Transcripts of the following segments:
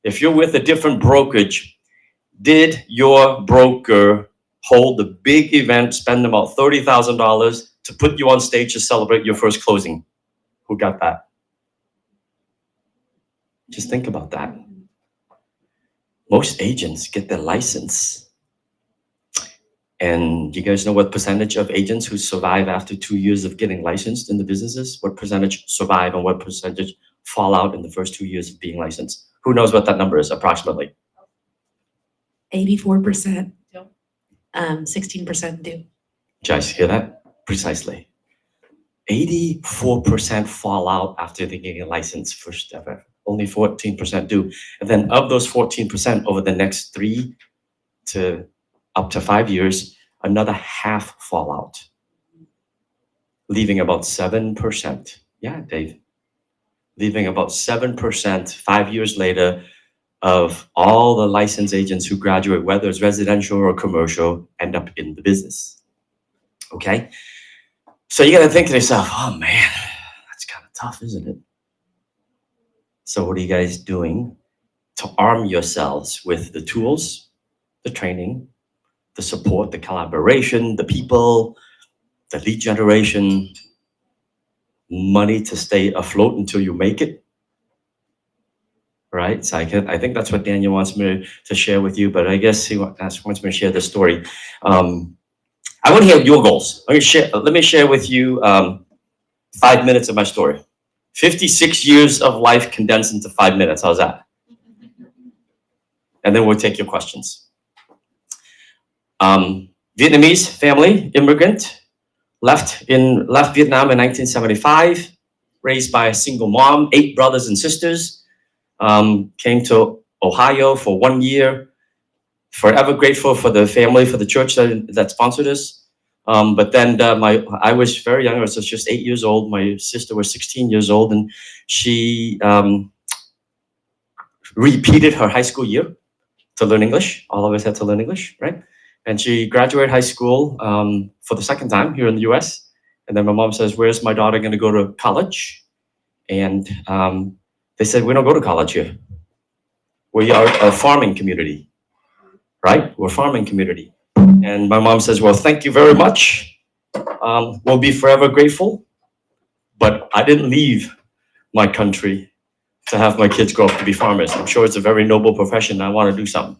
If you're with a different brokerage, did your broker hold a big event, spend about $30,000 to put you on stage to celebrate your first closing? Who got that? Just think about that. Most agents get their license. And you guys know what percentage of agents who survive after 2 years of getting licensed in the businesses? What percentage survive and what percentage fall out in the first 2 years of being licensed? Who knows what that number is approximately? 84%. 16% do. Did you guys hear that? Precisely. 84% fall out after they get a license first ever. Only 14% do. And then of those 14%, over the next 3 to up to 5 years, another half fall out, leaving about 7%. Yeah, Dave. Leaving about 7% 5 years later of all the licensed agents who graduate, whether it's residential or commercial, end up in the business. Okay? So you gotta think to yourself, oh man, that's kind of tough, isn't it? So what are you guys doing to arm yourselves with the tools, the training, the support, the collaboration, the people, the lead generation, money to stay afloat until you make it? Right? So I think that's what Daniel wants me to share with you, but I guess he wants me to share this story. I want to hear your goals. Let me share with you 5 minutes of my story. 56 years of life condensed into 5 minutes. How's that? And then we'll take your questions. Vietnamese family, immigrant, left Vietnam in 1975, raised by a single mom, 8 brothers and sisters. Came to Ohio for 1 year. Forever grateful for the family, for the church that sponsored us. But then I was very young. I was just 8 years old. My sister was 16 years old, and she repeated her high school year to learn English. All of us had to learn English, right? And she graduated high school for the second time here in the US. And then my mom says, where's my daughter going to go to college? And they said, we don't go to college here. We are a farming community, right? We're a farming community. And my mom says, well, thank you very much. We'll be forever grateful. But I didn't leave my country to have my kids grow up to be farmers. I'm sure it's a very noble profession. I want to do something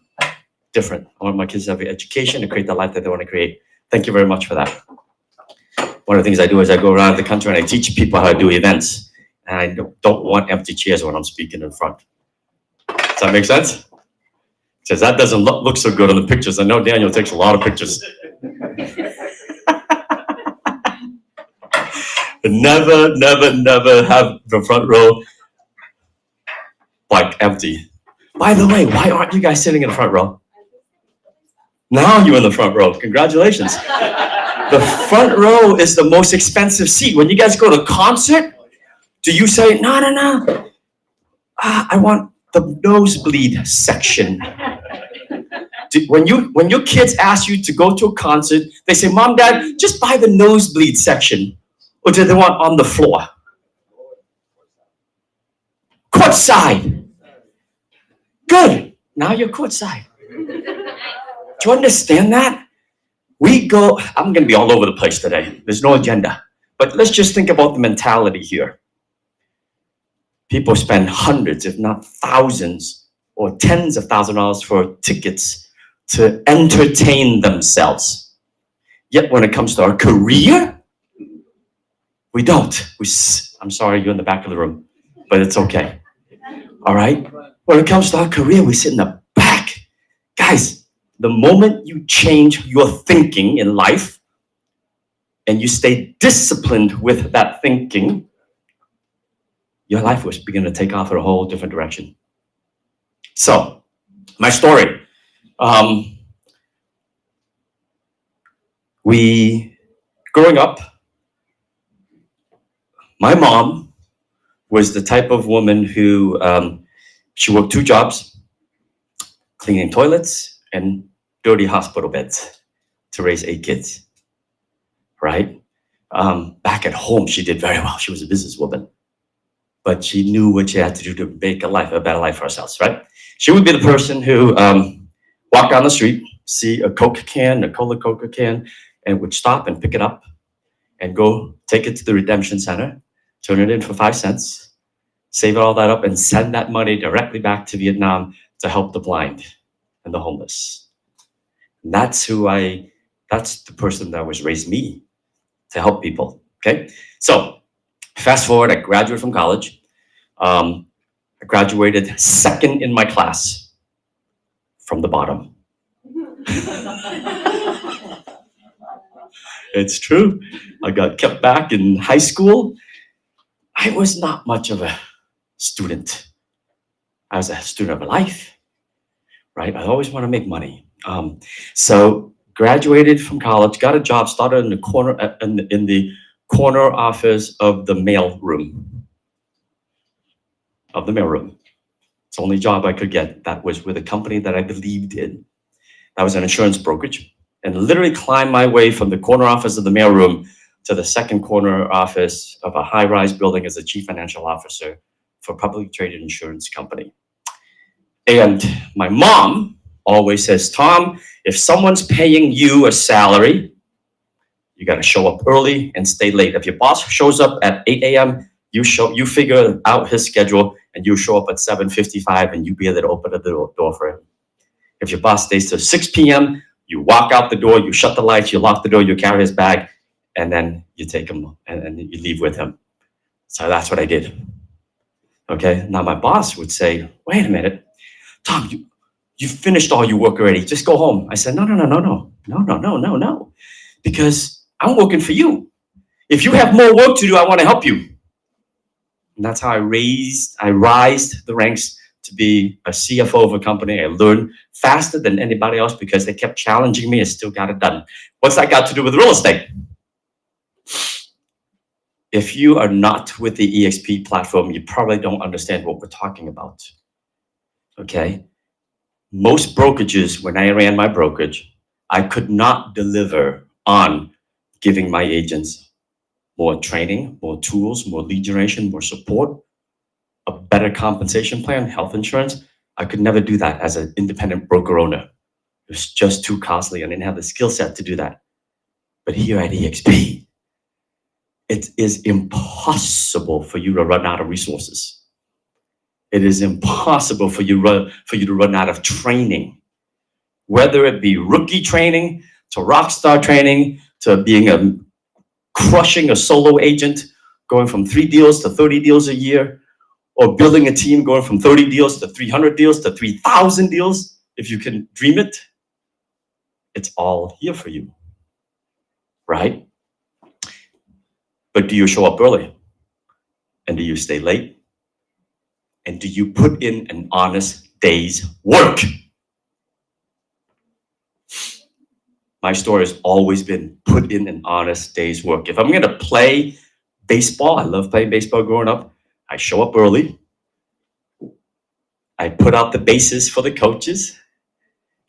different. I want my kids to have an education to create the life that they want to create. Thank you very much for that. One of the things I do is I go around the country and I teach people how to do events. And I don't want empty chairs when I'm speaking in front. Does that make sense? Because that doesn't look so good on the pictures. I know Daniel takes a lot of pictures. Never, never, never have the front row like empty. By the way, why aren't you guys sitting in the front row? Now you're in the front row. Congratulations. The front row is the most expensive seat. When you guys go to a concert, do you say, no, I want the nosebleed section? When your kids ask you to go to a concert, they say, Mom, Dad, just buy the nosebleed section. Or do they want on the floor? Courtside. Good. Now you're courtside. Do you understand that? I'm going to be all over the place today. There's no agenda. But let's just think about the mentality here. People spend hundreds, if not thousands, or tens of thousands of dollars for tickets to entertain themselves. Yet when it comes to our career, we don't. I'm sorry, you're in the back of the room, but it's okay. All right? When it comes to our career, we sit in the back. Guys, the moment you change your thinking in life and you stay disciplined with that thinking, your life will begin to take off in a whole different direction. So, my story. Growing up, my mom was the type of woman who, she worked 2 jobs, cleaning toilets and dirty hospital beds to raise 8 kids, right? Back at home, she did very well. She was a businesswoman. but she knew what she had to do to make a better life for ourselves, right? She would be the person who walked down the street, see a Coke can, a Coca can, and would stop and pick it up and go take it to the redemption center, turn it in for 5 cents, save all that up, and send that money directly back to Vietnam to help the blind and the homeless. And that's the person that was raised me to help people. Okay, so fast forward, I graduated from college. I graduated second in my class from the bottom. It's true. I got kept back in high school. I was not much of a student. I was a student of life, right? I always want to make money. So graduated from college, got a job, started in the corner office of the mail room. It's the only job I could get that was with a company that I believed in. That was an insurance brokerage. And literally climbed my way from the corner office of the mailroom to the second corner office of a high-rise building as a chief financial officer for a publicly traded insurance company. And my mom always says, Tom, if someone's paying you a salary, you got to show up early and stay late. If your boss shows up at 8 a.m., you figure out his schedule and you show up at 7:55 and you be there to open the door for him. If your boss stays till 6 p.m., you walk out the door, you shut the lights, you lock the door, you carry his bag, and then you take him and you leave with him. So that's what I did. Okay, now my boss would say, wait a minute, Tom, you finished all your work already, just go home. I said, no, because I'm working for you. If you have more work to do, I want to help you. And that's how I rised the ranks to be a CFO of a company. I learned faster than anybody else because they kept challenging me and still got it done. What's that got to do with real estate? If you are not with the eXp platform, you probably don't understand what we're talking about. Okay? Most brokerages, when I ran my brokerage, I could not deliver on giving my agents more training, more tools, more lead generation, more support, a better compensation plan, health insurance. I could never do that as an independent broker owner. It was just too costly. I didn't have the skill set to do that. But here at eXp, it is impossible for you to run out of resources. It is impossible for you to run out of training, whether it be rookie training to rock star training to being crushing a solo agent, going from 3 deals to 30 deals a year, or building a team going from 30 deals to 300 deals to 3,000 deals. If you can dream it, it's all here for you, right? But do you show up early? And do you stay late? And do you put in an honest day's work? My story has always been put in an honest day's work. If I'm going to play baseball, I love playing baseball growing up, I show up early. I put out the bases for the coaches.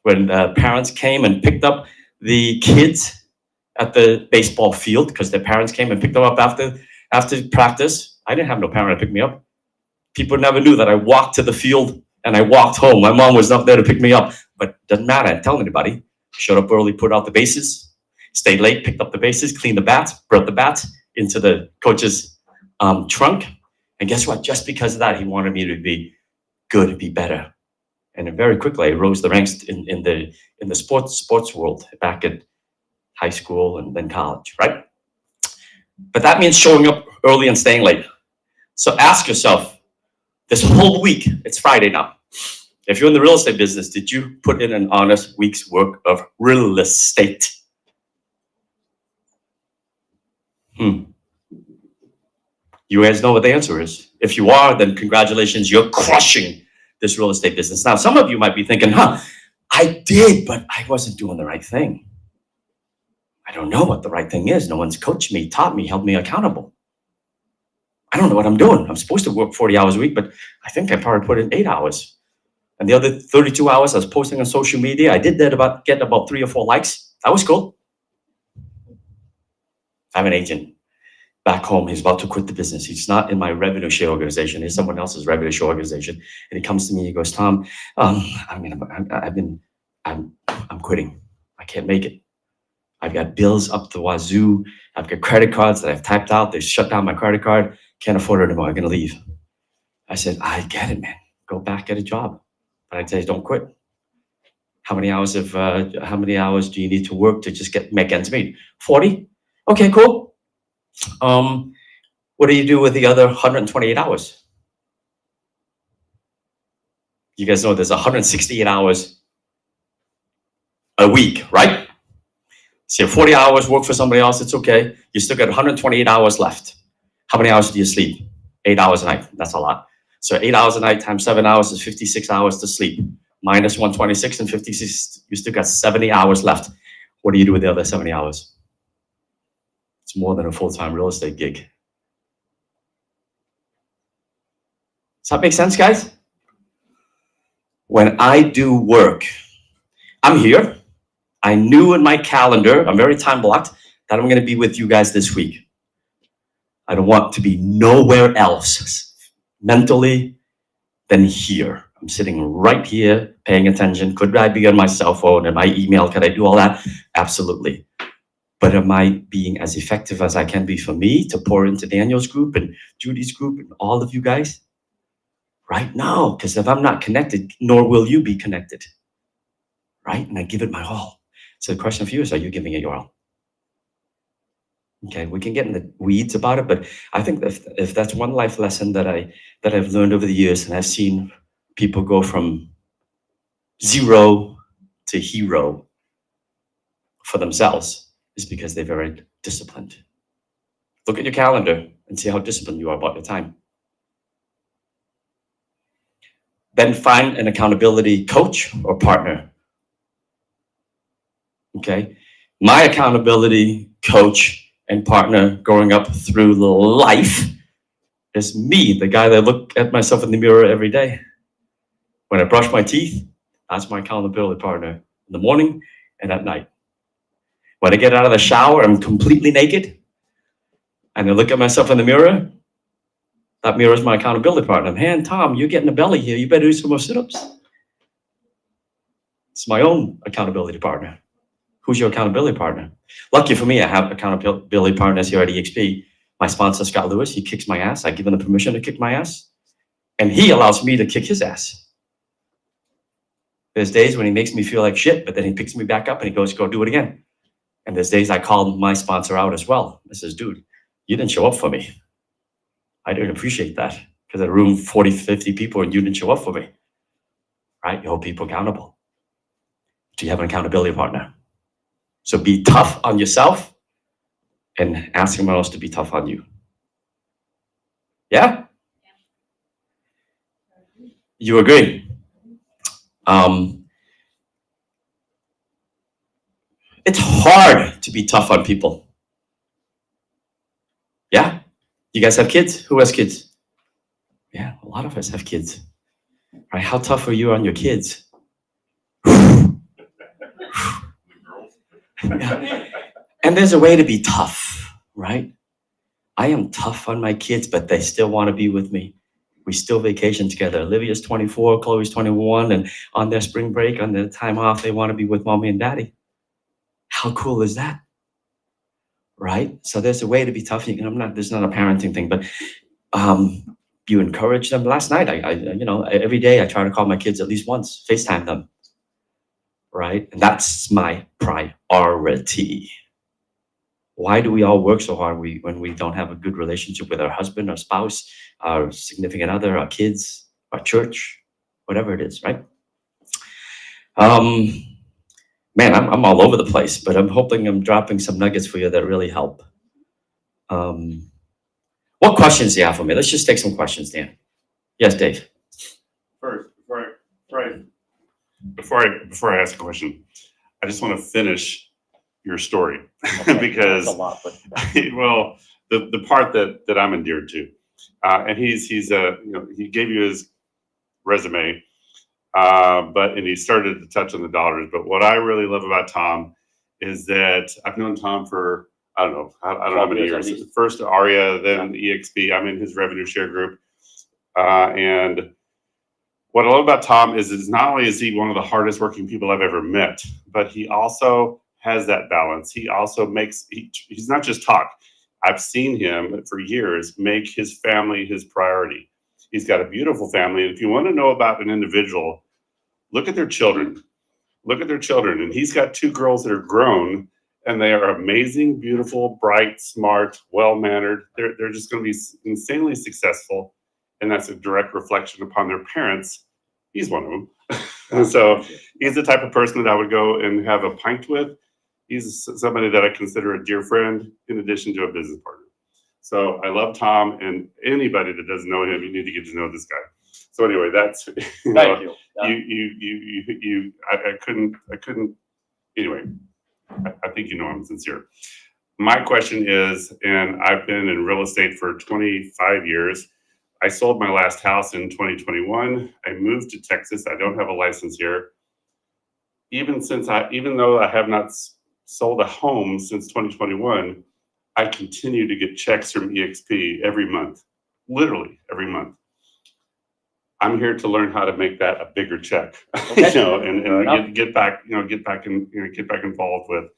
When parents came and picked up the kids at the baseball field, because their parents came and picked them up after practice, I didn't have no parent to pick me up. People never knew that I walked to the field and I walked home. My mom was not there to pick me up, but doesn't matter. I didn't tell anybody. Showed up early, put out the bases, stayed late, picked up the bases, cleaned the bats, brought the bats into the coach's trunk. And guess what? Just because of that, he wanted me to be good, be better. And very quickly, I rose the ranks in the sports world back at high school and then college, right? But that means showing up early and staying late. So ask yourself, this whole week, it's Friday now. If you're in the real estate business, did you put in an honest week's work of real estate? You guys know what the answer is. If you are, then congratulations, you're crushing this real estate business. Now, some of you might be thinking, I did, but I wasn't doing the right thing. I don't know what the right thing is. No one's coached me, taught me, held me accountable. I don't know what I'm doing. I'm supposed to work 40 hours a week, but I think I probably put in 8 hours. And the other 32 hours I was posting on social media, I did that get about 3 or 4 likes. That was cool. I'm an agent. back home. He's about to quit the business. He's not in my revenue share organization. He's someone else's revenue share organization. And he comes to me, he goes, Tom, I'm quitting. I can't make it. I've got bills up the wazoo. I've got credit cards that I've tapped out. They shut down my credit card. Can't afford it anymore. I'm going to leave. I said, I get it, man. Go back, get a job. But I'd say, don't quit. How many hours do you need to work to just make ends meet? 40? Okay, cool. What do you do with the other 128 hours? You guys know there's 168 hours a week, right? So 40 hours work for somebody else, it's okay. You still got 128 hours left. How many hours do you sleep? 8 hours a night. That's a lot. So 8 hours a night times 7 hours is 56 hours to sleep. Minus 126 and 56, you still got 70 hours left. What do you do with the other 70 hours? It's more than a full-time real estate gig. Does that make sense, guys? When I do work, I'm here. I knew in my calendar, I'm very time blocked, that I'm going to be with you guys this week. I don't want to be nowhere else mentally than here. I'm sitting right here, paying attention. Could I be on my cell phone and my email? Could I do all that? Absolutely. But am I being as effective as I can be for me to pour into Daniel's group and Judy's group and all of you guys? Right? No, because if I'm not connected, nor will you be connected. Right? And I give it my all. So the question for you is, are you giving it your all? Okay, we can get in the weeds about it, but I think if that's one life lesson that I've learned over the years, and I've seen people go from 0 to hero for themselves, is because they're very disciplined. Look at your calendar and see how disciplined you are about your time. Then find an accountability coach or partner. Okay, my accountability coach and partner growing up through life is me, the guy that look at myself in the mirror every day. When I brush my teeth, that's my accountability partner in the morning and at night. When I get out of the shower, I'm completely naked and I look at myself in the mirror. That mirror is my accountability partner. Man, Tom, you're getting a belly here. You better do some more sit-ups. It's my own accountability partner. Who's your accountability partner? Lucky for me, I have accountability partners here at EXP. My sponsor, Scott Lewis, he kicks my ass. I give him the permission to kick my ass. And he allows me to kick his ass. There's days when he makes me feel like shit, but then he picks me back up and he goes, go do it again. And there's days I call my sponsor out as well. I says, dude, you didn't show up for me. I didn't appreciate that because I room 40, 50 people and you didn't show up for me. Right? You hold people accountable. Do you have an accountability partner? So be tough on yourself and ask someone else to be tough on you. Yeah? You agree? It's hard to be tough on people. Yeah? You guys have kids? Who has kids? Yeah, a lot of us have kids. Right? How tough are you on your kids? Yeah. And there's a way to be tough, right? I am tough on my kids, but they still want to be with me. We still vacation together. Olivia's 24, Chloe's 21, and on their spring break, on their time off, they want to be with mommy and daddy. How cool is that? Right? So there's a way to be tough. This is not a parenting thing, but you encourage them. Last night, every day I try to call my kids at least once, FaceTime them. Right? And that's my priority. Why do we all work so hard when we don't have a good relationship with our husband, our spouse, our significant other, our kids, our church, whatever it is, right? Man, I'm all over the place, but I'm hoping I'm dropping some nuggets for you that really help. What questions do you have for me? Let's just take some questions, Dan. Yes, Dave. First, before I ask a question, I just want to finish your story because That's a lot, but well, the part that I'm endeared to, and he's he gave you his resume, and he started to touch on the daughters. But what I really love about Tom is that I've known Tom for I don't know. I don't know how many 12 years at years. least. First Aria, then EXP. I'm in his revenue share group. And what I love about Tom is not only is he one of the hardest working people I've ever met, but he also has that balance. He also he's not just talk. I've seen him for years make his family his priority. He's got a beautiful family. And if you want to know about an individual, look at their children. Look at their children. And he's got 2 girls that are grown, and they are amazing, beautiful, bright, smart, well-mannered. They're just going to be insanely successful. And that's a direct reflection upon their parents. He's one of them. And so he's the type of person that I would go and have a pint with. He's somebody that I consider a dear friend in addition to a business partner. So I love Tom, and anybody that doesn't know him, you need to get to know this guy. So anyway, that's, Thank you. I couldn't, anyway, I think you know I'm sincere. My question is, and I've been in real estate for 25 years. I sold my last house in 2021. I moved to Texas. I don't have a license here. Even though I have not sold a home since 2021, I continue to get checks from EXP every month, literally every month. I'm here to learn how to make that a bigger check, Okay. and get back involved with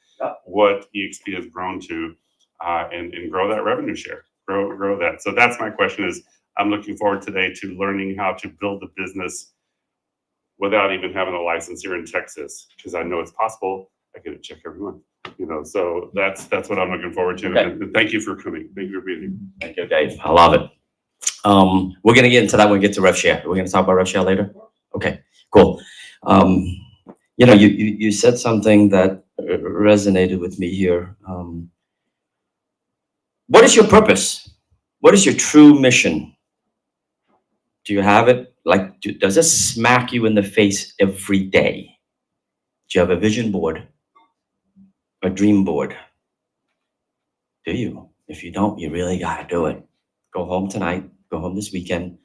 what EXP has grown to, and grow that revenue share, grow that. So that's my question is, I'm looking forward today to learning how to build a business without even having a license here in Texas, because I know it's possible. I get a check every month, so that's what I'm looking forward to. Okay. And thank you for coming. Thank you for being here. Thank you, Dave. I love it. We're going to get into that when we get to rev share. We're going to talk about rev share later. Okay, cool. You said something that resonated with me here. What is your purpose? What is your true mission? Do you have it? Does it smack you in the face every day? Do you have a vision board? A dream board? Do you? If you don't, you really got to do it. Go home tonight, go home this weekend,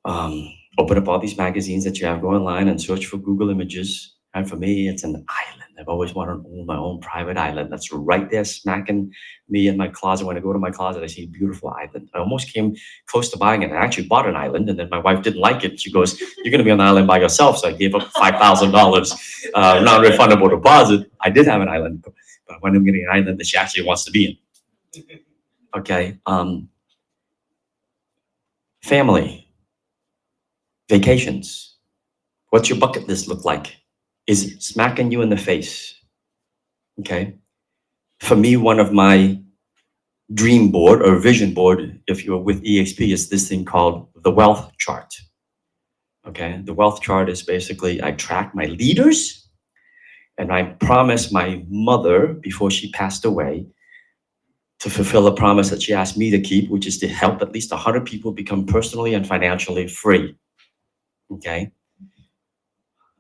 open up all these magazines that you have, go online and search for Google Images. And for me, it's an island. I've always wanted to own my own private island. That's right there smacking me in my closet. When I go to my closet, I see a beautiful island. I almost came close to buying it. I actually bought an island, and then my wife didn't like it. She goes, "You're going to be on the island by yourself." So I gave up $5,000 non-refundable deposit. I did have an island, but when I'm getting an island that she actually wants to be in. Okay. Family, vacations. What's your bucket list look like? Is it smacking you in the face? Okay. For me, one of my dream board or vision board, if you're with EXP, is this thing called the wealth chart. Okay. The wealth chart is basically, I track my leaders, and I promised my mother before she passed away to fulfill a promise that she asked me to keep, which is to help at least 100 people become personally and financially free. Okay.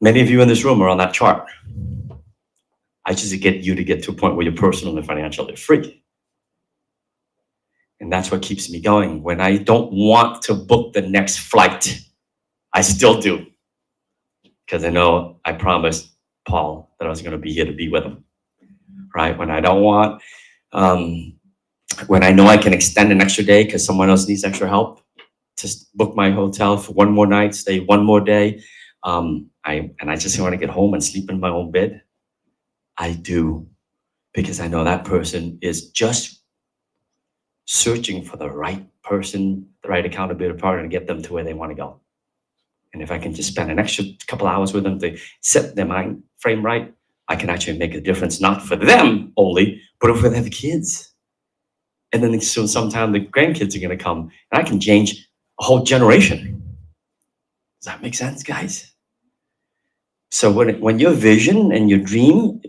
Many of you in this room are on that chart. I just get you to get to a point where you're personally and financially free. And that's what keeps me going. When I don't want to book the next flight, I still do. Because I know I promised Paul that I was going to be here to be with him. Right? When I don't want, when I know I can extend an extra day because someone else needs extra help, to book my hotel for one more night, stay one more day. I just want to get home and sleep in my own bed. I do, because I know that person is just searching for the right person, the right accountability partner, to get them to where they want to go. And if I can just spend an extra couple hours with them to set their mind frame right, I can actually make a difference, not for them only, but for their kids. And then so sometime the grandkids are going to come, and I can change a whole generation. Does that make sense, guys? So when your vision and your dream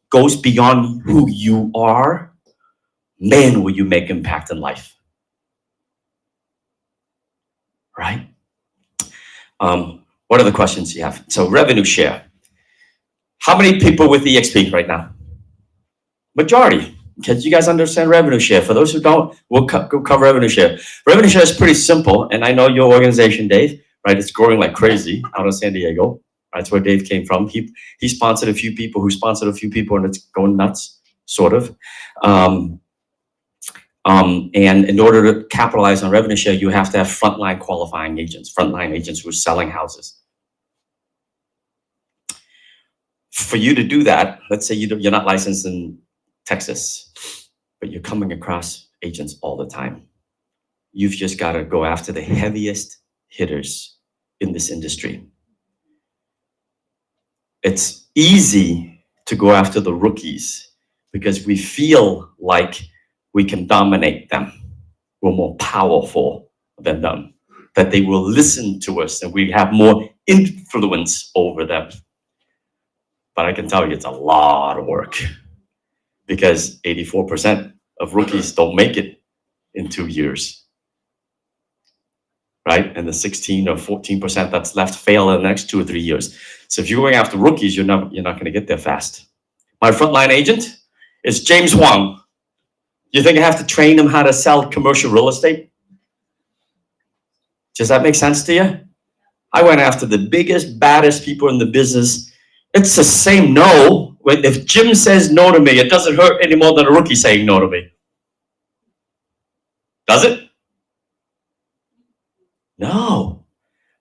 goes beyond who you are, man, will you make impact in life. Right? What are the questions you have? So revenue share. How many people with EXP right now? Majority. Can you guys understand revenue share? For those who don't, we'll cover revenue share. Revenue share is pretty simple, and I know your organization, Dave, right? It's growing like crazy out of San Diego. That's where Dave came from. He sponsored a few people who sponsored a few people, and it's going nuts. sort of. And in order to capitalize on revenue share, you have to have frontline qualifying agents, frontline agents who are selling houses. For you to do that, let's say you're not licensed in Texas, but you're coming across agents all the time. You've just got to go after the heaviest hitters in this industry. It's easy to go after the rookies because we feel like we can dominate them. We're more powerful than them, that they will listen to us and we have more influence over them. But I can tell you it's a lot of work because 84% of rookies don't make it in 2 years, right? And the 16 or 14% that's left fail in the next 2 or 3 years. So if you're going after rookies, you're not going to get there fast. My frontline agent is James Wong. You think I have to train him how to sell commercial real estate? Does that make sense to you? I went after the biggest, baddest people in the business. It's the same no. If Jim says no to me, it doesn't hurt any more than a rookie saying no to me. Does it? No.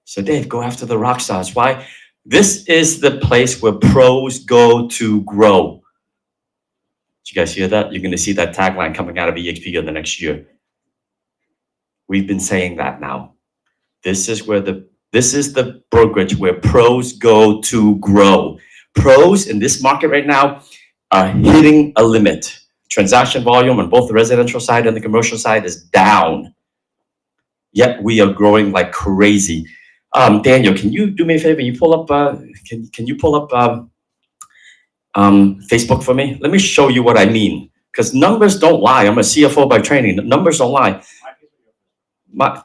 So Dave, go after the rock stars. Why? This is the place where pros go to grow. Did you guys hear that? You're going to see that tagline coming out of EXP in the next year. We've been saying that now. This is the brokerage where pros go to grow. Pros in this market right now are hitting a limit. Transaction volume on both the residential side and the commercial side is down. Yet we are growing like crazy. Daniel, can you do me a favor? You pull up. Can you pull up Facebook for me? Let me show you what I mean. Because numbers don't lie. I'm a CFO by training. Numbers don't lie.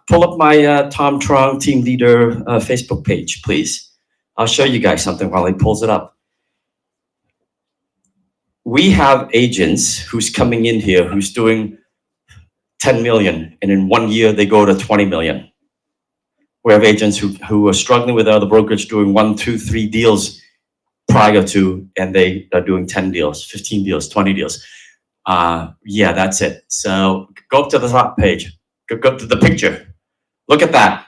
Pull up my Tom Trong Team Leader Facebook page, please. I'll show you guys something while he pulls it up. We have agents who's coming in here who's doing 10 million, and in 1 year they go to 20 million. We have agents who are struggling with other brokerage doing 1, 2, 3 deals prior to, and they are doing 10 deals, 15 deals, 20 deals. Yeah, that's it. So go up to the top page. Go up to the picture. Look at that.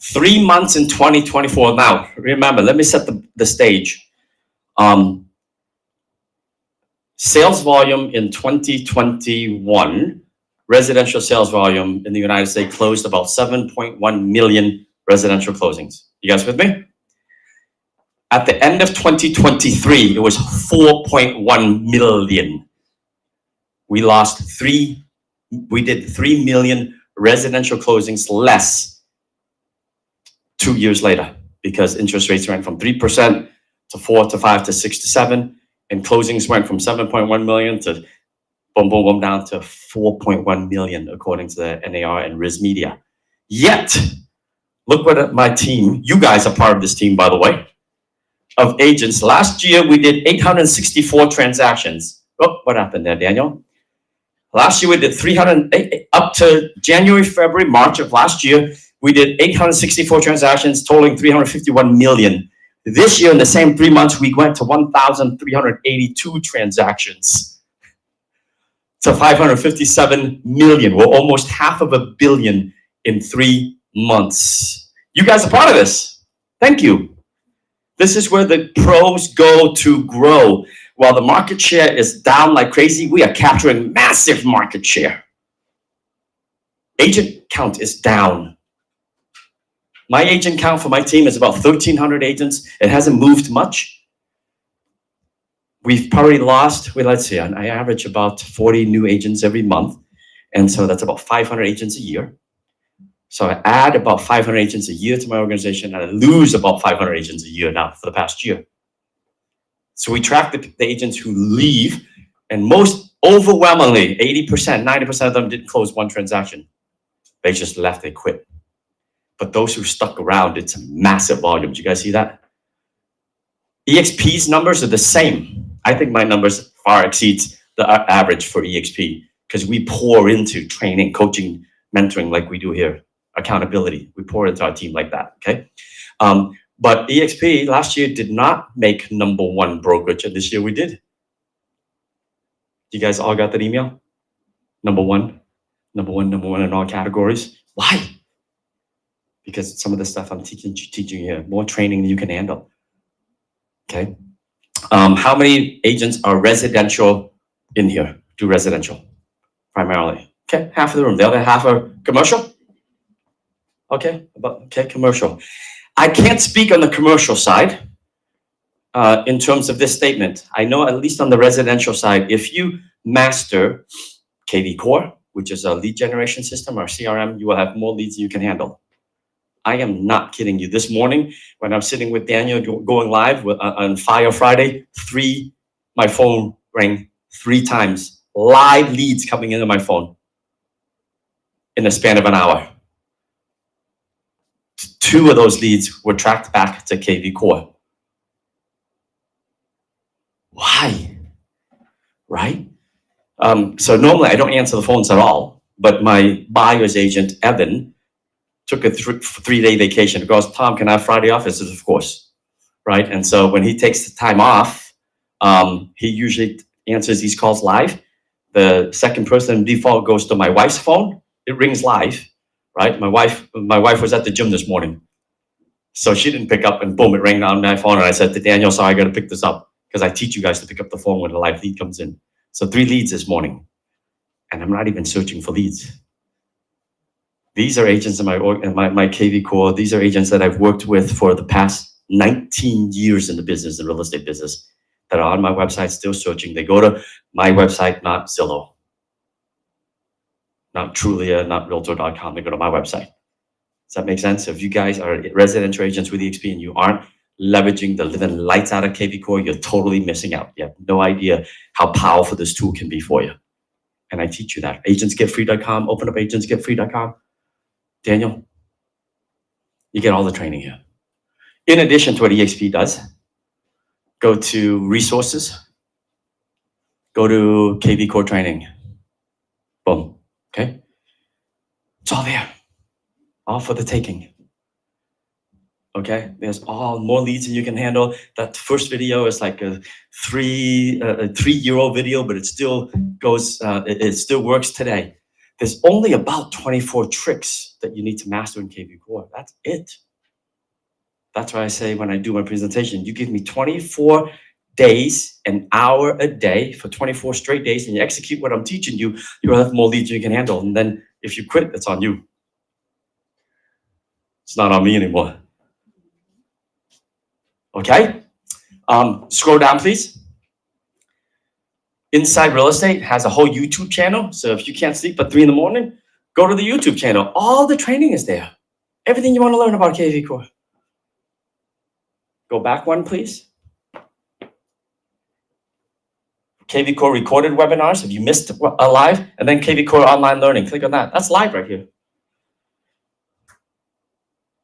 3 months in 2024. Now, remember, let me set the stage. Sales volume in 2021, residential sales volume in the United States closed about 7.1 million residential closings. You guys with me? At the end of 2023, it was 4.1 million. We did 3 million residential closings less 2 years later because interest rates went from 3% to 4 to 5 to 6 to 7, and closings went from 7.1 million to boom, boom, boom, down to 4.1 million according to the NAR and Riz Media. Yet, look what my team, you guys are part of this team, by the way, of agents. Last year, we did 864 transactions. Oh, what happened there, Daniel? Last year, we did 300, up to January, February, March of last year, we did 864 transactions totaling 351 million. This year, in the same 3 months, we went to 1,382 transactions to 557 million. We're almost $500 million in 3 months. You guys are part of this. Thank you. This is where the pros go to grow. While the market share is down like crazy, we are capturing massive market share. Agent count is down. My agent count for my team is about 1,300 agents. It hasn't moved much. We've probably lost, let's see, I average about 40 new agents every month. And so that's about 500 agents a year. So I add about 500 agents a year to my organization, and I lose about 500 agents a year now for the past year. So we track the agents who leave, and most overwhelmingly, 80%, 90% of them didn't close one transaction. They just left, they quit. But those who stuck around, it's a massive volume. Do you guys see that? EXP's numbers are the same. I think my numbers far exceeds the average for EXP because we pour into training, coaching, mentoring like we do here. Accountability. We pour into our team like that, okay? But EXP last year did not make #1 brokerage, and this year we did. You guys all got that email? Number one in all categories. Why? Because some of the stuff I'm teaching you here, more training than you can handle. Okay. How many agents are residential in here? Do residential primarily. Okay, half of the room. The other half are commercial. Okay, commercial. I can't speak on the commercial side in terms of this statement. I know at least on the residential side, if you master KV Core, which is a lead generation system or CRM, you will have more leads than you can handle. I am not kidding you. This morning, when I'm sitting with Daniel going live on Fire Friday, my phone rang 3 times. Live leads coming into my phone in the span of an hour. 2 of those leads were tracked back to KV Core. Why? Right? So normally I don't answer the phones at all, but my buyer's agent, Evan, took a 3-day vacation. He goes, Tom, can I have Friday off? I said, of course. Right? And so when he takes the time off, he usually answers these calls live. The second person default goes to my wife's phone. It rings live, right? My wife was at the gym this morning. So she didn't pick up and boom, it rang on my phone. And I said to Daniel, sorry, I got to pick this up because I teach you guys to pick up the phone when a live lead comes in. So 3 leads this morning. And I'm not even searching for leads. These are agents in my KV Core. These are agents that I've worked with for the past 19 years in the business, the real estate business, that are on my website still searching. They go to my website, not Zillow, not Trulia, not Realtor.com. They go to my website. Does that make sense? If you guys are residential agents with EXP and you aren't leveraging the living lights out of KV Core, you're totally missing out. You have no idea how powerful this tool can be for you. And I teach you that. Agentsgetfree.com, open up agentsgetfree.com. Daniel, you get all the training here. In addition to what EXP does, go to resources, go to KV Core training. Boom. Okay. It's all there. All for the taking. Okay. There's all more leads than you can handle. That first video is like a 3-year-old video, but it still goes, it still works today. There's only about 24 tricks that you need to master in KV Core. That's it. That's why I say when I do my presentation, you give me 24 days, an hour a day for 24 straight days, and you execute what I'm teaching you, you'll have more leads you can handle. And then if you quit, it's on you. It's not on me anymore. Okay? Scroll down, please. Inside Real Estate has a whole YouTube channel. So if you can't sleep at 3 in the morning, go to the YouTube channel. All the training is there. Everything you want to learn about KV Core. Go back one, please. KV Core recorded webinars. If you missed a live, and then KV Core online learning. Click on that. That's live right here.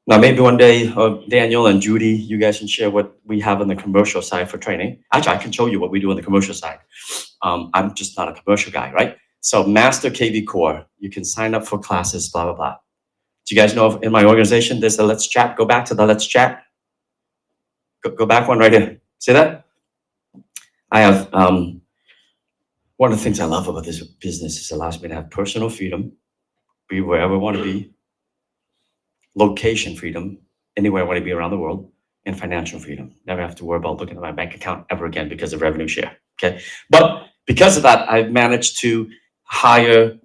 Now, maybe one day, Daniel and Judy, you guys can share what we have on the commercial side for training. Actually, I can show you what we do on the commercial side. I'm just not a commercial guy, right? So master KV Core. You can sign up for classes, blah, blah, blah. Do you guys know if in my organization, there's a Let's Chat? Go back to the Let's Chat. Go back one right here. See that? I have, one of the things I love about this business is it allows me to have personal freedom, be wherever I want to be, location freedom, anywhere I want to be around the world, and financial freedom. Never have to worry about looking at my bank account ever again because of revenue share. Okay. But because of that, I've managed to hire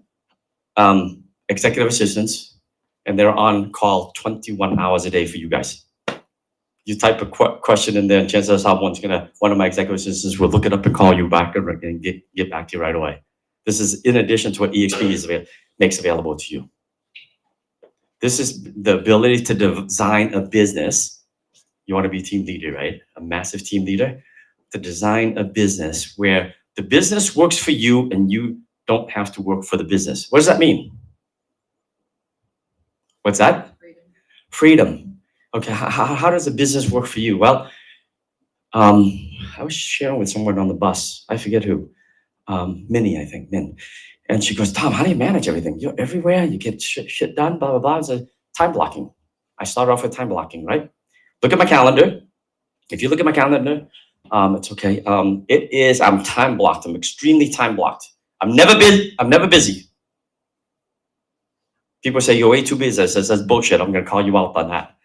executive assistants, and they're on call 21 hours a day for you guys. You type a question in there, and chances are one of my executive assistants will look it up and call you back and get back to you right away. This is in addition to what EXP makes available to you. This is the ability to design a business. You want to be a team leader, right? A massive team leader. To design a business where the business works for you and you don't have to work for the business. What does that mean? What's that? Freedom. Okay, how does a business work for you? Well, I was sharing with someone on the bus. I forget who. Minnie, I think, Min. And she goes, Tom, how do you manage everything? You're everywhere. You get shit done, blah, blah, blah. It's a time blocking. I started off with time blocking, right? Look at my calendar. If you look at my calendar, It's okay. It is. I'm time blocked. I'm extremely time blocked. I'm never busy. People say you're way too busy. I says that's bullshit. I'm gonna call you out on that.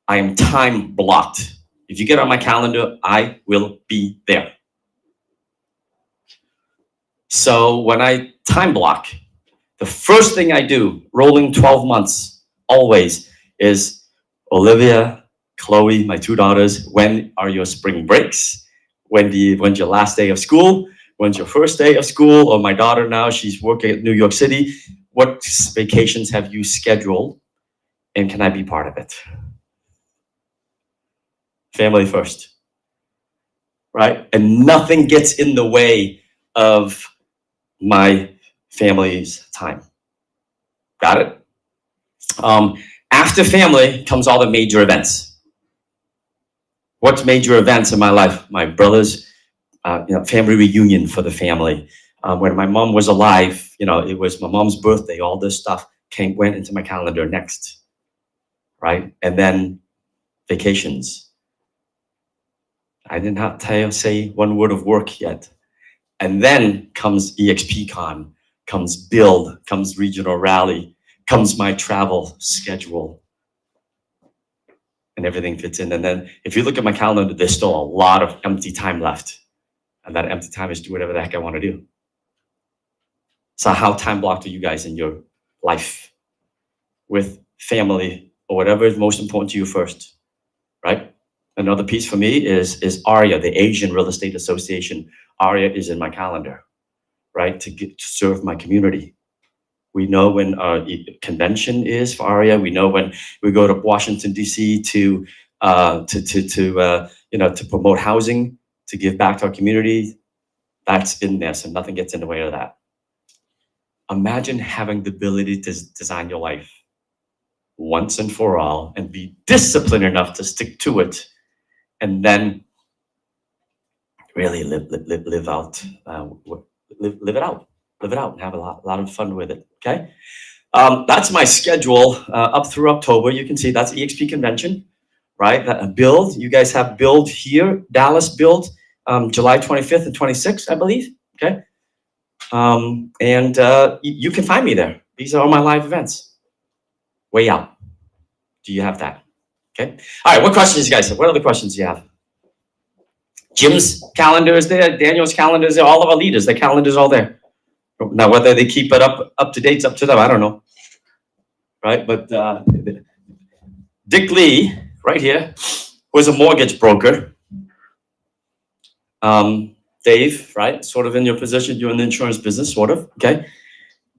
I am time blocked. If you get on my calendar, I will be there. So when I time block, the first thing I do, rolling 12 months, always, is Olivia, Chloe, my two daughters, when are your spring breaks? When's your last day of school? When's your first day of school? Or my daughter now, she's working at New York City. What vacations have you scheduled? And can I be part of it? Family first, right? And nothing gets in the way of my family's time. Got it? After family comes all the major events. What's major events in my life? My brother's family reunion for the family. When my mom was alive, it was my mom's birthday. All this stuff went into my calendar next, right? And then vacations. I did not say one word of work yet. And then comes EXPCon, comes Build, comes Regional Rally, comes my travel schedule. And everything fits in. And then if you look at my calendar, there's still a lot of empty time left. And that empty time is do whatever the heck I want to do. So how time blocked are you guys in your life with family or whatever is most important to you first, right? Another piece for me is ARIA, the Asian Real Estate Association. ARIA is in my calendar, right? To serve my community. We know when our convention is for ARIA. We know when we go to Washington D.C. to promote housing, to give back to our community. That's in there, so nothing gets in the way of that. Imagine having the ability to design your life once and for all, and be disciplined enough to stick to it, and then really live it out. Live it out and have a lot of fun with it, okay? That's my schedule up through October. You can see that's EXP convention, right? Build, you guys have Build here, Dallas Build, July 25th and 26th, I believe, okay? You can find me there. These are all my live events. Way out. Do you have that? Okay. All right, what questions you guys have? What other questions do you have? Jim's calendar is there, Daniel's calendar is there, all of our leaders, their calendars all there. Now, whether they keep it up to date's up to them, I don't know. Right, but Dick Lee, right here, was a mortgage broker. Dave, right, sort of in your position, you're in the insurance business, sort of, okay?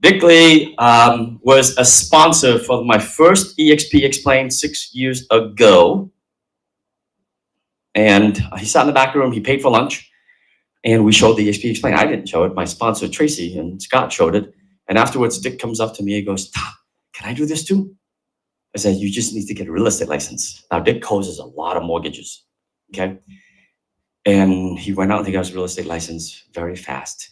Dick Lee was a sponsor for my first EXP Explained 6 years ago. And he sat in the back room, he paid for lunch, and we showed the EXP Explained. I didn't show it, my sponsor, Tracy, and Scott showed it. And afterwards, Dick comes up to me and goes, Tom, can I do this too? I said, you just need to get a real estate license. Now, Dick closes a lot of mortgages, okay? And he went out and he got his real estate license very fast.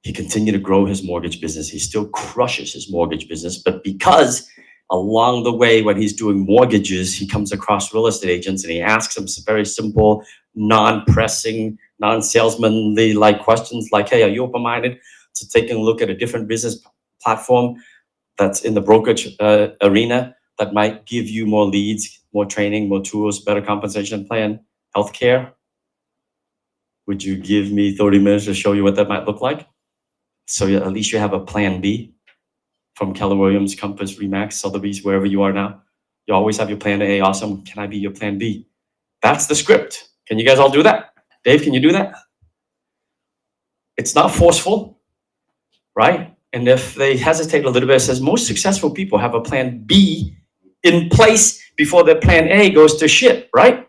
He continued to grow his mortgage business. He still crushes his mortgage business, but because along the way, when he's doing mortgages, he comes across real estate agents and he asks them some very simple, non-pressing, non-salesmanly like questions like, hey, are you open-minded to taking a look at a different business platform that's in the brokerage arena that might give you more leads, more training, more tools, better compensation plan, healthcare? Would you give me 30 minutes to show you what that might look like? So at least you have a plan B from Keller Williams, Compass, Remax, Sotheby's, wherever you are now. You always have your plan A. Awesome. Can I be your plan B? That's the script. Can you guys all do that? Dave, can you do that? It's not forceful, right? And if they hesitate a little bit, it says most successful people have a plan B in place before their plan A goes to shit, right?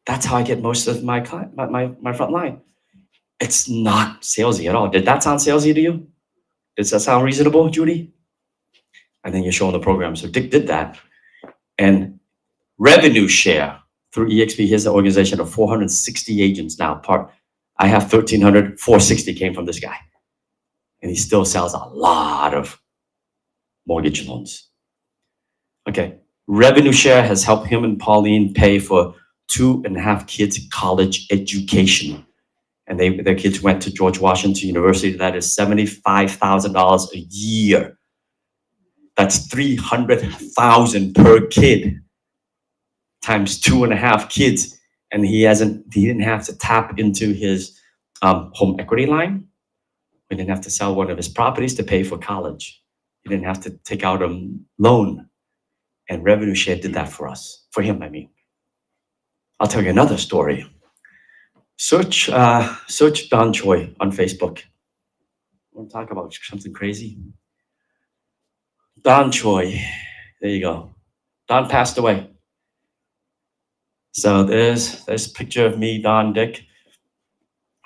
That's how I get most of my client, my front line. It's not salesy at all. Did that sound salesy to you? Does that sound reasonable, Judy? And then you're showing the program. So Dick did that. And revenue share through EXP, here's the organization of 460 agents now. I have 1,300, 460 came from this guy. And he still sells a lot of mortgage loans. Okay. Revenue share has helped him and Pauline pay for 2.5 kids college education. And their kids went to George Washington University. That is $75,000 a year. That's $300,000 per kid times 2.5 kids. And he didn't have to tap into his home equity line. He didn't have to sell one of his properties to pay for college. He didn't have to take out a loan. And Revenue Share did that for us, for him, I mean. I'll tell you another story. Search Don Choi on Facebook. Want to talk about something crazy? Don Choi, there you go. Don passed away. So there's a picture of me, Don, Dick.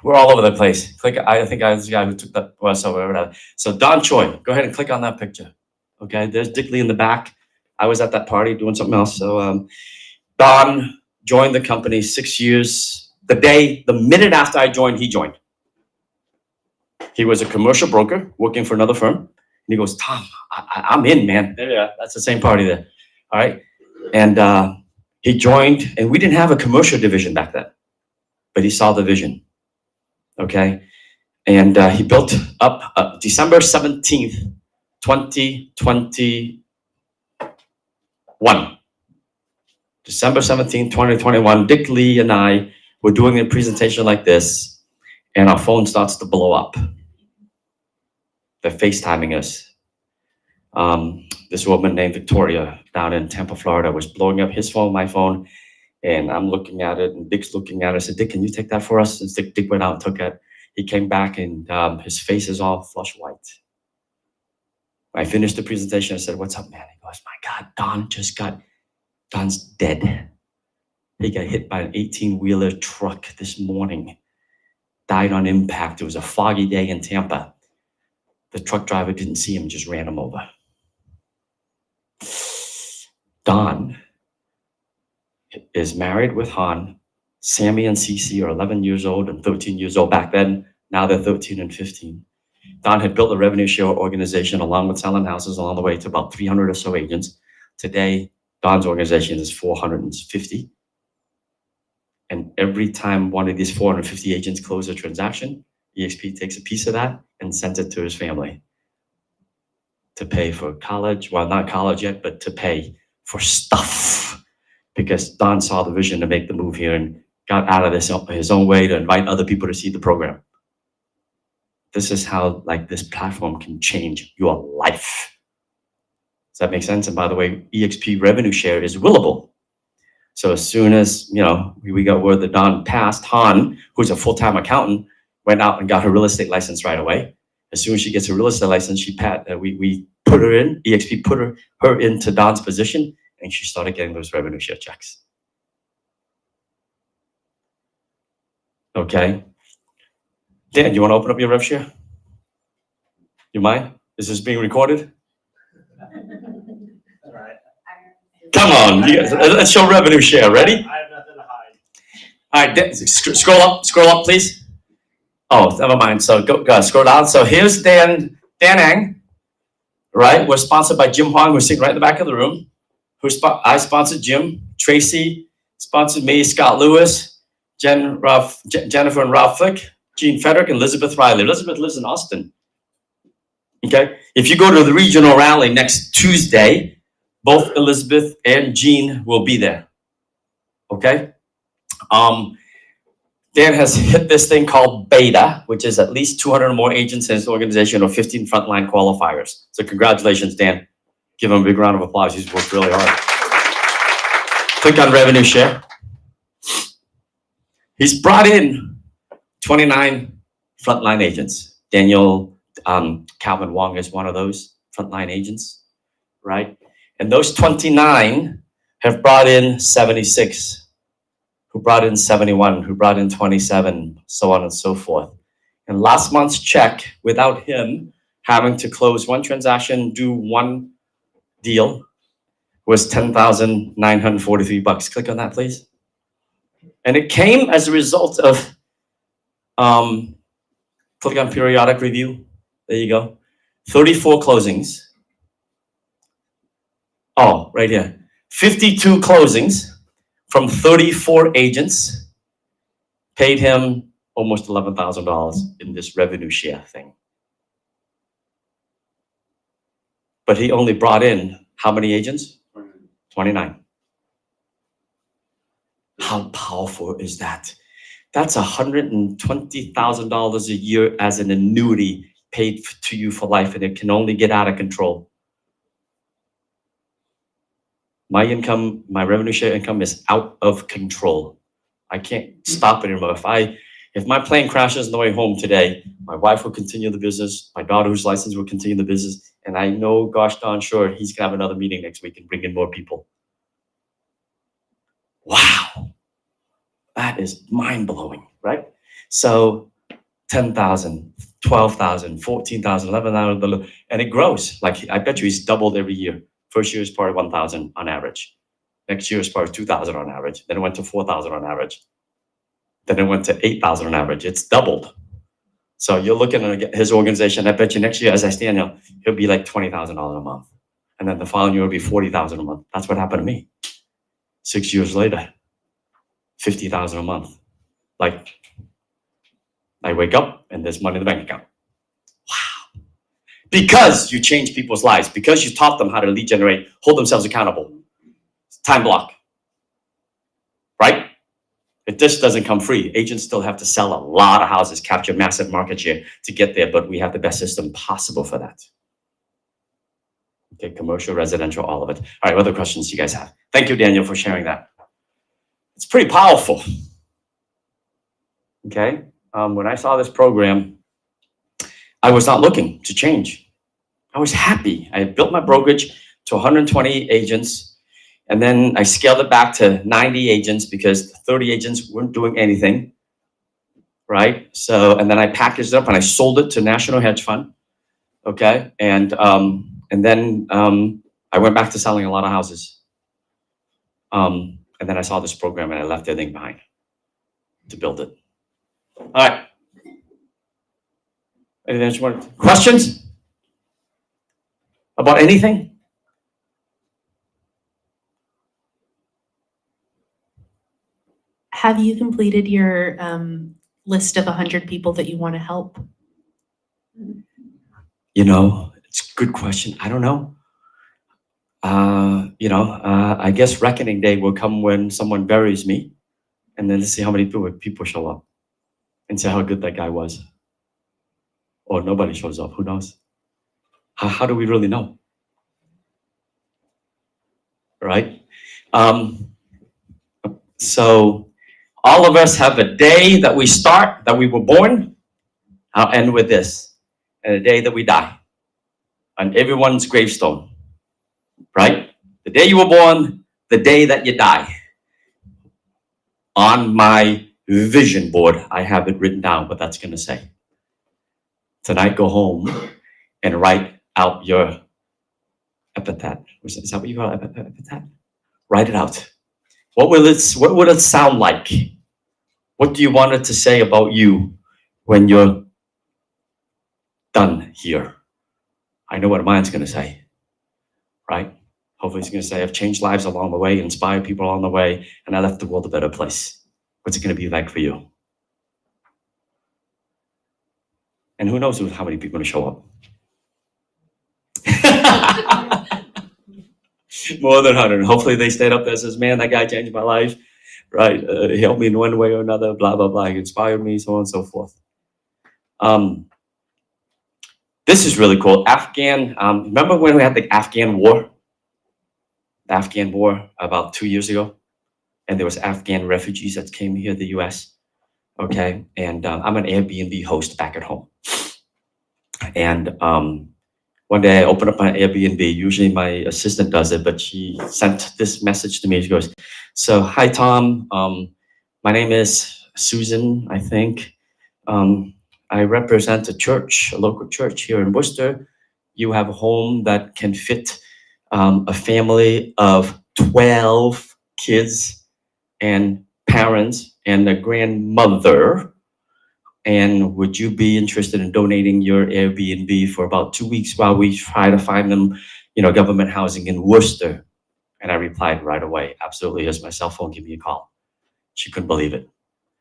We're all over the place. I think I was the guy who took that bus over, whatever. So Don Choi, go ahead and click on that picture. Okay, there's Dick Lee in the back. I was at that party doing something else. So Don joined the company 6 years. The minute after I joined, he joined. He was a commercial broker working for another firm. And he goes, Tom, I'm in, man. Yeah, that's the same party there. All right. And he joined, and we didn't have a commercial division back then, but he saw the vision. Okay. And he built up December 17th, 2021. December 17th, 2021, Dick Lee and I were doing a presentation like this, and our phone starts to blow up. They're FaceTiming us. This woman named Victoria down in Tampa, Florida, was blowing up his phone, my phone, and I'm looking at it, and Dick's looking at it. I said, Dick, can you take that for us? And Dick went out and took it. He came back, and his face is all flush white. I finished the presentation. I said, what's up, man? He goes, my God, Don's dead. He got hit by an 18-wheeler truck this morning. Died on impact. It was a foggy day in Tampa. The truck driver didn't see him, just ran him over. Don is married with Han. Sammy and Cece are 11 years old and 13 years old back then. Now they're 13 and 15. Don had built a revenue share organization along with selling houses along the way to about 300 or so agents. Today, Don's organization is 450. And every time one of these 450 agents close a transaction, EXP takes a piece of that and sends it to his family to pay for college. Well, not college yet, but to pay for stuff. Because Don saw the vision to make the move here and got out of his own way to invite other people to see the program. This is how this platform can change your life. Does that make sense? And by the way, EXP Revenue Share is willable. So as soon as, we got word that Don passed, Han, who's a full-time accountant, went out and got her real estate license right away. As soon as she gets her real estate license, we put her in, EXP put her into Don's position, and she started getting those revenue share checks. Okay. Dan, you want to open up your rev share? You mind? Is this being recorded? All right. Come on, let's show revenue share. Ready? I have nothing to hide. All right, scroll up, please. Oh, never mind. So go scroll down. So here's Dan Ang, right? We're sponsored by Jim Huang, who's sitting right in the back of the room. I sponsored Jim. Tracy sponsored me. Scott Lewis, Jennifer and Ralph Flick, Gene Frederick, and Elizabeth Riley. Elizabeth lives in Austin. Okay. If you go to the regional rally next Tuesday, both Elizabeth and Gene will be there. Okay. Dan has hit this thing called beta, which is at least 200 or more agents in his organization or 15 frontline qualifiers. So congratulations, Dan. Give him a big round of applause. He's worked really hard. Click on revenue share. He's brought in 29 frontline agents. Daniel Calvin Wong is one of those frontline agents, right? And those 29 have brought in 76, who brought in 71, who brought in 27, so on and so forth. And last month's check, without him having to close one transaction, do one deal, was $10,943. Click on that, please. And it came as a result of, click on periodic review. There you go. 34 closings. Oh, right here. 52 closings from 34 agents, paid him almost $11,000 in this revenue share thing. But he only brought in how many agents? 29. How powerful is that? That's $120,000 a year as an annuity paid to you for life, and it can only get out of control. My income, my revenue share income is out of control. I can't stop it anymore. If my plane crashes on the way home today, my wife will continue the business, my daughter who's licensed will continue the business, and I know, gosh darn sure, he's gonna have another meeting next week and bring in more people. Wow, that is mind-blowing, right? So 10,000, 12,000, 14,000, 11,000, and it grows. Like, I bet you he's doubled every year. First year is probably 1,000 on average. Next year is probably 2,000 on average. Then it went to 4,000 on average. Then it went to 8,000 on average. It's doubled. So you're looking at his organization. I bet you next year, as I stand here, he'll be like $20,000 a month. And then the following year will be 40,000 a month. That's what happened to me. 6 years later, 50,000 a month. Like, I wake up and there's money in the bank account. Wow. Because you change people's lives, because you taught them how to lead generate, hold themselves accountable. Time block. Right? This doesn't come free. Agents still have to sell a lot of houses, capture massive market share to get there, but we have the best system possible for that. Okay, commercial, residential, all of it. All right, what other questions you guys have? Thank you, Daniel, for sharing that. It's pretty powerful. Okay, when I saw this program, I was not looking to change. I was happy. I had built my brokerage to 120 agents. And then I scaled it back to 90 agents because 30 agents weren't doing anything, right? So, and then I packaged it up and I sold it to National Hedge Fund, okay? And then I went back to selling a lot of houses. And then I saw this program and I left everything behind to build it. All right. Anything else? Questions about anything? Have you completed your list of 100 people that you want to help? You know, it's a good question. I don't know. I guess reckoning day will come when someone buries me, and then let's see how many people show up and see how good that guy was. Or nobody shows up, who knows? How do we really know? Right? So all of us have a day that we start, that we were born. I'll end with this. And a day that we die. On everyone's gravestone. Right? The day you were born, the day that you die. On my vision board, I have it written down what that's going to say. Tonight, go home and write out your epitaph. Is that what you call it? Epitaph? Write it out. What would it sound like? What do you want it to say about you when you're done here? I know what mine's going to say, right? Hopefully it's going to say, I've changed lives along the way, inspired people along the way, and I left the world a better place. What's it going to be like for you? And who knows how many people are going to show up? More than 100. Hopefully they stayed up there and says, man, that guy changed my life, right? He helped me in one way or another, blah, blah, blah. He inspired me, so on and so forth. This is really cool. Remember when we had the Afghan war? The Afghan war about 2 years ago? And there was Afghan refugees that came here to the US. Okay, and I'm an Airbnb host back at home. And one day I opened up my Airbnb. Usually my assistant does it, but she sent this message to me. She goes, so, hi, Tom. My name is Susan, I think. I represent a church, a local church here in Worcester. You have a home that can fit a family of 12 kids and parents and a grandmother. And would you be interested in donating your Airbnb for about 2 weeks while we try to find them, government housing in Worcester? And I replied right away, absolutely, here's my cell phone, give me a call. She couldn't believe it.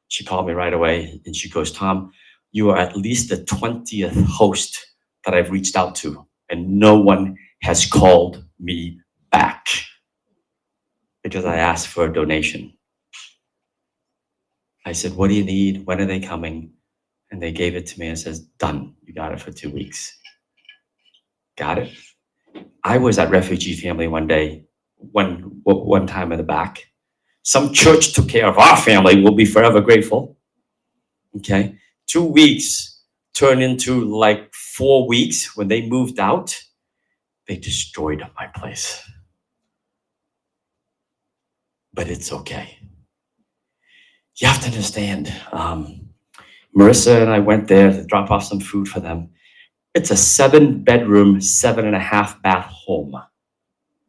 She called me right away and she goes, Tom, you are at least the 20th host that I've reached out to, and no one has called me back because I asked for a donation. I said, what do you need? When are they coming? And they gave it to me and says, done. You got it for 2 weeks. Got it. I was at Refugee Family one day, one time in the back. Some church took care of our family. We'll be forever grateful. Okay. 2 weeks turned into like 4 weeks. When they moved out, they destroyed my place. But it's okay. You have to understand. Marissa and I went there to drop off some food for them. It's a 7-bedroom, 7.5-bath home on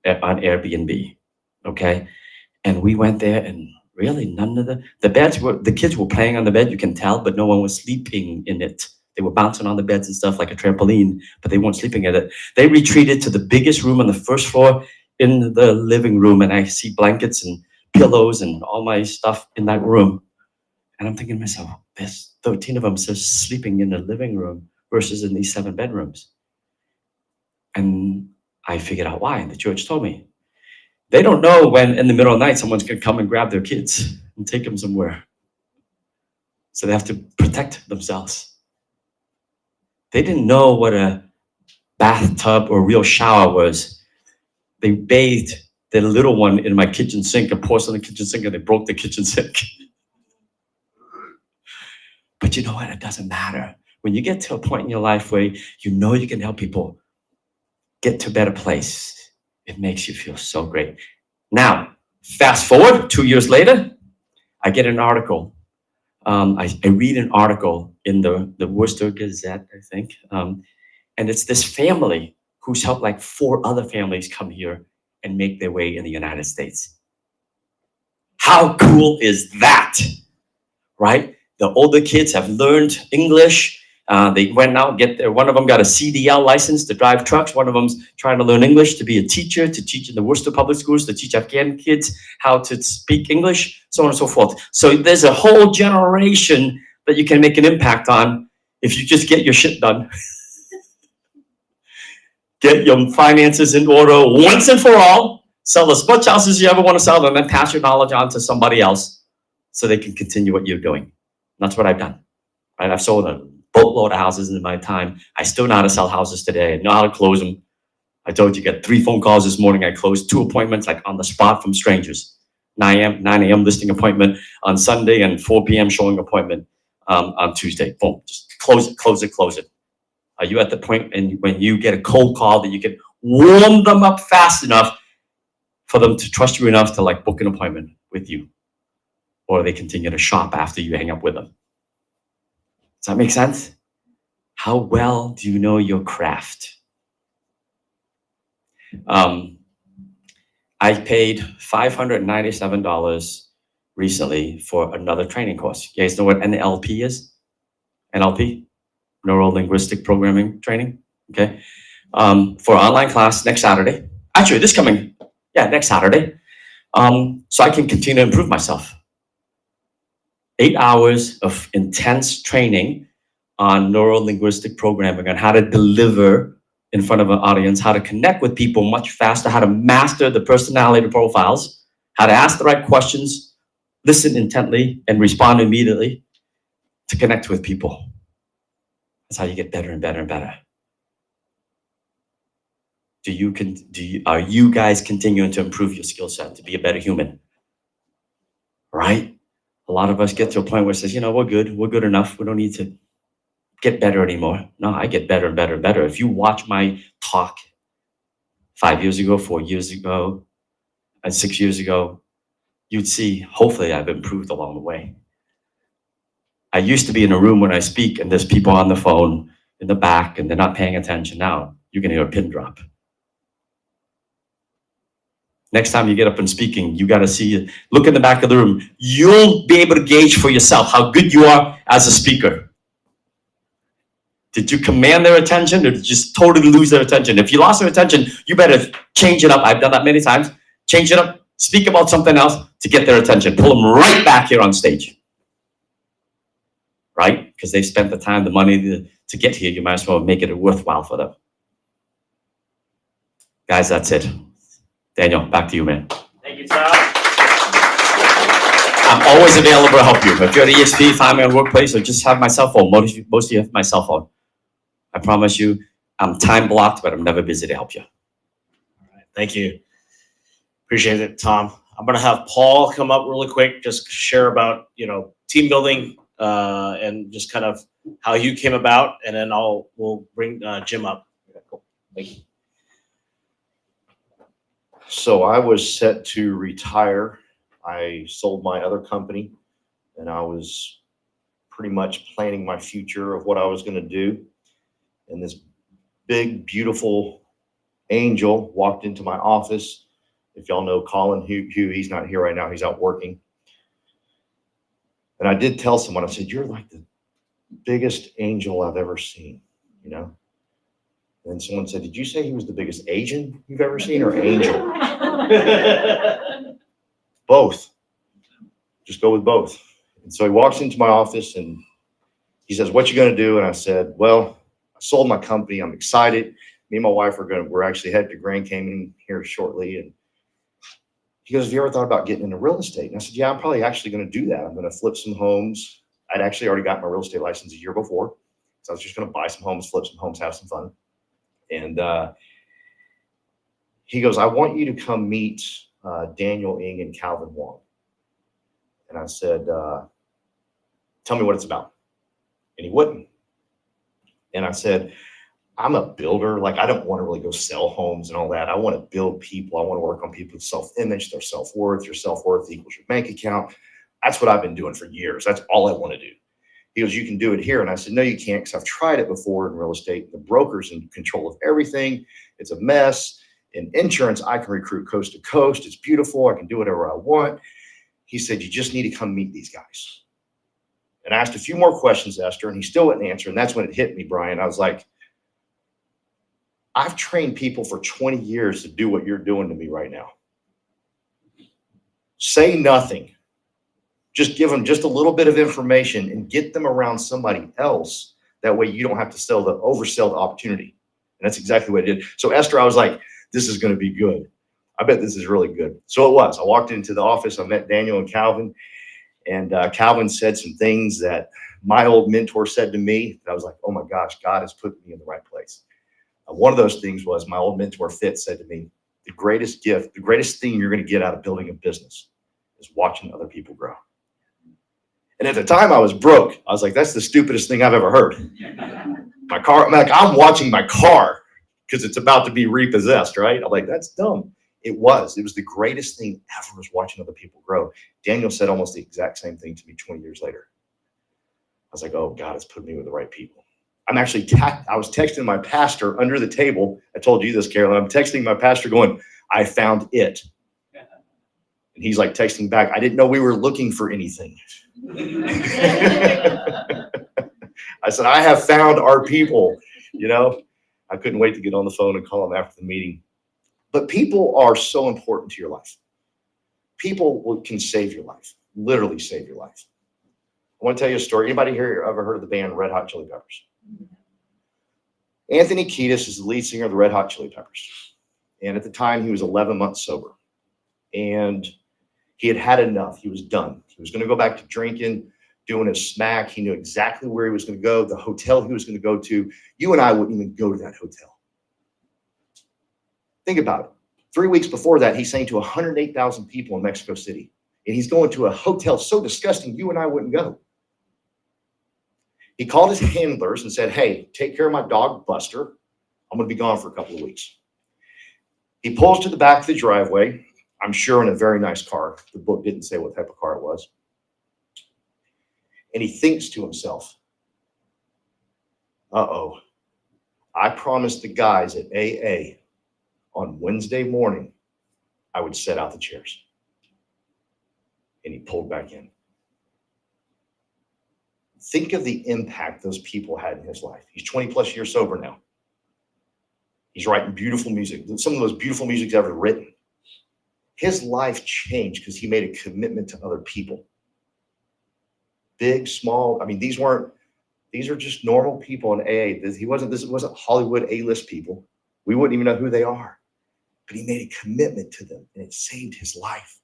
Airbnb. Okay. And we went there and really none of the kids were playing on the bed, you can tell, but no one was sleeping in it. They were bouncing on the beds and stuff like a trampoline, but they weren't sleeping in it. They retreated to the biggest room on the first floor in the living room, and I see blankets and pillows and all my stuff in that room. And I'm thinking to myself, there's 13 of them just sleeping in the living room versus in these 7 bedrooms. And I figured out why, and the church told me. They don't know when in the middle of the night someone's gonna come and grab their kids and take them somewhere. So they have to protect themselves. They didn't know what a bathtub or real shower was. They bathed the little one in my kitchen sink, a porcelain kitchen sink, and they broke the kitchen sink. But you know what? It doesn't matter. When you get to a point in your life where you know you can help people get to a better place, it makes you feel so great. Now, fast forward 2 years later, I get an article. I read an article in the Worcester Gazette, I think. And it's this family who's helped like 4 other families come here and make their way in the United States. How cool is that, right? The older kids have learned English. They went out, one of them got a CDL license to drive trucks. One of them's trying to learn English to be a teacher, to teach in the Worcester Public Schools, to teach Afghan kids how to speak English, so on and so forth. So there's a whole generation that you can make an impact on if you just get your shit done. Get your finances in order once and for all. Sell as much houses as you ever want to sell, and then pass your knowledge on to somebody else so they can continue what you're doing. And that's what I've done. Right? I've sold a boatload of houses in my time. I still know how to sell houses today. I know how to close them. I told you, get 3 phone calls this morning. I closed 2 appointments like on the spot from strangers. 9 a.m. listing appointment on Sunday and 4 p.m. showing appointment on Tuesday. Boom, just close it. Are you at the point and when you get a cold call that you can warm them up fast enough for them to trust you enough to like book an appointment with you? Or they continue to shop after you hang up with them? Does that make sense? How well do you know your craft? I paid $597 recently for another training course. You guys know what NLP is? NLP? Neuro-linguistic programming training, okay? For an online class next Saturday. Actually, next Saturday. So I can continue to improve myself. 8 hours of intense training on neuro-linguistic programming, on how to deliver in front of an audience, how to connect with people much faster, how to master the personality profiles, how to ask the right questions, listen intently, and respond immediately to connect with people. That's how you get better and better and better. Are you guys continuing to improve your skill set to be a better human? Right? A lot of us get to a point where it says, we're good enough. We don't need to get better anymore. No, I get better and better and better. If you watch my talk 5 years ago, 4 years ago, and 6 years ago, you'd see, hopefully I've improved along the way. I used to be in a room when I speak and there's people on the phone in the back and they're not paying attention. Now you can hear a pin drop. Next time you get up and speaking, you got to look in the back of the room. You'll be able to gauge for yourself how good you are as a speaker. Did you command their attention or did you just totally lose their attention? If you lost their attention, you better change it up. I've done that many times. change it up, speak about something else to get their attention. Pull them right back here on stage. Right? Because they spent the time, the money to get here. You might as well make it worthwhile for them. Guys, that's it. Daniel, back to you, man. Thank you, Tom. I'm always available to help you. If you're at EXP, find me on Workplace, or just have my cell phone. Most of you have my cell phone. I promise you, I'm time blocked, but I'm never busy to help you. All right, thank you. Appreciate it, Tom. I'm gonna have Paul come up really quick, just share about, team building and just kind of how you came about, and then we'll bring Jim up. Cool. Thank you. So I was set to retire. I sold my other company, and I was pretty much planning my future of what I was going to do. And this big, beautiful angel walked into my office. If y'all know Colin Hugh, he's not here right now. He's out working. And I did tell someone, I said, "You're like the biggest angel I've ever seen, you know?" And someone said, "Did you say he was the biggest Asian you've ever seen, or angel?" Both. Just go with both. And so he walks into my office and he says, "What you gonna do?" And I said, "Well, I sold my company. I'm excited. Me and my wife we're actually headed to Grand Cayman here shortly." And he goes, "Have you ever thought about getting into real estate?" And I said, "Yeah, I'm probably actually gonna do that. I'm gonna flip some homes." I'd actually already got my real estate license a year before. So I was just gonna buy some homes, flip some homes, have some fun. And he goes, "I want you to come meet Daniel Ng and Calvin Wong." And I said, "Tell me what it's about." And he wouldn't. And I said, "I'm a builder. Like, I don't want to really go sell homes and all that. I want to build people. I want to work on people's self-image, their self-worth. Your self-worth equals your bank account. That's what I've been doing for years. That's all I want to do." He goes, "You can do it here." And I said, "No, you can't, because I've tried it before in real estate. The broker's in control of everything. It's a mess. In insurance, I can recruit coast to coast. It's beautiful. I can do whatever I want." He said, "You just need to come meet these guys." And I asked a few more questions, Esther, and he still wouldn't answer. And that's when it hit me, Brian. I was like, I've trained people for 20 years to do what you're doing to me right now. Say nothing. Just give them just a little bit of information and get them around somebody else. That way you don't have to oversell the opportunity. And that's exactly what I did. So Esther, I was like, this is going to be good. I bet this is really good. So it was. I walked into the office. I met Daniel and Calvin. And Calvin said some things that my old mentor said to me. I was like, oh my gosh, God has put me in the right place. One of those things was my old mentor, Fitz, said to me, the greatest gift, the greatest thing you're going to get out of building a business is watching other people grow. And at the time I was broke. I was like, that's the stupidest thing I've ever heard. My car, I'm watching my car because it's about to be repossessed, right? I'm like, that's dumb. It was the greatest thing ever, was watching other people grow. Daniel said almost the exact same thing to me 20 years later. I was like, oh, God has put me with the right people. I was texting my pastor under the table. I told you this, Carolyn. I'm texting my pastor going, I found it. And he's like texting back, I didn't know we were looking for anything. I said, I have found our people. I couldn't wait to get on the phone and call them after the meeting. But people are so important to your life. People can save your life, literally save your life. I want to tell you a story. Anybody here ever heard of the band Red Hot Chili Peppers? Anthony Kiedis is the lead singer of the Red Hot Chili Peppers. And at the time, he was 11 months sober. And he had had enough. He was done. He was going to go back to drinking, doing his smack. He knew exactly where he was going to go, the hotel he was going to go to. You and I wouldn't even go to that hotel. Think about it. 3 weeks before that, he sang to 108,000 people in Mexico City. And he's going to a hotel so disgusting, you and I wouldn't go. He called his handlers and said, hey, take care of my dog, Buster. I'm going to be gone for a couple of weeks. He pulls to the back of the driveway, I'm sure in a very nice car. The book didn't say what type of car it was. And he thinks to himself, uh-oh, I promised the guys at AA on Wednesday morning I would set out the chairs. And he pulled back in. Think of the impact those people had in his life. He's 20 plus years sober now. He's writing beautiful music, some of the most beautiful music ever written. His life changed because he made a commitment to other people. Big, small. I mean, these are just normal people in AA. This wasn't Hollywood A-list people. We wouldn't even know who they are. But he made a commitment to them, and it saved his life.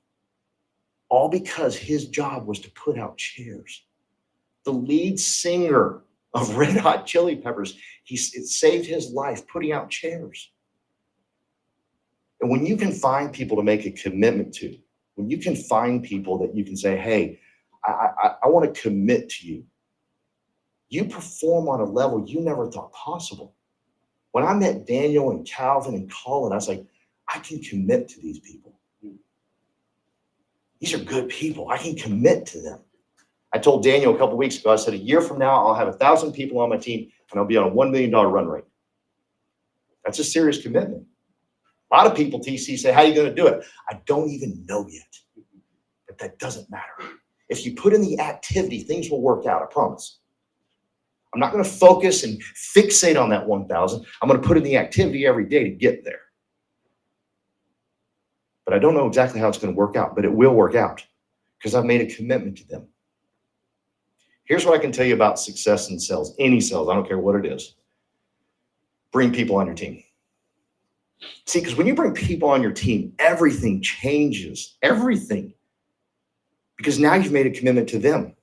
All because his job was to put out chairs. The lead singer of Red Hot Chili Peppers, it saved his life putting out chairs. And when you can find people to make a commitment to, when you can find people that you can say, hey, I want to commit to you, you perform on a level you never thought possible. When I met Daniel and Calvin and Colin, I was like, I can commit to these people. These are good people. I can commit to them. I told Daniel a couple of weeks ago, I said, a year from now, I'll have 1,000 people on my team and I'll be on a $1 million run rate. That's a serious commitment. A lot of people, TC, say, how are you going to do it? I don't even know yet. But that doesn't matter. If you put in the activity, things will work out, I promise. I'm not going to focus and fixate on that 1,000. I'm going to put in the activity every day to get there. But I don't know exactly how it's going to work out, but it will work out because I've made a commitment to them. Here's what I can tell you about success in sales, any sales, I don't care what it is. Bring people on your team. See, because when you bring people on your team, everything changes, everything. Because now you've made a commitment to them.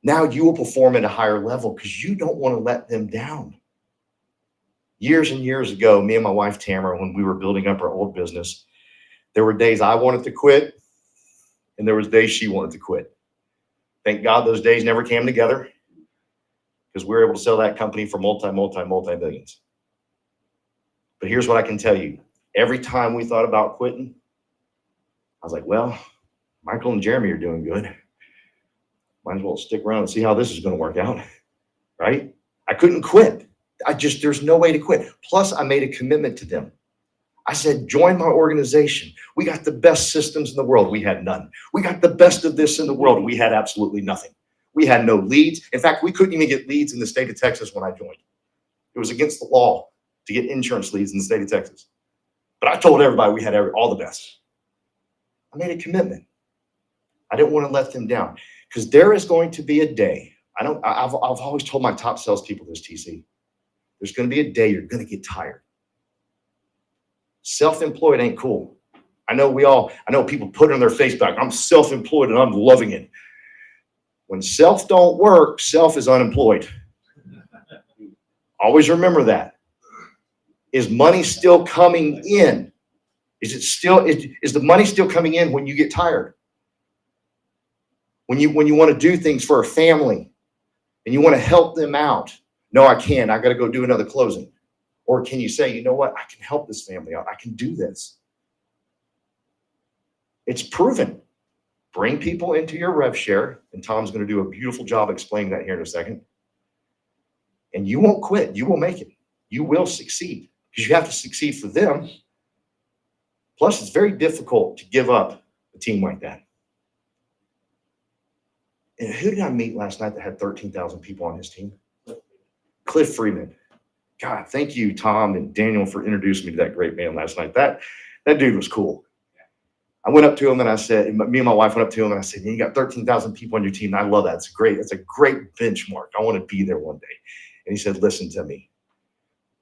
Now you will perform at a higher level because you don't want to let them down. Years and years ago, me and my wife, Tamara, when we were building up our old business, there were days I wanted to quit and there was days she wanted to quit. Thank God those days never came together because we were able to sell that company for multi-millions. But here's what I can tell you. Every time we thought about quitting, I was like, well, Michael and Jeremy are doing good. Might as well stick around and see how this is going to work out, right? I couldn't quit. There's no way to quit. Plus, I made a commitment to them. I said, join my organization. We got the best systems in the world. We had none. We got the best of this in the world. We had absolutely nothing. We had no leads. In fact, we couldn't even get leads in the state of Texas when I joined. It was against the law to get insurance leads in the state of Texas. But I told everybody we had all the best. I made a commitment. I didn't want to let them down because there is going to be a day. I've always told my top salespeople this, TC. There's going to be a day you're going to get tired. Self-employed ain't cool. I know people put it on their Facebook. I'm self-employed and I'm loving it. When self don't work, self is unemployed. Always remember that. Is money still coming in? Is the money still coming in when you get tired? When you want to do things for a family and you want to help them out? No, I can't. I got to go do another closing. Or can you say, you know what? I can help this family out. I can do this. It's proven. Bring people into your rev share, and Tom's going to do a beautiful job explaining that here in a second. And you won't quit. You will make it. You will succeed because you have to succeed for them. Plus, it's very difficult to give up a team like that. And who did I meet last night that had 13,000 people on his team? Cliff Freeman. God, thank you, Tom and Daniel, for introducing me to that great man last night. That dude was cool. I went up to him and I said, me and my wife went up to him and I said, you got 13,000 people on your team. And I love that. It's great. It's a great benchmark. I want to be there one day. And he said, listen to me.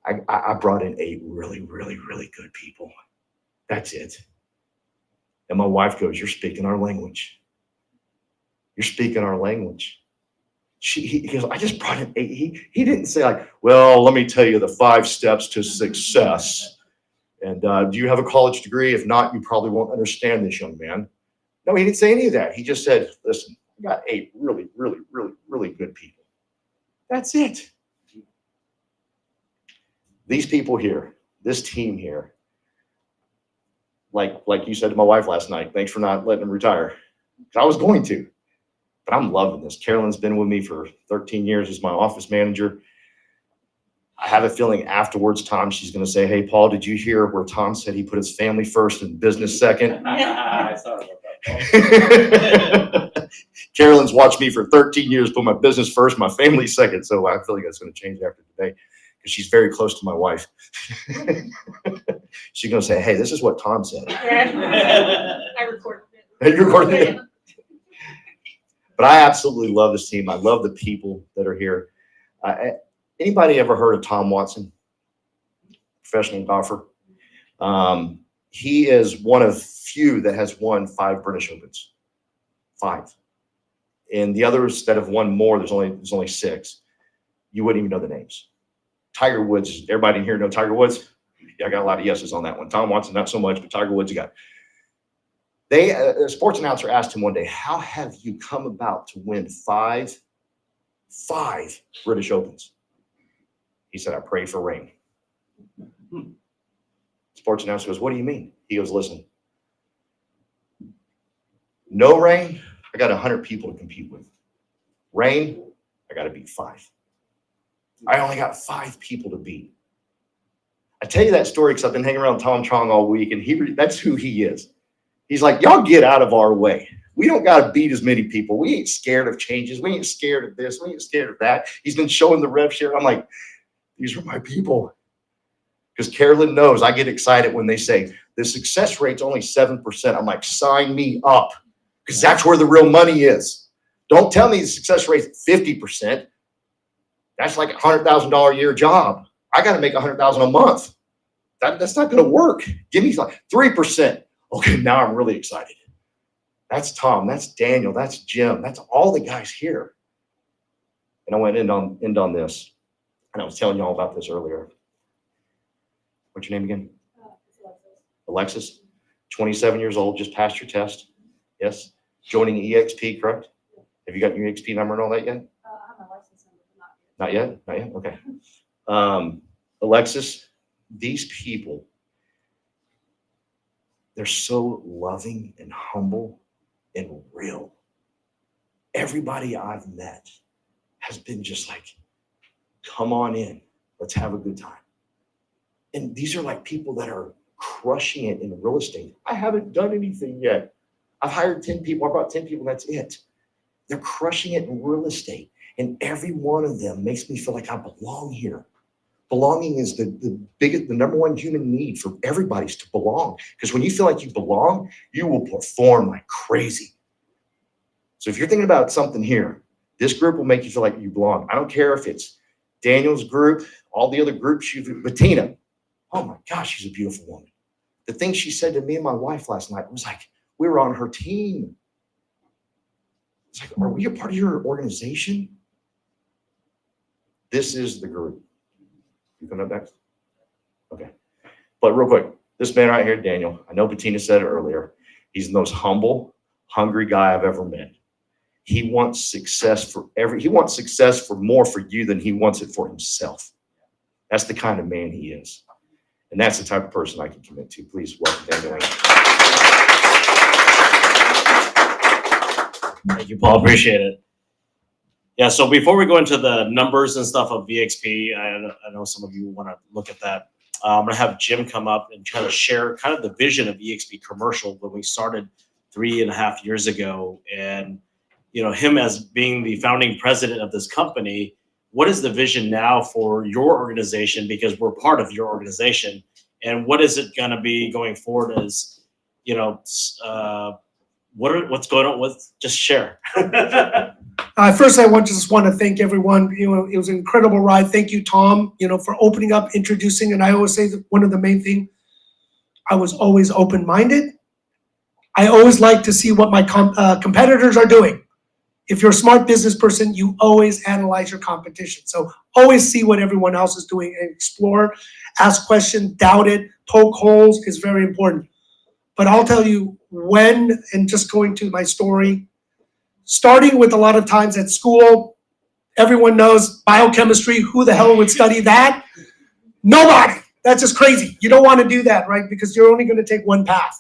I brought in 8 really, really, really good people. That's it. And my wife goes, you're speaking our language. You're speaking our language. He goes, I just brought in 8. He didn't say like, well, let me tell you the 5 steps to success. And do you have a college degree? If not, you probably won't understand this, young man. No, he didn't say any of that. He just said, listen, I got 8 really, really, really, really good people. That's it. These people here, this team here, like you said to my wife last night, thanks for not letting him retire. I was going to. But I'm loving this. Carolyn's been with me for 13 years as my office manager. I have a feeling afterwards, Tom, she's going to say, hey, Paul, did you hear where Tom said he put his family first and business second? I thought about that. Carolyn's watched me for 13 years put my business first, my family second. So I feel like that's going to change after today because she's very close to my wife. She's gonna say, hey, this is what Tom said. I recorded it. You recorded it? But I absolutely love this team. I love the people that are here. Anybody ever heard of Tom Watson? Professional golfer. He is one of few that has won 5 British Opens. 5. And the others that have won more, there's only 6. You wouldn't even know the names. Tiger Woods, everybody in here know Tiger Woods? Yeah, I got a lot of yeses on that one. Tom Watson, not so much, but Tiger Woods, you got. A sports announcer asked him one day, how have you come about to win 5 British Opens? He said, I prayed for rain. Sports announcer goes, what do you mean? He goes, listen, no rain, I got 100 people to compete with. Rain, I got to beat 5. I only got 5 people to beat. I tell you that story because I've been hanging around Tom Chong all week, and that's who he is. He's like, y'all get out of our way. We don't got to beat as many people. We ain't scared of changes. We ain't scared of this. We ain't scared of that. He's been showing the rev share. I'm like, these are my people. Because Carolyn knows I get excited when they say the success rate's only 7%. I'm like, sign me up, because that's where the real money is. Don't tell me the success rate's 50%. That's like a $100,000 a year job. I got to make $100,000 a month. That's not going to work. Give me like 3%. Okay, now I'm really excited. That's Tom. That's Daniel. That's Jim. That's all the guys here. And I want to end on this. And I was telling you all about this earlier. What's your name again? Alexis. 27 years old, just passed your test. Yes. Joining EXP, correct? Have you got your EXP number and all that yet? I have my license number, but not yet. Not yet? Not yet? Okay. Alexis, these people, they're so loving and humble and real. Everybody I've met has been just like, come on in, let's have a good time. And these are like people that are crushing it in real estate. I haven't done anything yet. I've hired 10 people. I brought 10 people. That's it. They're crushing it in real estate. And every one of them makes me feel like I belong here. Belonging is the number one human need for everybody, is to belong. Because when you feel like you belong, you will perform like crazy. So if you're thinking about something here, this group will make you feel like you belong. I don't care if it's Daniel's group, all the other groups Bettina. Oh my gosh, she's a beautiful woman. The thing she said to me and my wife last night was like, we were on her team. It's like, are we a part of your organization? This is the group. You coming up next? Okay. But real quick, this man right here, Daniel, I know Bettina said it earlier. He's the most humble, hungry guy I've ever met. He wants success for more for you than he wants it for himself. That's the kind of man he is. And that's the type of person I can commit to. Please welcome Daniel. Thank you, Paul. Appreciate it. Yeah, so before we go into the numbers and stuff of VXP, I know some of you want to look at that. I'm going to have Jim come up and try to share kind of the vision of EXP Commercial when we started 3.5 years ago. And, you know, him as being the founding president of this company, what is the vision now for your organization? Because we're part of your organization. And what is it going to be going forward as, you know, what's going on with, just share. First, I just want to thank everyone. You know, it was an incredible ride. Thank you, Tom, you know, for opening up, introducing. And I always say that one of the main things, I was always open-minded. I always like to see what my competitors are doing. If you're a smart business person, you always analyze your competition. So always see what everyone else is doing and explore, ask questions, doubt it, poke holes is very important. But I'll tell you when, and just going to my story, starting with a lot of times at school, everyone knows biochemistry. Who the hell would study that? Nobody. That's just crazy. You don't want to do that, right? Because you're only going to take one path.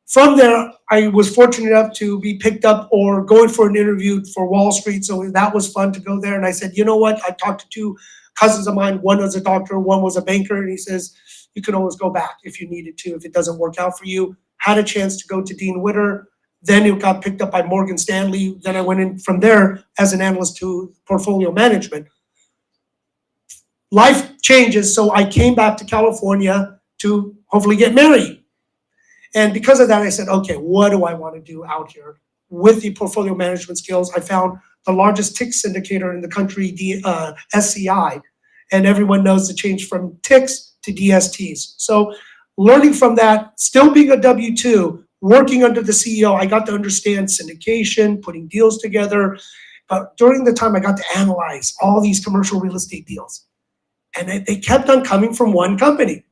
From there, I was fortunate enough to be picked up or going for an interview for Wall Street. So that was fun to go there. And I said, you know what? I talked to 2 cousins of mine. One was a doctor, one was a banker. And he says, you can always go back if you needed to, if it doesn't work out for you. Had a chance to go to Dean Witter. Then it got picked up by Morgan Stanley. Then I went in from there as an analyst to portfolio management. Life changes. So I came back to California to hopefully get married. And because of that, I said, okay, what do I want to do out here? With the portfolio management skills, I found the largest TIC syndicator in the country, SCI, and everyone knows the change from TICs to DSTs. So learning from that, still being a W-2, working under the CEO, I got to understand syndication, putting deals together. But during the time, I got to analyze all these commercial real estate deals. And they kept on coming from one company,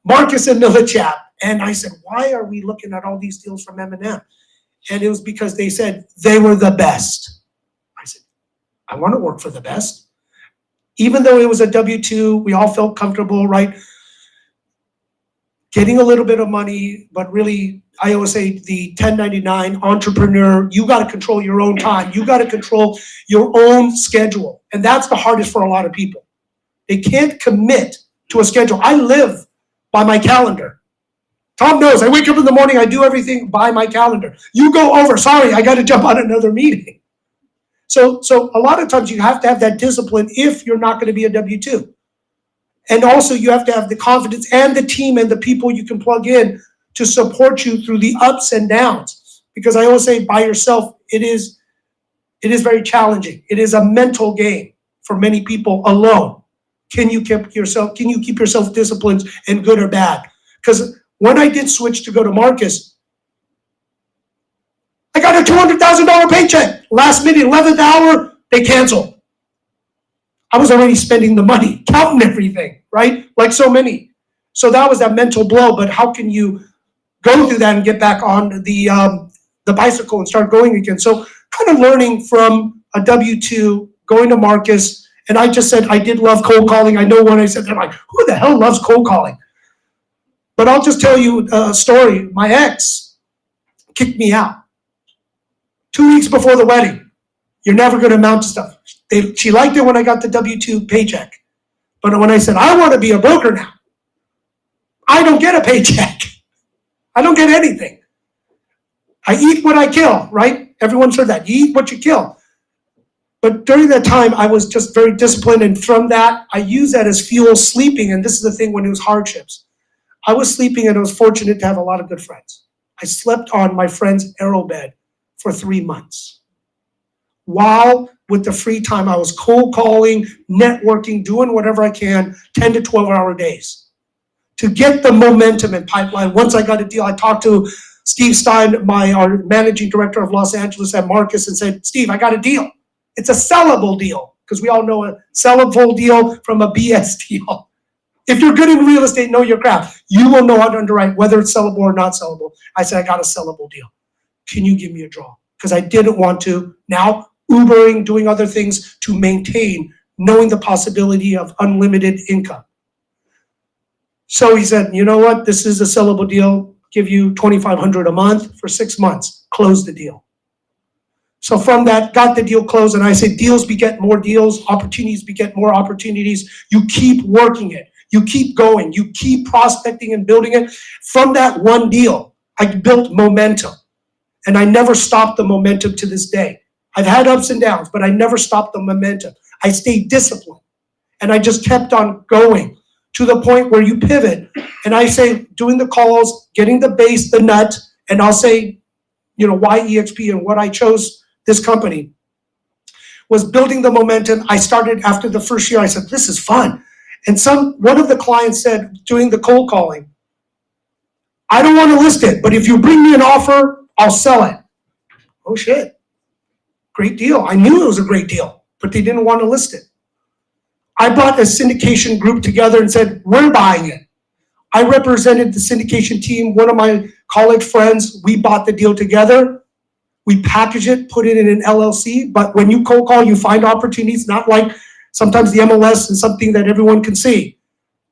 Marcus and Millichap. And I said, why are we looking at all these deals from M&M? And it was because they said they were the best. I said, I want to work for the best. Even though it was a W-2, we all felt comfortable, right? Getting a little bit of money, but really, I always say the 1099 entrepreneur, you got to control your own time. You got to control your own schedule. And that's the hardest for a lot of people. They can't commit to a schedule. I live by my calendar. Tom knows, I wake up in the morning, I do everything by my calendar. You go over, sorry, I got to jump on another meeting. So a lot of times you have to have that discipline if you're not going to be a W-2. And also you have to have the confidence and the team and the people you can plug in to support you through the ups and downs. Because I always say by yourself, it is very challenging. It is a mental game for many people alone. Can you keep yourself disciplined and good or bad? Because when I did switch to go to Marcus, I got a $200,000 paycheck. Last minute, 11th hour, they canceled. I was already spending the money, counting everything, right? Like so many. So that was that mental blow. But how can you go through that and get back on the bicycle and start going again? So kind of learning from a W-2, going to Marcus. And I just said, I did love cold calling. I know when I said, they're like, who the hell loves cold calling? But I'll just tell you a story. My ex kicked me out 2 weeks before the wedding. You're never going to amount to stuff. She liked it when I got the W-2 paycheck. But when I said, I want to be a broker now, I don't get a paycheck. I don't get anything. I eat what I kill, right? Everyone's heard that. You eat what you kill. But during that time, I was just very disciplined. And from that, I use that as fuel sleeping. And this is the thing when it was hardships. I was sleeping and I was fortunate to have a lot of good friends. I slept on my friend's arrow bed for 3 months. While with the free time, I was cold calling, networking, doing whatever I can, 10 to 12-hour days. To get the momentum and pipeline, once I got a deal, I talked to Steve Stein, our managing director of Los Angeles at Marcus, and said, Steve, I got a deal. It's a sellable deal, because we all know a sellable deal from a BS deal. If you're good in real estate, know your craft. You will know how to underwrite whether it's sellable or not sellable. I said, I got a sellable deal. Can you give me a draw? Because I didn't want to. Now, Ubering, doing other things to maintain, knowing the possibility of unlimited income. So he said, you know what? This is a sellable deal. Give you $2,500 a month for 6 months. Close the deal. So from that, got the deal closed. And I said, deals beget more deals. Opportunities beget more opportunities. You keep working it. You keep going. You keep prospecting and building it. From that one deal, I built momentum. And I never stopped the momentum to this day. I've had ups and downs, but I never stopped the momentum. I stayed disciplined. And I just kept on going to the point where you pivot. And I say, doing the calls, getting the base, the nut, and I'll say, why EXP and what I chose this company was building the momentum. I started after the first year, I said, this is fun. And one of the clients said, doing the cold calling, I don't want to list it, but if you bring me an offer, I'll sell it. Oh shit, great deal. I knew it was a great deal, but they didn't want to list it. I brought a syndication group together and said, we're buying it. I represented the syndication team, one of my college friends, we bought the deal together. We package it, put it in an LLC, but when you cold call, you find opportunities, not like sometimes the MLS is something that everyone can see.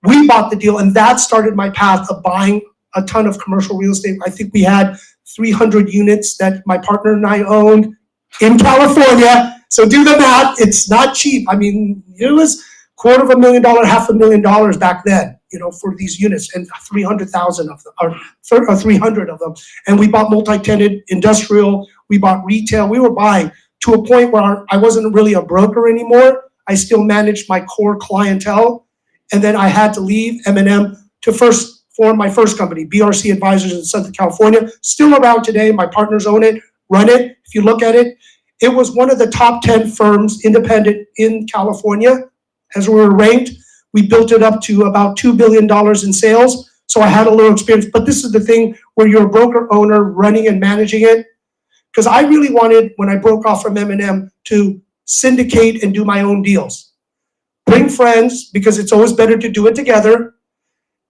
We bought the deal, and that started my path of buying a ton of commercial real estate. I think we had 300 units that my partner and I owned in California. So do the math, it's not cheap. I mean, it was $250,000, $500,000 back then, for these units, and 300,000 of them, or 300 of them. And we bought multi-tenant industrial, we bought retail, we were buying to a point where I wasn't really a broker anymore. I still managed my core clientele. And then I had to leave M&M to first formed my first company, BRC Advisors in Southern California, still around today. My partners own it, run it. If you look at it, it was one of the top 10 firms independent in California. As we were ranked, we built it up to about $2 billion in sales. So I had a little experience, but this is the thing where you're a broker owner running and managing it. Because I really wanted, when I broke off from M&M, to syndicate and do my own deals. Bring friends, because it's always better to do it together,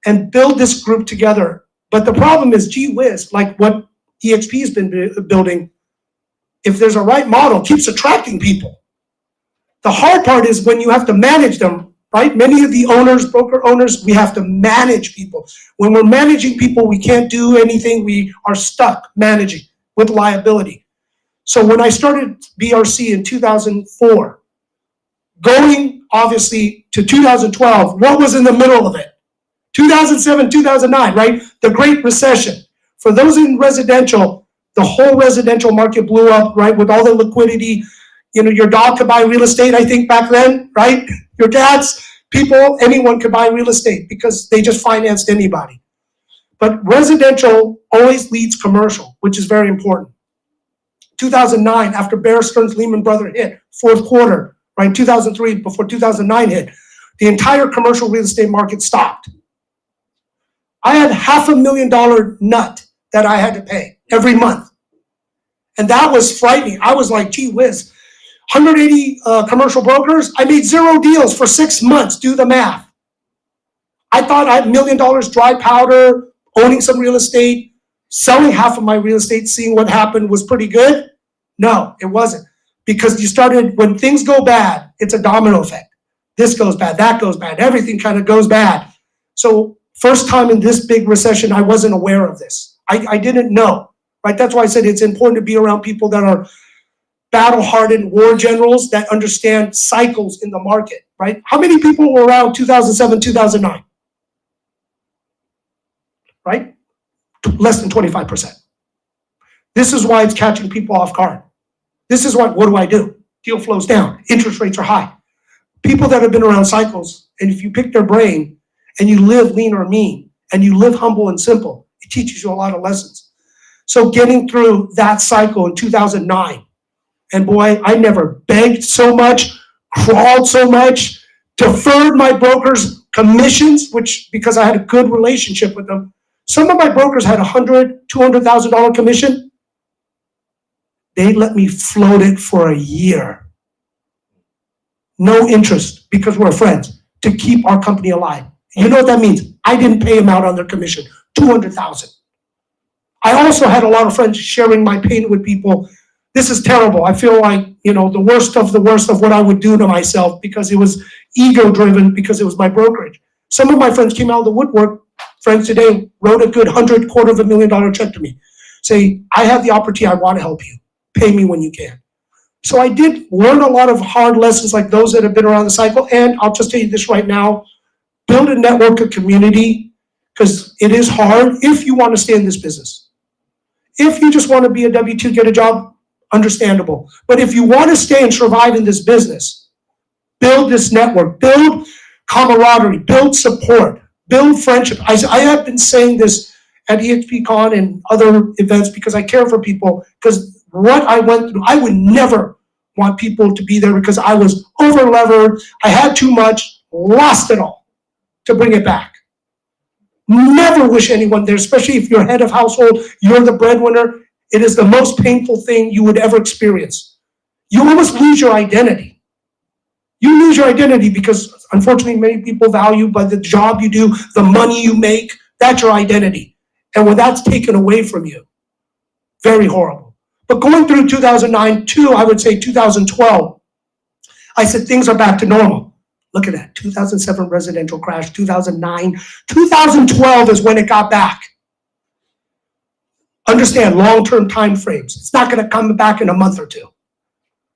and build this group together. But the problem is, gee whiz, like what EXP has been building, if there's a right model, keeps attracting people. The hard part is when you have to manage them, right? Many of the owners, broker owners, we have to manage people. When we're managing people, we can't do anything. We are stuck managing with liability. So when I started BRC in 2004, going obviously to 2012, what was in the middle of it? 2007, 2009, right? The Great Recession. For those in residential, the whole residential market blew up, right? With all the liquidity, you know, your dog could buy real estate, I think back then, right? Your cats, people, anyone could buy real estate because they just financed anybody. But residential always leads commercial, which is very important. 2009, after Bear Stearns Lehman Brothers hit, fourth quarter, right? 2003, before 2009 hit, the entire commercial real estate market stopped. I had $500,000 nut that I had to pay every month. And that was frightening. I was like, gee whiz, 180 commercial brokers, I made 0 deals for 6 months, do the math. I thought I had $1 million dry powder, owning some real estate, selling half of my real estate, seeing what happened was pretty good. No, it wasn't. Because you started, when things go bad, it's a domino effect. This goes bad, that goes bad, everything kind of goes bad. So first time in this big recession, I wasn't aware of this. I didn't know, right? That's why I said it's important to be around people that are battle-hardened war generals that understand cycles in the market, right? How many people were around 2007, 2009? Right? Less than 25%. This is why it's catching people off guard. This is what do I do? Deal flows down, interest rates are high. People that have been around cycles, and if you pick their brain and you live lean or mean, and you live humble and simple, it teaches you a lot of lessons. So getting through that cycle in 2009, and boy, I never begged so much, crawled so much, deferred my brokers' commissions, which because I had a good relationship with them. Some of my brokers had $100,000, $200,000 commission. They let me float it for a year. No interest, because we're friends, to keep our company alive. You know what that means? I didn't pay them out on their commission, $200,000. I also had a lot of friends sharing my pain with people. This is terrible. I feel like, you know, the worst of what I would do to myself because it was ego driven, because it was my brokerage. Some of my friends came out of the woodwork. Friends today wrote a good $250,000 check to me. Say, I have the opportunity, I want to help you. Pay me when you can. So I did learn a lot of hard lessons like those that have been around the cycle. And I'll just tell you this right now, build a network of community, because it is hard if you want to stay in this business. If you just want to be a W-2, get a job, understandable. But if you want to stay and survive in this business, build this network, build camaraderie, build support, build friendship. I have been saying this at EXPCon and other events because I care for people, because what I went through, I would never want people to be there because I was over levered, I had too much, lost it all to bring it back. Never wish anyone there, especially if you're head of household, you're the breadwinner. It is the most painful thing you would ever experience. You almost lose your identity. You lose your identity because unfortunately many people value by the job you do, the money you make, that's your identity. And when that's taken away from you, very horrible. But going through 2009 to, I would say 2012, I said things are back to normal. Look at that, 2007 residential crash, 2009, 2012 is when it got back. Understand long-term time frames. It's not gonna come back in a month or two.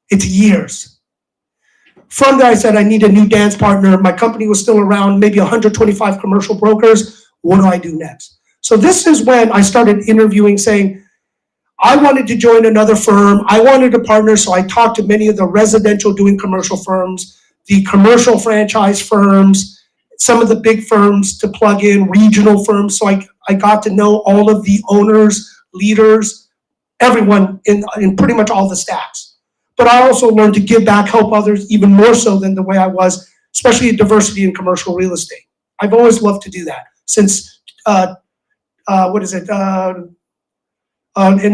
It's years. From there, I said I need a new dance partner. My company was still around, maybe 125 commercial brokers. What do I do next? So this is when I started interviewing, saying, I wanted to join another firm. I wanted a partner, so I talked to many of the residential doing commercial firms, the commercial franchise firms, some of the big firms to plug in, regional firms. So I got to know all of the owners, leaders, everyone in pretty much all the stacks. But I also learned to give back, help others even more so than the way I was, especially in diversity in commercial real estate. I've always loved to do that since, in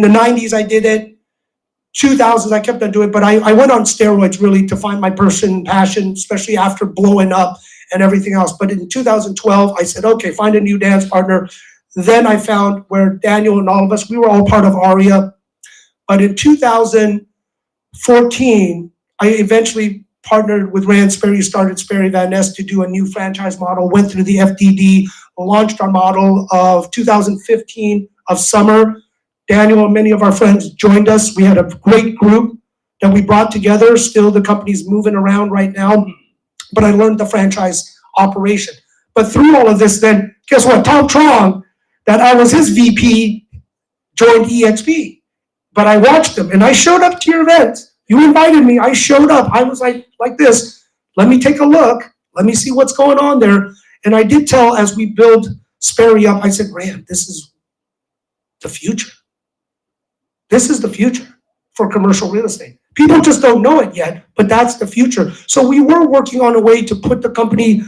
the 90s I did it. 2000s, I kept on doing it, but I went on steroids really to find my passion, especially after blowing up and everything else. But in 2012, I said, okay, find a new dance partner. Then I found where Daniel and all of us, we were all part of ARIA. But in 2014, I eventually partnered with Rand Sperry, started Sperry Van Ness to do a new franchise model, went through the FDD, launched our model of 2015 of summer. Daniel and many of our friends joined us. We had a great group that we brought together. Still, the company's moving around right now, but I learned the franchise operation. But through all of this, then, guess what? Tom Trong, that I was his VP, joined EXP. But I watched him, and I showed up to your event. You invited me, I showed up. I was like this, let me take a look. Let me see what's going on there. And I did tell, as we build Sperry up, I said, Rand, this is the future. This is the future for commercial real estate. People just don't know it yet, but that's the future. So we were working on a way to put the company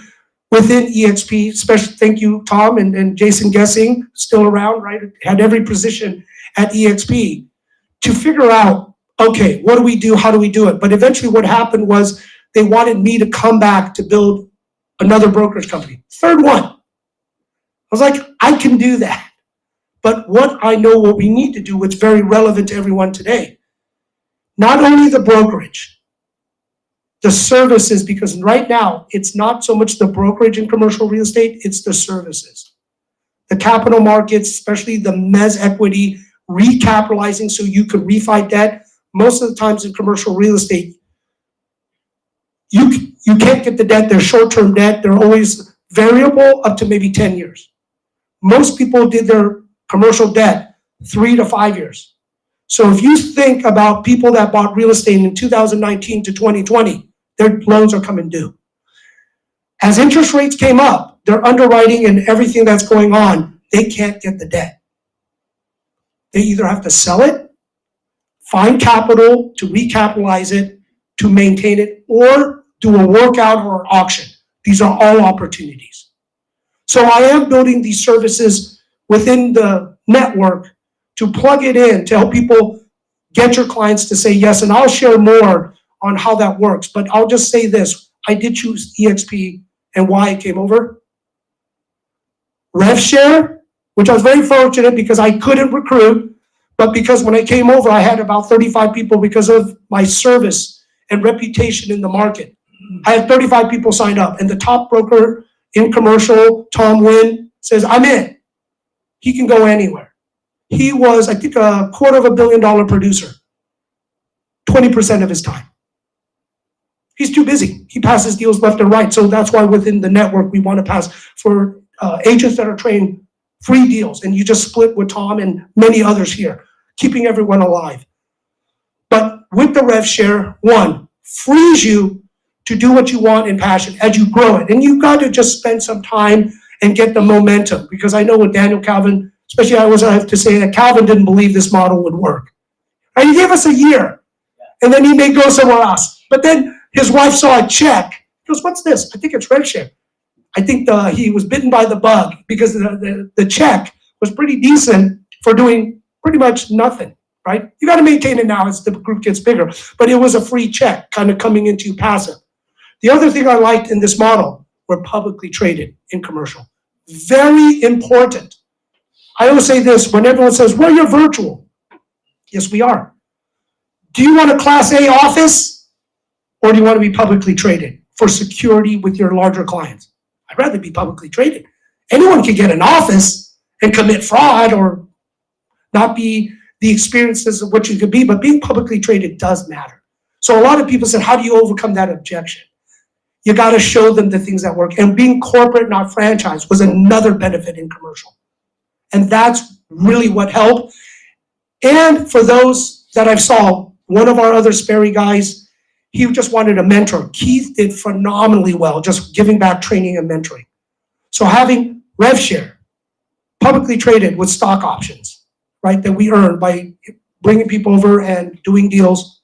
within EXP, especially, thank you, Tom and Jason Gessing, still around, right? Had every position at EXP to figure out, okay, what do we do? How do we do it? But eventually what happened was they wanted me to come back to build another brokerage company. Third one. I was like, I can do that. But what we need to do, what's very relevant to everyone today, not only the brokerage, the services, because right now it's not so much the brokerage in commercial real estate, it's the services. The capital markets, especially the mezz equity, recapitalizing so you could refi debt. Most of the times in commercial real estate, you can't get the debt. They're short-term debt. They're always variable up to maybe 10 years. Most people did their commercial debt 3 to 5 years. So if you think about people that bought real estate in 2019 to 2020, their loans are coming due. As interest rates came up, their underwriting and everything that's going on, they can't get the debt. They either have to sell it, find capital to recapitalize it, to maintain it, or do a workout or an auction. These are all opportunities. So I am building these services within the network to plug it in to help people get your clients to say yes. And I'll share more on how that works. But I'll just say this. I did choose EXP and why I came over. RevShare, which I was very fortunate because I couldn't recruit, but because when I came over, I had about 35 people because of my service and reputation in the market. I had 35 people signed up, and the top broker in commercial, Tom Wynn, says, I'm in. He can go anywhere. He was, I think, a $250 million producer, 20% of his time. He's too busy. He passes deals left and right. So that's why within the network, we want to pass for agents that are trained free deals. And you just split with Tom and many others here, keeping everyone alive. But with the RevShare, one, frees you to do what you want in passion as you grow it. And you've got to just spend some time and get the momentum. Because I know with Daniel Calvin, especially I have to say that Calvin didn't believe this model would work. And he gave us a year, and then he may go somewhere else. But then his wife saw a check. He goes, what's this? I think it's RevShare. I think he was bitten by the bug because the check was pretty decent for doing pretty much nothing, right? You got to maintain it now as the group gets bigger. But it was a free check kind of coming into passive. The other thing I liked in this model, we're publicly traded in commercial. Very important. I always say this when everyone says, well, you're virtual. Yes, we are. Do you want a Class A office or do you want to be publicly traded for security with your larger clients? I'd rather be publicly traded. Anyone can get an office and commit fraud or not be the experiences of what you could be, but being publicly traded does matter. So a lot of people said, how do you overcome that objection? You got to show them the things that work. And being corporate, not franchise, was another benefit in commercial. And that's really what helped. And for those that I've saw, one of our other Sperry guys, he just wanted a mentor. Keith did phenomenally well, just giving back training and mentoring. So having rev share, publicly traded with stock options, right, that we earn by bringing people over and doing deals,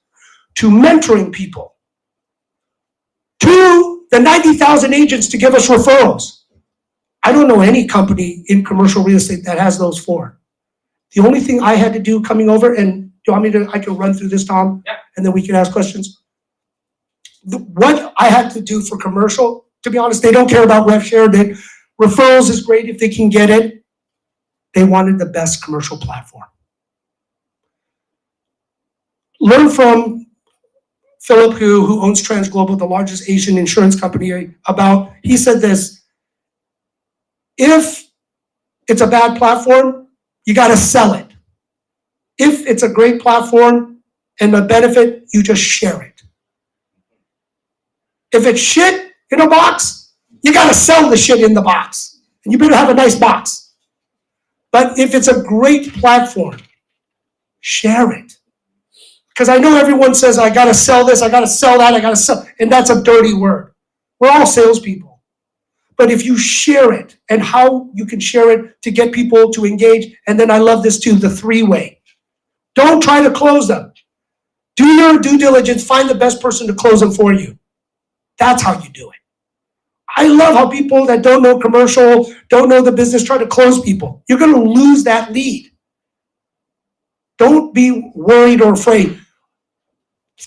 to mentoring people, to the 90,000 agents to give us referrals. I don't know any company in commercial real estate that has those four. The only thing I had to do coming over, and do you want me to, I can run through this, Tom? Yeah. And then we can ask questions. What I had to do for commercial, to be honest, they don't care about rev share. That referrals is great if they can get it. They wanted the best commercial platform. Learn from Philip Hu, who owns TransGlobal, the largest Asian insurance company, about, he said this: if it's a bad platform, you got to sell it. If it's a great platform and a benefit, you just share it. If it's shit in a box, you got to sell the shit in the box. And you better have a nice box. But if it's a great platform, share it. Because I know everyone says, I got to sell this, I got to sell that, I got to sell, and that's a dirty word. We're all salespeople. But if you share it, and how you can share it to get people to engage, and then I love this too, the three-way. Don't try to close them. Do your due diligence, find the best person to close them for you. That's how you do it. I love how people that don't know commercial, don't know the business, try to close people. You're going to lose that lead. Don't be worried or afraid.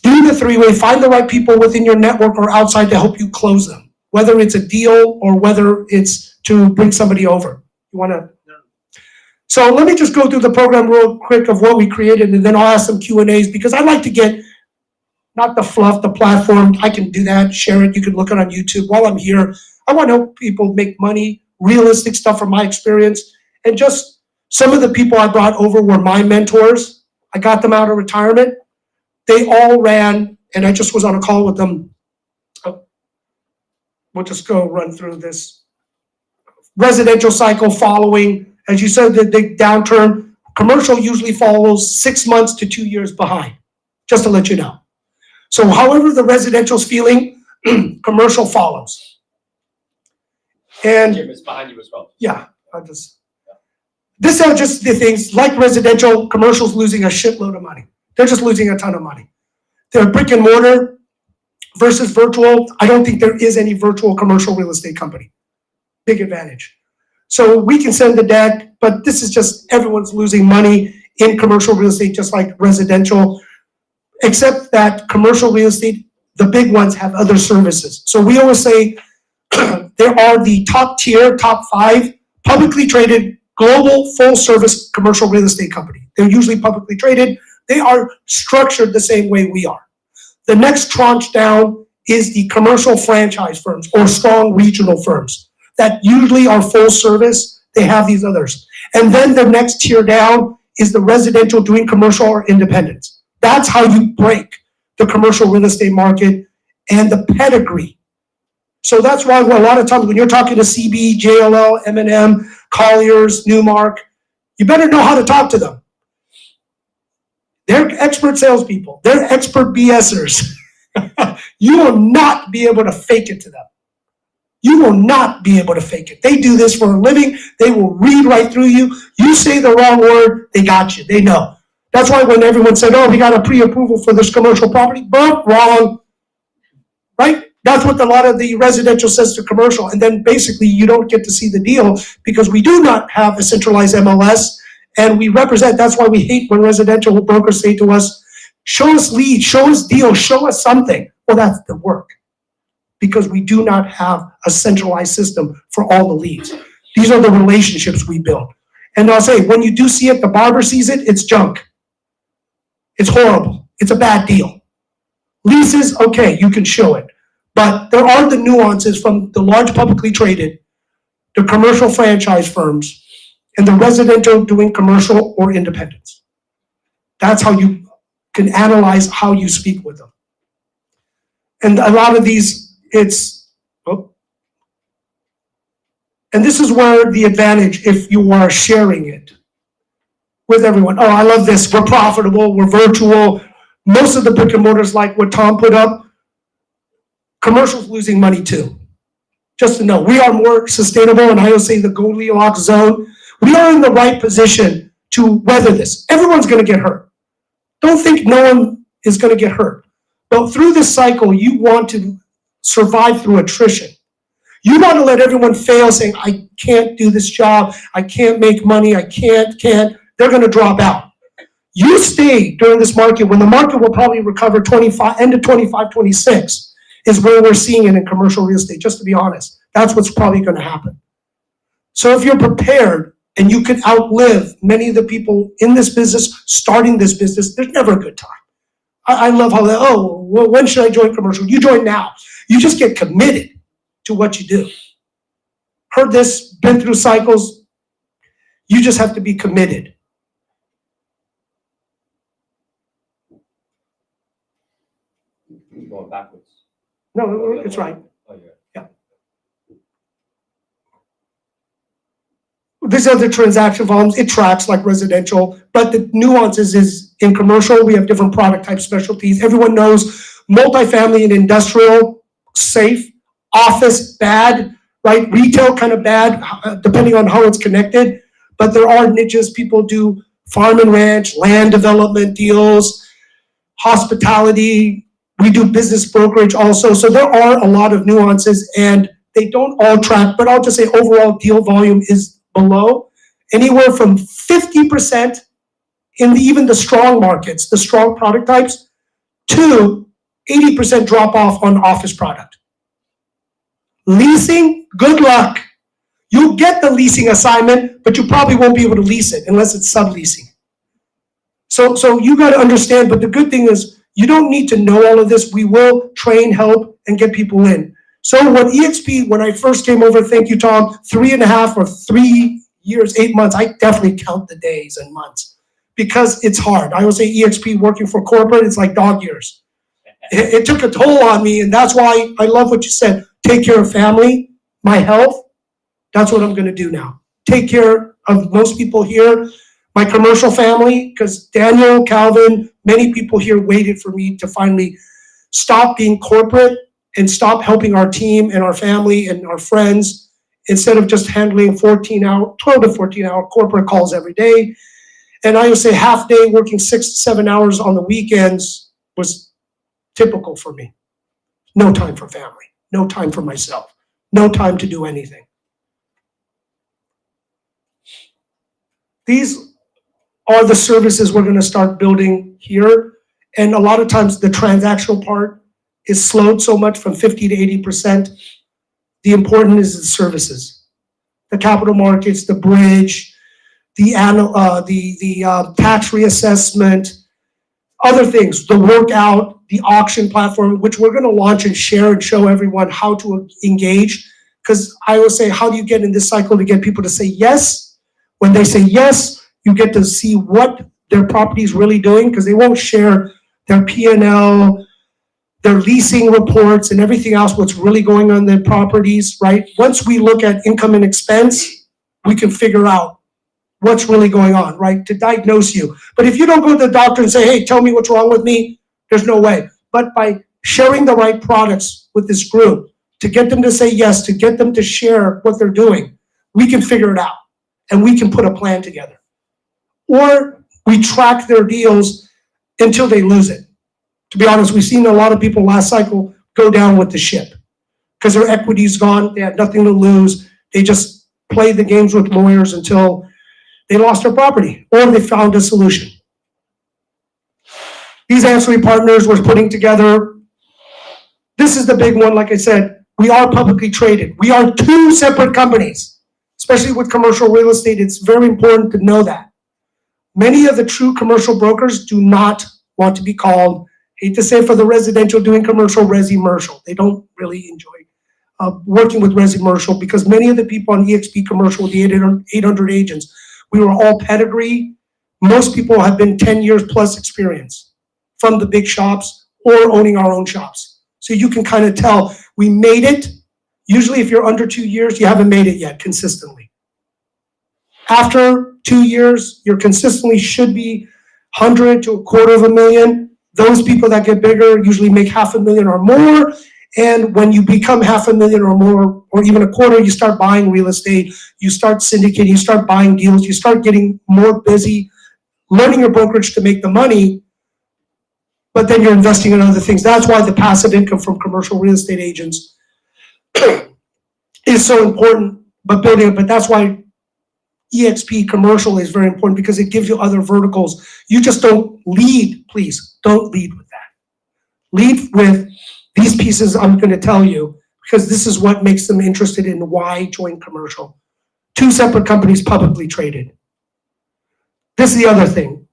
Do the three-way, find the right people within your network or outside to help you close them, whether it's a deal or whether it's to bring somebody over. You want to? So let me just go through the program real quick of what we created, and then I'll ask some Q&As, because I like to get not the fluff, the platform. I can do that, share it. You can look it on YouTube. While I'm here, I want to help people make money, realistic stuff from my experience. And just some of the people I brought over were my mentors. I got them out of retirement. They all ran, and I just was on a call with them. We'll just go run through this. Residential cycle following, as you said, the big downturn. Commercial usually follows 6 months to 2 years behind, just to let you know. So however the residential's feeling, commercial follows. And Jim is behind you as well. yeah, this are just the things, like residential, commercial's losing a shitload of money. They're just losing a ton of money. They're brick and mortar versus virtual. I don't think there is any virtual commercial real estate company. Big advantage. So we can send the deck, but this is just everyone's losing money in commercial real estate, just like residential, except that commercial real estate, the big ones have other services. So we always say there are the top tier, top 5 publicly traded global full service commercial real estate company. They're usually publicly traded. They are structured the same way we are. The next tranche down is the commercial franchise firms or strong regional firms that usually are full service. They have these others. And then the next tier down is the residential doing commercial or independence. That's how you break the commercial real estate market and the pedigree. So that's why a lot of times when you're talking to CB, JLL, M&M, Colliers, Newmark, you better know how to talk to them. They're expert salespeople. They're expert BSers. You will not be able to fake it to them. You will not be able to fake it. They do this for a living. They will read right through you. You say the wrong word, they got you. They know. That's why when everyone said, oh, we got a pre-approval for this commercial property, but wrong, right? That's what a lot of the residential says to commercial. And then basically you don't get to see the deal because we do not have a centralized MLS. And we represent, that's why we hate when residential brokers say to us, show us leads, show us deals, show us something. Well, that's the work. Because we do not have a centralized system for all the leads. These are the relationships we build. And I'll say, when you do see it, the barber sees it, it's junk. It's horrible. It's a bad deal. Leases, okay, you can show it. But there are the nuances from the large publicly traded, the commercial franchise firms, and the residential doing commercial or independence. That's how you can analyze how you speak with them. And a lot of these, and this is where the advantage, if you are sharing it with everyone. Oh, I love this. We're profitable. We're virtual. Most of the brick and mortars, like what Tom put up, commercials losing money too. Just to know, we are more sustainable, and I always say the Goldilocks zone. We are in the right position to weather this. Everyone's gonna get hurt. Don't think no one is gonna get hurt. But through this cycle, you want to survive through attrition. You want to let everyone fail saying, I can't do this job, I can't make money, I can't. They're gonna drop out. You stay during this market when the market will probably recover end of 25, 26 is where we're seeing it in commercial real estate, just to be honest. That's what's probably gonna happen. So if you're prepared and you can outlive many of the people in this business, starting this business, there's never a good time. I love how when should I join commercial? You join now. You just get committed to what you do. Heard this, been through cycles. You just have to be committed. You're going backwards. No, it's right. Oh, yeah. These are the transaction volumes. It tracks like residential, but the nuances is in commercial, we have different product type specialties. Everyone knows multifamily and industrial, safe, office, bad, right? Retail kind of bad, depending on how it's connected. But there are niches. People do farm and ranch, land development deals, hospitality. We do business brokerage also. So there are a lot of nuances and they don't all track, but I'll just say overall deal volume is below. Anywhere from 50% in even the strong markets, the strong product types, to 80% drop off on office product. Leasing, good luck. You'll get the leasing assignment, but you probably won't be able to lease it unless it's subleasing. So you got to understand, but the good thing is you don't need to know all of this. We will train, help, and get people in. So when EXP, when I first came over, thank you, Tom, 3.5 or 3 years, 8 months, I definitely count the days and months because it's hard. I always say EXP working for corporate, it's like dog years. It took a toll on me, and that's why I love what you said. Take care of family, my health. That's what I'm gonna do now. Take care of most people here, my commercial family, because Daniel, Calvin, many people here waited for me to finally stop being corporate and stop helping our team and our family and our friends instead of just handling 12 to 14 hour corporate calls every day. And I would say half day working 6 to 7 hours on the weekends was typical for me. No time for family, no time for myself, no time to do anything. These are the services we're gonna start building here. And a lot of times the transactional part is slowed so much from 50 to 80%. The important is the services, the capital markets, the bridge, the tax reassessment, other things, the workout, the auction platform, which we're gonna launch and share and show everyone how to engage. Because I always say, how do you get in this cycle to get people to say yes? When they say yes, you get to see what their property is really doing because they won't share their P&L, their leasing reports and everything else, what's really going on in their properties, right? Once we look at income and expense, we can figure out what's really going on, right? To diagnose you. But if you don't go to the doctor and say, hey, tell me what's wrong with me, there's no way. But by sharing the right products with this group, to get them to say yes, to get them to share what they're doing, we can figure it out and we can put a plan together. Or we track their deals until they lose it. To be honest, we've seen a lot of people last cycle go down with the ship because their equity's gone, they had nothing to lose. They just played the games with lawyers until they lost their property or they found a solution. These ancillary partners we're putting together, this is the big one, like I said, we are publicly traded. We are 2 separate companies, especially with commercial real estate. It's very important to know that. Many of the true commercial brokers do not want to be called, hate to say for the residential doing commercial, resi-mercial. They don't really enjoy working with resi-mercial because many of the people on EXP commercial, the 800 agents, we were all pedigree. Most people have been 10 years plus experience from the big shops or owning our own shops. So you can kind of tell we made it. Usually if you're under 2 years, you haven't made it yet consistently. After 2 years, you're consistently should be 100 to $250,000. Those people that get bigger usually make $500,000 or more. And when you become $500,000 or more, or even a quarter, you start buying real estate, you start syndicating, you start buying deals, you start getting more busy, learning your brokerage to make the money, but then you're investing in other things. That's why the passive income from commercial real estate agents is so important, but that's why EXP commercial is very important, because it gives you other verticals. You just don't lead, please, don't lead with that. Lead with these pieces I'm gonna tell you, because this is what makes them interested in why join commercial. 2 separate companies publicly traded. This is the other thing.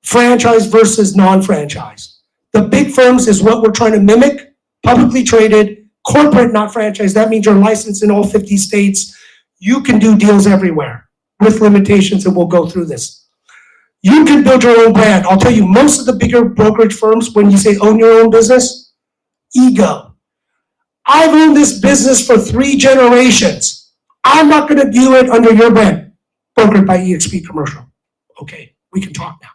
Franchise versus non-franchise. The big firms is what we're trying to mimic, publicly traded, corporate, not franchise. That means you're licensed in all 50 states. You can do deals everywhere with limitations, and we'll go through this. You can build your own brand. I'll tell you, most of the bigger brokerage firms, when you say own your own business, ego. I've owned this business for 3 generations. I'm not gonna do it under your brand. Brokered by EXP Commercial. Okay, we can talk now.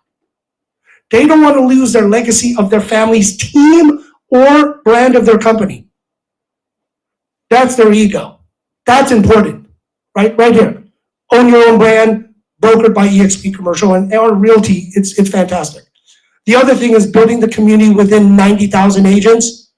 They don't want to lose their legacy of their family's team or brand of their company. That's their ego. That's important, right? Right here. Own your own brand, brokered by EXP Commercial, and our realty, it's fantastic. The other thing is building the community within 90,000 agents.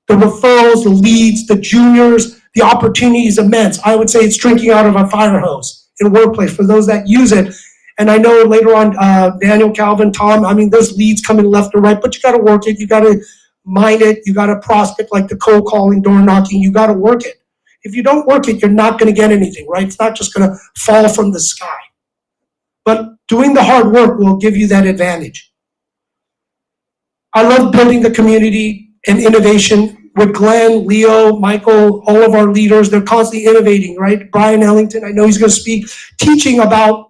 The referrals, the leads, the juniors, the opportunity is immense. I would say it's drinking out of a fire hose in workplace for those that use it. And I know later on, Daniel, Calvin, Tom, I mean, there's leads coming left and right, but you gotta work it, you gotta mine it, you gotta prospect, like the cold calling, door knocking, you gotta work it. If you don't work it, you're not gonna get anything, right? It's not just gonna fall from the sky. But doing the hard work will give you that advantage. I love building the community and innovation with Glenn, Leo, Michael, all of our leaders. They're constantly innovating, right? Brian Ellington, I know he's gonna speak, teaching about,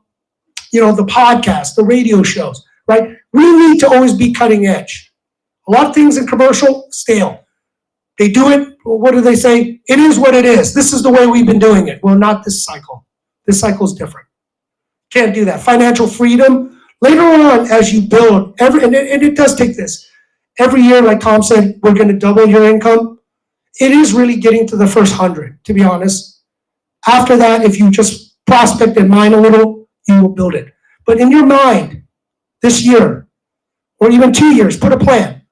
the podcast, the radio shows, right? We need to always be cutting edge. A lot of things in commercial, stale. They do it, what do they say? It is what it is. This is the way we've been doing it. Well, not this cycle. This cycle is different. Can't do that. Financial freedom, later on as you build, and it does take this. Every year, like Tom said, we're gonna double your income. It is really getting to the first 100, to be honest. After that, if you just prospect and mine a little, you will build it. But in your mind, this year, or even 2 years, put a plan.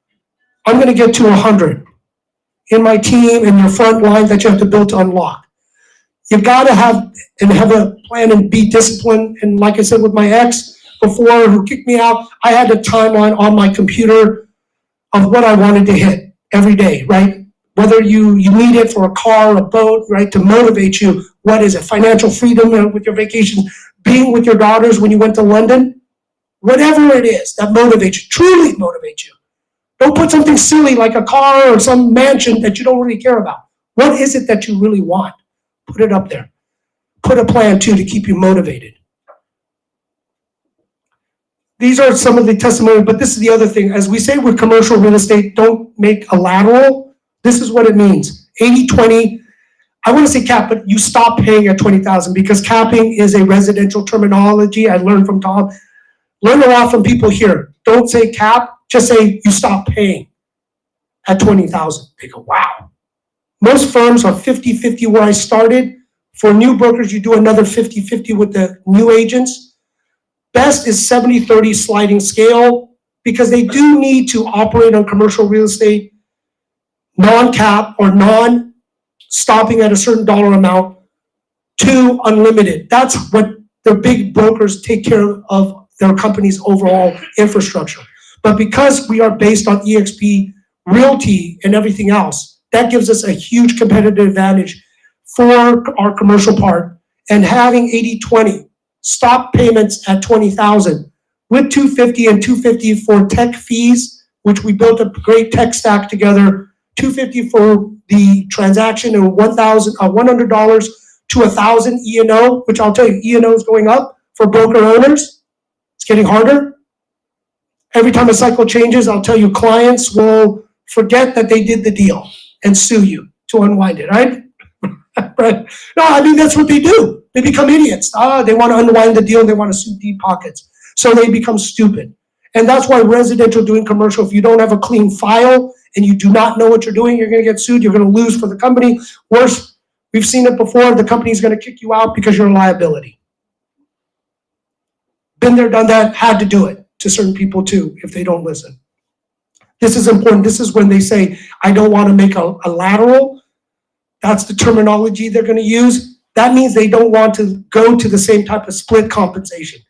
I'm gonna get to 100 in my team and your front line that you have to build to unlock. You've gotta have a plan and be disciplined. And like I said with my ex before, who kicked me out, I had a timeline on my computer of what I wanted to hit every day, right? Whether you need it for a car, a boat, right, to motivate you. What is it? Financial freedom with your vacations, being with your daughters when you went to London, whatever it is that motivates you, truly motivates you. Don't put something silly like a car or some mansion that you don't really care about. What is it that you really want? Put it up there. Put a plan too to keep you motivated. These are some of the testimonies, but this is the other thing. As we say with commercial real estate, don't make a lateral. This is what it means. 80-20. I want to say cap, but you stop paying at 20,000 because capping is a residential terminology. I learned from Tom. Learn a lot from people here. Don't say cap, just say you stop paying at 20,000. They go, wow. Most firms are 50-50 where I started. For new brokers, you do another 50-50 with the new agents. Best is 70-30 sliding scale because they do need to operate on commercial real estate, non-cap or non-stopping at a certain dollar amount to unlimited. That's what the big brokers take care of their company's overall infrastructure. But because we are based on EXP Realty and everything else, that gives us a huge competitive advantage for our commercial part. And having 80-20 stop payments at 20,000 with 250 and 250 for tech fees, which we built a great tech stack together, 250 for the transaction and $100 to 1,000 E&O, which I'll tell you, E&O is going up for broker owners. It's getting harder. Every time a cycle changes, I'll tell you, clients will forget that they did the deal and sue you to unwind it, right? Right? No, I mean, that's what they do. They become idiots. They want to unwind the deal. They want to sue deep pockets. So they become stupid. And that's why residential doing commercial, if you don't have a clean file and you do not know what you're doing, you're gonna get sued, you're gonna lose for the company. Worse, we've seen it before, the company's gonna kick you out because you're a liability. Been there, done that, had to do it to certain people too, if they don't listen. This is important. This is when they say, I don't want to make a lateral. That's the terminology they're going to use. That means they don't want to go to the same type of split compensation.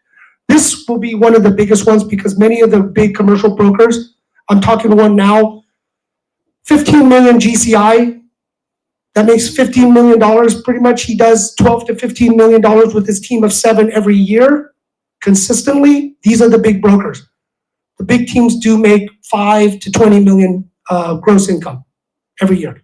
This will be one of the biggest ones because many of the big commercial brokers, I'm talking to one now, 15 million GCI, that makes $15 million. Pretty much he does $12 to $15 million with his team of 7 every year consistently. These are the big brokers. The big teams do make 5 to 20 million gross income every year.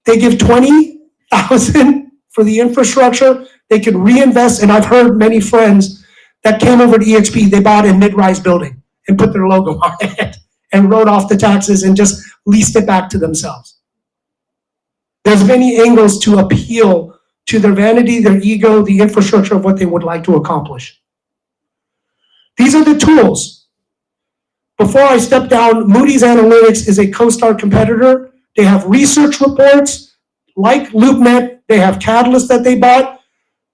They give 20,000 for the infrastructure. They can reinvest, and I've heard many friends that came over to EXP, they bought a mid-rise building and put their logo on it and wrote off the taxes and just leased it back to themselves. There's many angles to appeal to their vanity, their ego, the infrastructure of what they would like to accomplish. These are the tools. Before I step down, Moody's Analytics is a CoStar competitor. They have research reports like LoopNet. They have Catalyst that they bought.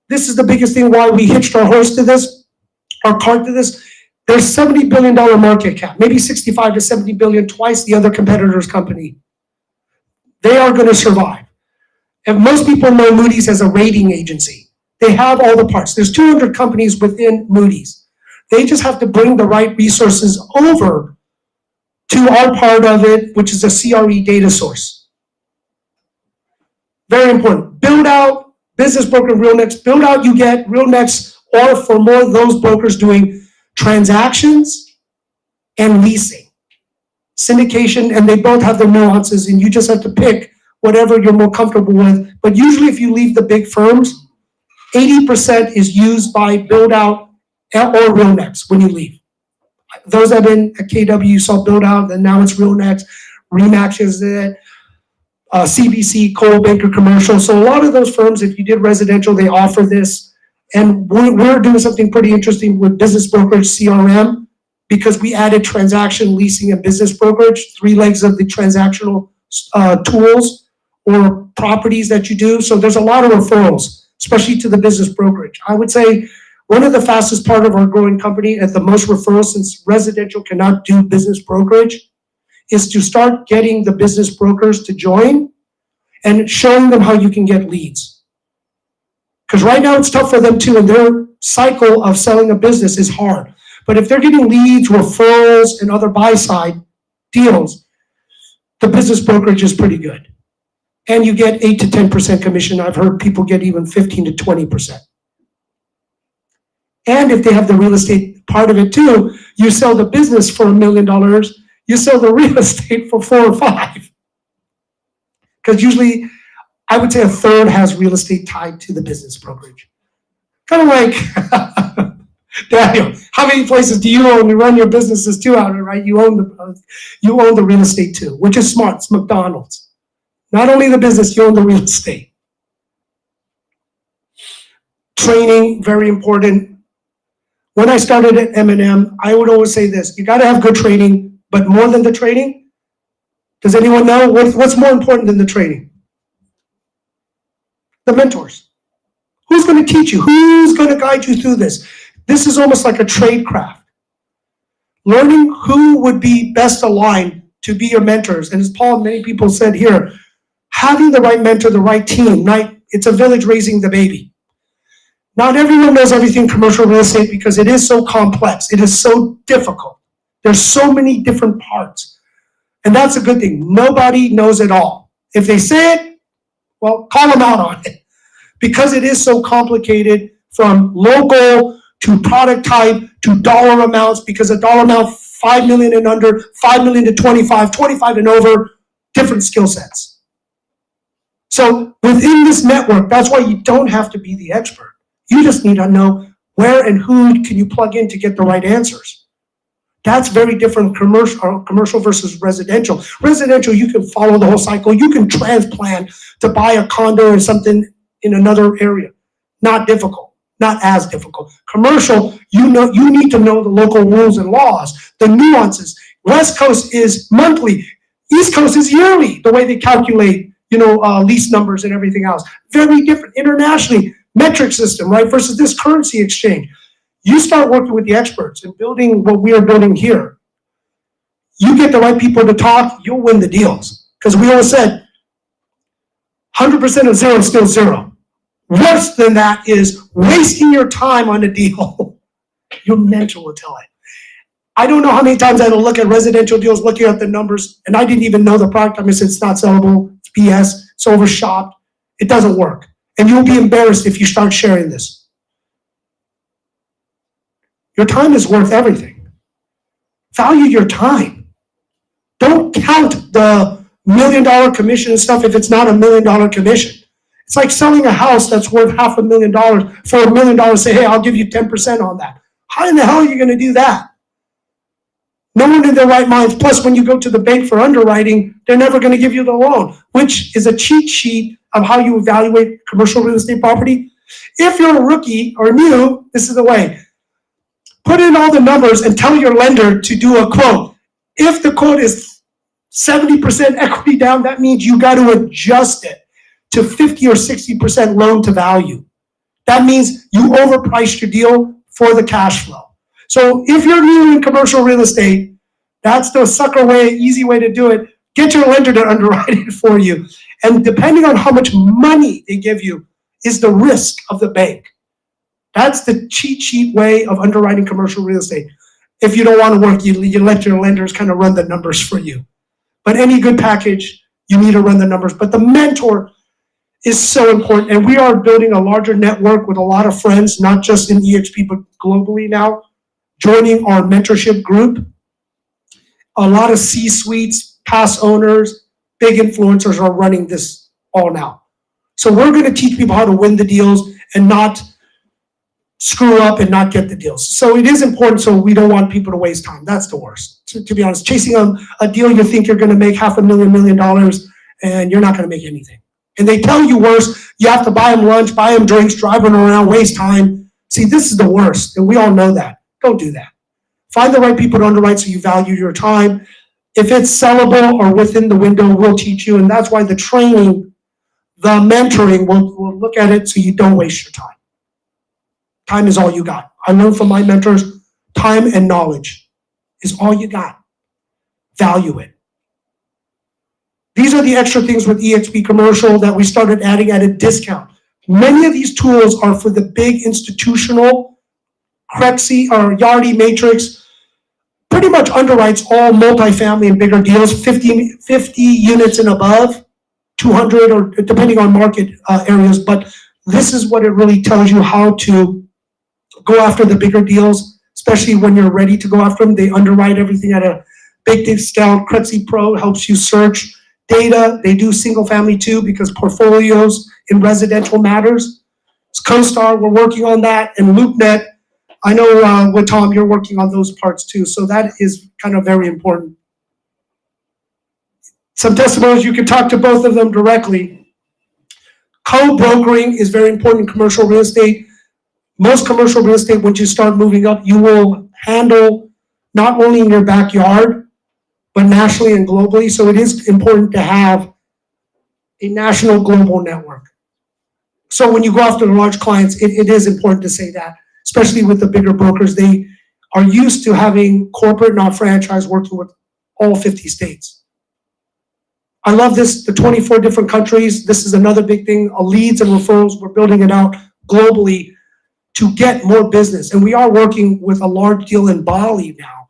This is the biggest thing why we hitched our horse to this, our cart to this. There's $70 billion market cap, maybe 65 to 70 billion, twice the other competitor's company. They are going to survive. And most people know Moody's as a rating agency. They have all the parts. There's 200 companies within Moody's. They just have to bring the right resources over to our part of it, which is a CRE data source. Very important. Build out, business broker, RealNext. Build out, you get RealNext, or for more of those brokers doing transactions and leasing. Syndication, and they both have their nuances, and you just have to pick whatever you're more comfortable with. But usually if you leave the big firms, 80% is used by build out or RealNext when you leave. Those that have been at KW, you saw build out, and now it's RealNext. Remax is it. CBC, Coldwell Banker Commercial. So a lot of those firms, if you did residential, they offer this. And we're doing something pretty interesting with business brokerage CRM because we added transaction, leasing, and business brokerage, 3 legs of the transactional tools or properties that you do. So there's a lot of referrals, especially to the business brokerage. I would say one of the fastest part of our growing company at the most referrals, since residential cannot do business brokerage, is to start getting the business brokers to join and showing them how you can get leads. Because right now it's tough for them too, and their cycle of selling a business is hard. But if they're getting leads, referrals, and other buy-side deals, the business brokerage is pretty good. And you get 8 to 10% commission. I've heard people get even 15 to 20%. And if they have the real estate part of it too, you sell the business for $1 million, you sell the real estate for 4 or 5. Because usually, I would say a third has real estate tied to the business brokerage. Kind of like, Daniel, how many places do you own? You run your businesses too out there, right? You own the real estate too, which is smart. It's McDonald's. Not only the business, you own the real estate. Training, very important. When I started at M&M, I would always say this, you gotta have good training, but more than the training, does anyone know what's more important than the training? The mentors. Who's gonna teach you? Who's gonna guide you through this? This is almost like a trade craft. Learning who would be best aligned to be your mentors. And as Paul and many people said here, having the right mentor, the right team, right? It's a village raising the baby. Not everyone knows everything commercial real estate because it is so complex. It is so difficult. There's so many different parts. And that's a good thing. Nobody knows it all. If they say it, well, call them out on it. Because it is so complicated from local to product type to dollar amounts, because a dollar amount, 5 million and under, 5 million to 25, 25 and over, different skill sets. So within this network, that's why you don't have to be the expert. You just need to know where and who can you plug in to get the right answers. That's very different commercial versus residential. Residential, you can follow the whole cycle. You can transplant to buy a condo or something in another area. Not difficult, not as difficult. Commercial, you need to know the local rules and laws, the nuances. West Coast is monthly. East Coast is yearly, the way they calculate, lease numbers and everything else. Very different internationally, metric system, right? Versus this currency exchange. You start working with the experts and building what we are building here. You get the right people to talk, you'll win the deals. Because we always said, 100% of zero is still zero. Worse than that is wasting your time on a deal. Your mentor will tell it. I don't know how many times I had to look at residential deals, looking at the numbers, and I didn't even know the product. I said, it's not sellable, it's BS, it's overshot, it doesn't work. And you'll be embarrassed if you start sharing this. Your time is worth everything. Value your time. Don't count the $1 million commission and stuff if it's not a $1 million commission. It's like selling a house that's worth $500,000 for $1 million. Say, hey, I'll give you 10% on that. How in the hell are you going to do that? No one in their right minds. Plus, when you go to the bank for underwriting, they're never going to give you the loan, which is a cheat sheet of how you evaluate commercial real estate property. If you're a rookie or new, this is the way. Put in all the numbers and tell your lender to do a quote. If the quote is 70% equity down, that means you got to adjust it to 50 or 60% loan to value. That means you overpriced your deal for the cash flow. So if you're new in commercial real estate, that's the sucker way, easy way to do it. Get your lender to underwrite it for you. And depending on how much money they give you is the risk of the bank. That's the cheat sheet way of underwriting commercial real estate. If you don't want to work, you let your lenders kind of run the numbers for you. But any good package, you need to run the numbers. But the mentor is so important. And we are building a larger network with a lot of friends, not just in EXP, but globally now, joining our mentorship group. A lot of C-suites, past owners, big influencers are running this all now. So we're going to teach people how to win the deals and not screw up and not get the deals. So it is important, so we don't want people to waste time. That's the worst. To be honest, chasing a deal you think you're going to make $500,000, $1 million, and you're not going to make anything. And they tell you worse, you have to buy them lunch, buy them drinks, drive them around, waste time. See, this is the worst, and we all know that. Don't do that. Find the right people to underwrite so you value your time. If it's sellable or within the window, we'll teach you, and that's why the training, the mentoring, we'll look at it so you don't waste your time. Time is all you got. I learned from my mentors, time and knowledge is all you got. Value it. These are the extra things with EXP Commercial that we started adding at a discount. Many of these tools are for the big institutional, Crexi or Yardi Matrix, pretty much underwrites all multifamily and bigger deals, 50 units and above, 200 or depending on market areas. But this is what it really tells you how to go after the bigger deals, especially when you're ready to go after them. They underwrite everything at a big discount. Crexi Pro helps you search data. They do single family too because portfolios in residential matters. It's CoStar, we're working on that, and LoopNet. I know with Tom, you're working on those parts too. So that is kind of very important. Some testimonials, you can talk to both of them directly. Co-brokering is very important in commercial real estate. Most commercial real estate, once you start moving up, you will handle not only in your backyard, but nationally and globally. So it is important to have a national global network. So when you go after the large clients, it is important to say that, especially with the bigger brokers. They are used to having corporate, not franchise, working with all 50 states. I love this, the 24 different countries. This is another big thing, leads and referrals. We're building it out globally to get more business. And we are working with a large deal in Bali now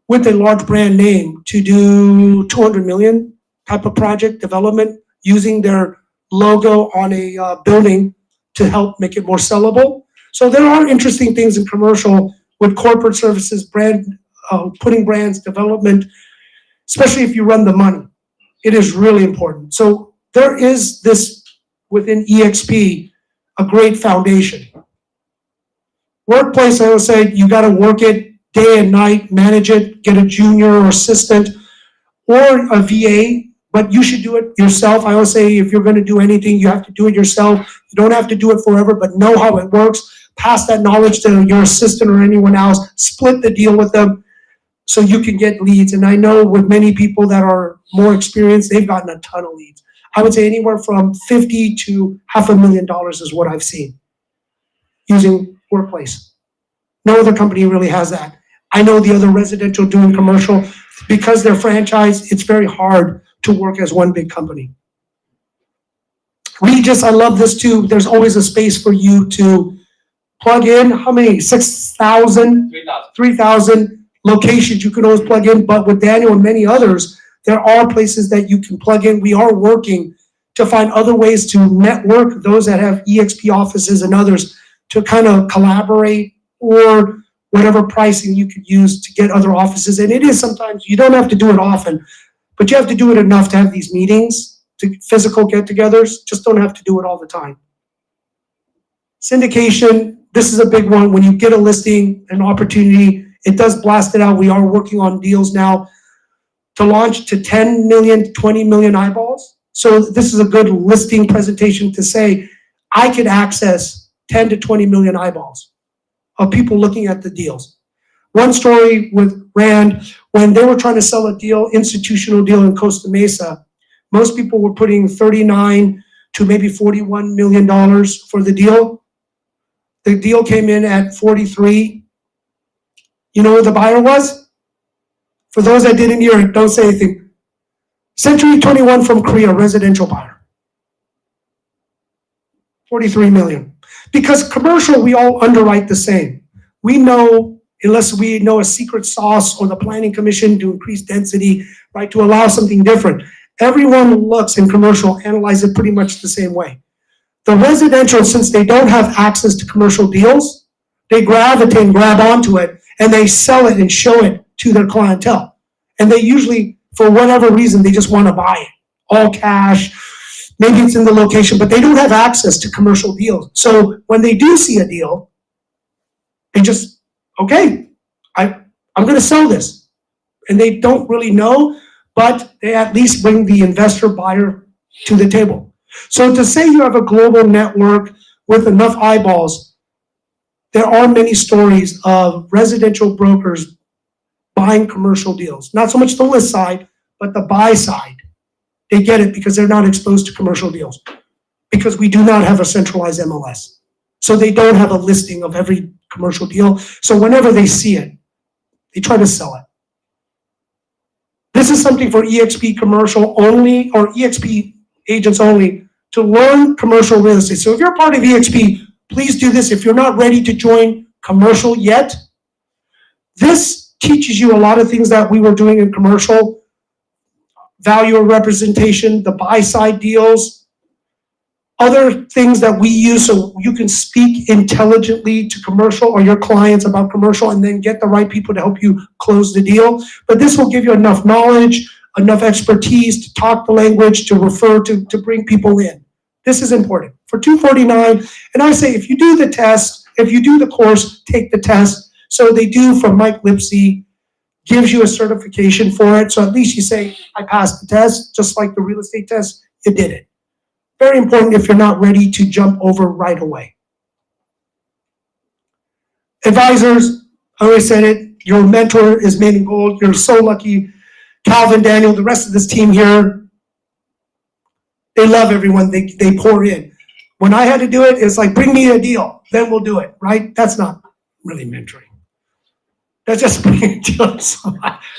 with a large brand name to do 200 million type of project development using their logo on a building to help make it more sellable. So there are interesting things in commercial with corporate services, brand, putting brands, development, especially if you run the money. It is really important. So there is this within EXP, a great foundation. Workplace, I would say, you got to work it day and night, manage it, get a junior or assistant or a VA, but you should do it yourself. I always say if you're going to do anything, you have to do it yourself. You don't have to do it forever, but know how it works. Pass that knowledge to your assistant or anyone else. Split the deal with them. so you can get leads. And I know with many people that are more experienced, they've gotten a ton of leads. I would say anywhere from $50,000 to $500,000 is what I've seen using Workplace. No other company really has that. I know the other residential doing commercial, because they're franchised, it's very hard to work as one big company. Regis, I love this too. There's always a space for you to plug in. How many? 6,000? 3,000 locations you can always plug in. But with Daniel and many others, there are places that you can plug in. We are working to find other ways to network those that have EXP offices and others to kind of collaborate, or whatever pricing you could use to get other offices. And it is sometimes, you don't have to do it often, but you have to do it enough to have these meetings, to physical get-togethers. Just don't have to do it all the time. Syndication, this is a big one. When you get a listing, an opportunity, it does blast it out. We are working on deals now to launch to 10 million, 20 million eyeballs. So this is a good listing presentation to say, I could access 10 to 20 million eyeballs of people looking at the deals. One story with Rand, when they were trying to sell a deal, institutional deal in Costa Mesa, most people were putting 39 to maybe $41 million for the deal. The deal came in at 43. You know who the buyer was? For those that didn't hear it, don't say anything. Century 21 from Korea, residential buyer. 43 million. Because commercial, we all underwrite the same. We know, unless we know a secret sauce or the planning commission to increase density, right, to allow something different. Everyone looks in commercial, analyze it pretty much the same way. The residential, since they don't have access to commercial deals, they gravitate and grab onto it and they sell it and show it to their clientele. And they usually, for whatever reason, they just want to buy it, all cash. Maybe it's in the location, but they don't have access to commercial deals. So when they do see a deal, they just, okay, I'm going to sell this. And they don't really know, but they at least bring the investor buyer to the table. So to say you have a global network with enough eyeballs, there are many stories of residential brokers buying commercial deals. Not so much the list side, but the buy side. They get it because they're not exposed to commercial deals, because we do not have a centralized MLS. So they don't have a listing of every commercial deal. So whenever they see it, they try to sell it. This is something for EXP commercial only, or EXP agents only, to learn commercial real estate. So if you're part of EXP, please do this. If you're not ready to join commercial yet, this teaches you a lot of things that we were doing in commercial. Value of representation, the buy side deals, other things that we use so you can speak intelligently to commercial or your clients about commercial, and then get the right people to help you close the deal. But this will give you enough knowledge, enough expertise to talk the language, to refer to bring people in. This is important. For $249, and I say if you do the test, if you do the course, take the test. So they do from Mike Lipsey, gives you a certification for it. So at least you say, I passed the test, just like the real estate test, you did it. Very important if you're not ready to jump over right away. Advisors, I always said it, your mentor is made in gold. You're so lucky. Calvin, Daniel, the rest of this team here, they love everyone. They pour in. When I had to do it, it's like, bring me a deal, then we'll do it, right? That's not really mentoring. That's just bringing deals.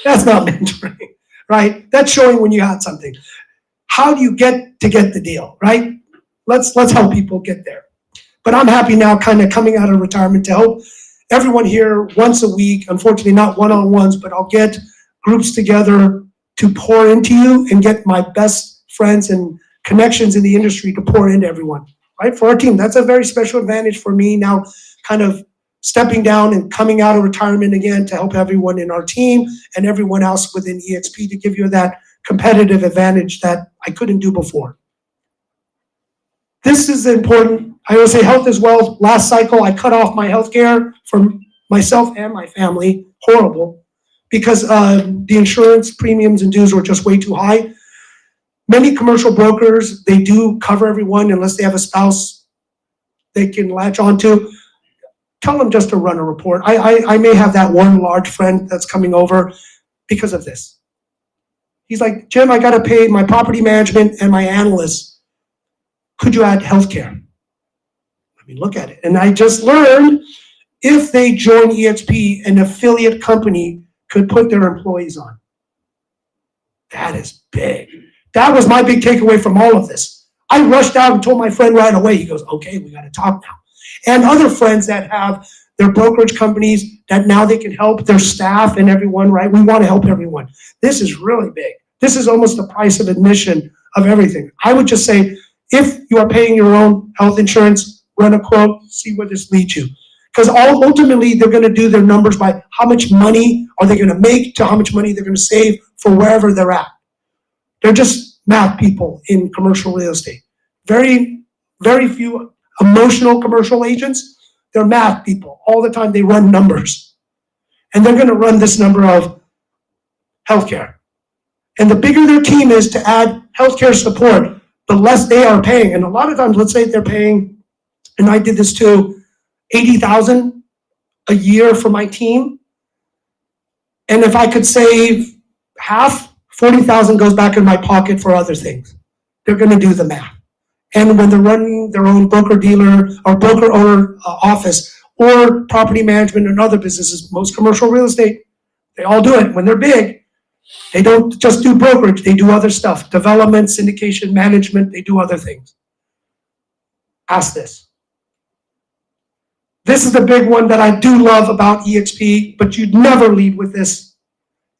That's not mentoring, right? That's showing when you had something. How do you get the deal, right? Let's help people get there. But I'm happy now, kind of coming out of retirement, to help everyone here once a week. Unfortunately, not one-on-ones, but I'll get groups together to pour into you and get my best friends and connections in the industry to pour into everyone, right? For our team, that's a very special advantage for me now, kind of stepping down and coming out of retirement again to help everyone in our team and everyone else within EXP, to give you that competitive advantage that I couldn't do before. This is important. I always say health is wealth. Last cycle, I cut off my health care for myself and my family. Horrible. Because the insurance premiums and dues were just way too high. Many commercial brokers, they do cover everyone unless they have a spouse they can latch onto. tell them just to run a report. I may have that one large friend that's coming over because of this. He's like, Jim, I gotta pay my property management and my analysts. Could you add healthcare? I mean, look at it. And I just learned if they join EXP, an affiliate company could put their employees on. That is big. That was my big takeaway from all of this. I rushed out and told my friend right away. He goes, okay, we gotta talk now. And other friends that have their brokerage companies that now they can help their staff and everyone, right? We wanna help everyone. This is really big. This is almost the price of admission of everything. I would just say, if you are paying your own health insurance, run a quote, see where this leads you. Because ultimately, they're gonna do their numbers by how much money are they gonna make to how much money they're gonna save for wherever they're at. They're just math people in commercial real estate. Very, very few emotional commercial agents. They're math people. All the time they run numbers. And they're gonna run this number of healthcare. And the bigger their team is to add healthcare support, the less they are paying. And a lot of times, let's say they're paying, and I did this too, $80,000 a year for my team. And if I could save half, $40,000 goes back in my pocket for other things. They're gonna do the math. And when they're running their own broker dealer or broker owner office or property management and other businesses, most commercial real estate, they all do it. When they're big, they don't just do brokerage, they do other stuff. Development, syndication, management, they do other things. Ask this. This is the big one that I do love about EXP, but you'd never lead with this.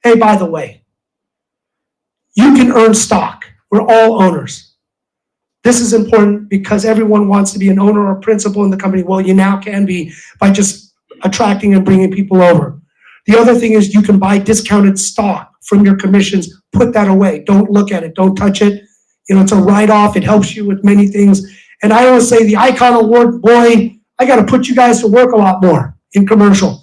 Hey, by the way, you can earn stock. We're all owners. This is important because everyone wants to be an owner or principal in the company. Well, you now can be by just attracting and bringing people over. The other thing is you can buy discounted stock from your commissions. Put that away. Don't look at it. Don't touch it. You know, it's a write-off. It helps you with many things. And I always say the Icon Award, boy, I got to put you guys to work a lot more in commercial.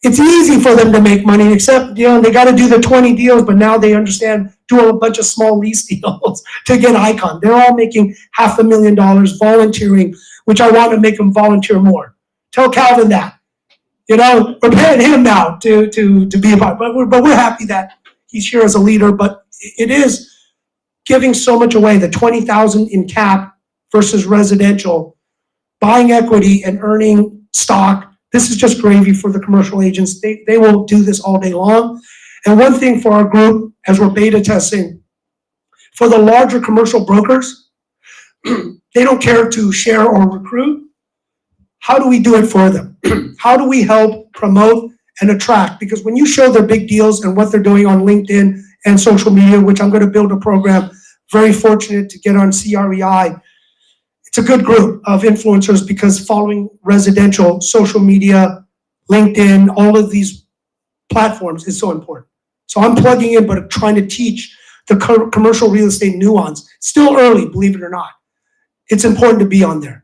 It's easy for them to make money, except, you know, they got to do the 20 deals, but now they understand do a bunch of small lease deals to get Icon. They're all making $500,000 volunteering, which I want to make them volunteer more. Tell Calvin that. You know, we're paying him now to be a part, but we're happy that he's here as a leader. But it is giving so much away. The $20,000 in cap versus residential, buying equity and earning stock. This is just gravy for the commercial agents. They will do this all day long. And one thing for our group, as we're beta testing, for the larger commercial brokers, they don't care to share or recruit. How do we do it for them? How do we help promote and attract? Because when you show their big deals and what they're doing on LinkedIn and social media, which I'm going to build a program, very fortunate to get on CREI. It's a good group of influencers because following residential, social media, LinkedIn, all of these platforms is so important. So I'm plugging in, but trying to teach the commercial real estate nuance. Still early, believe it or not. It's important to be on there.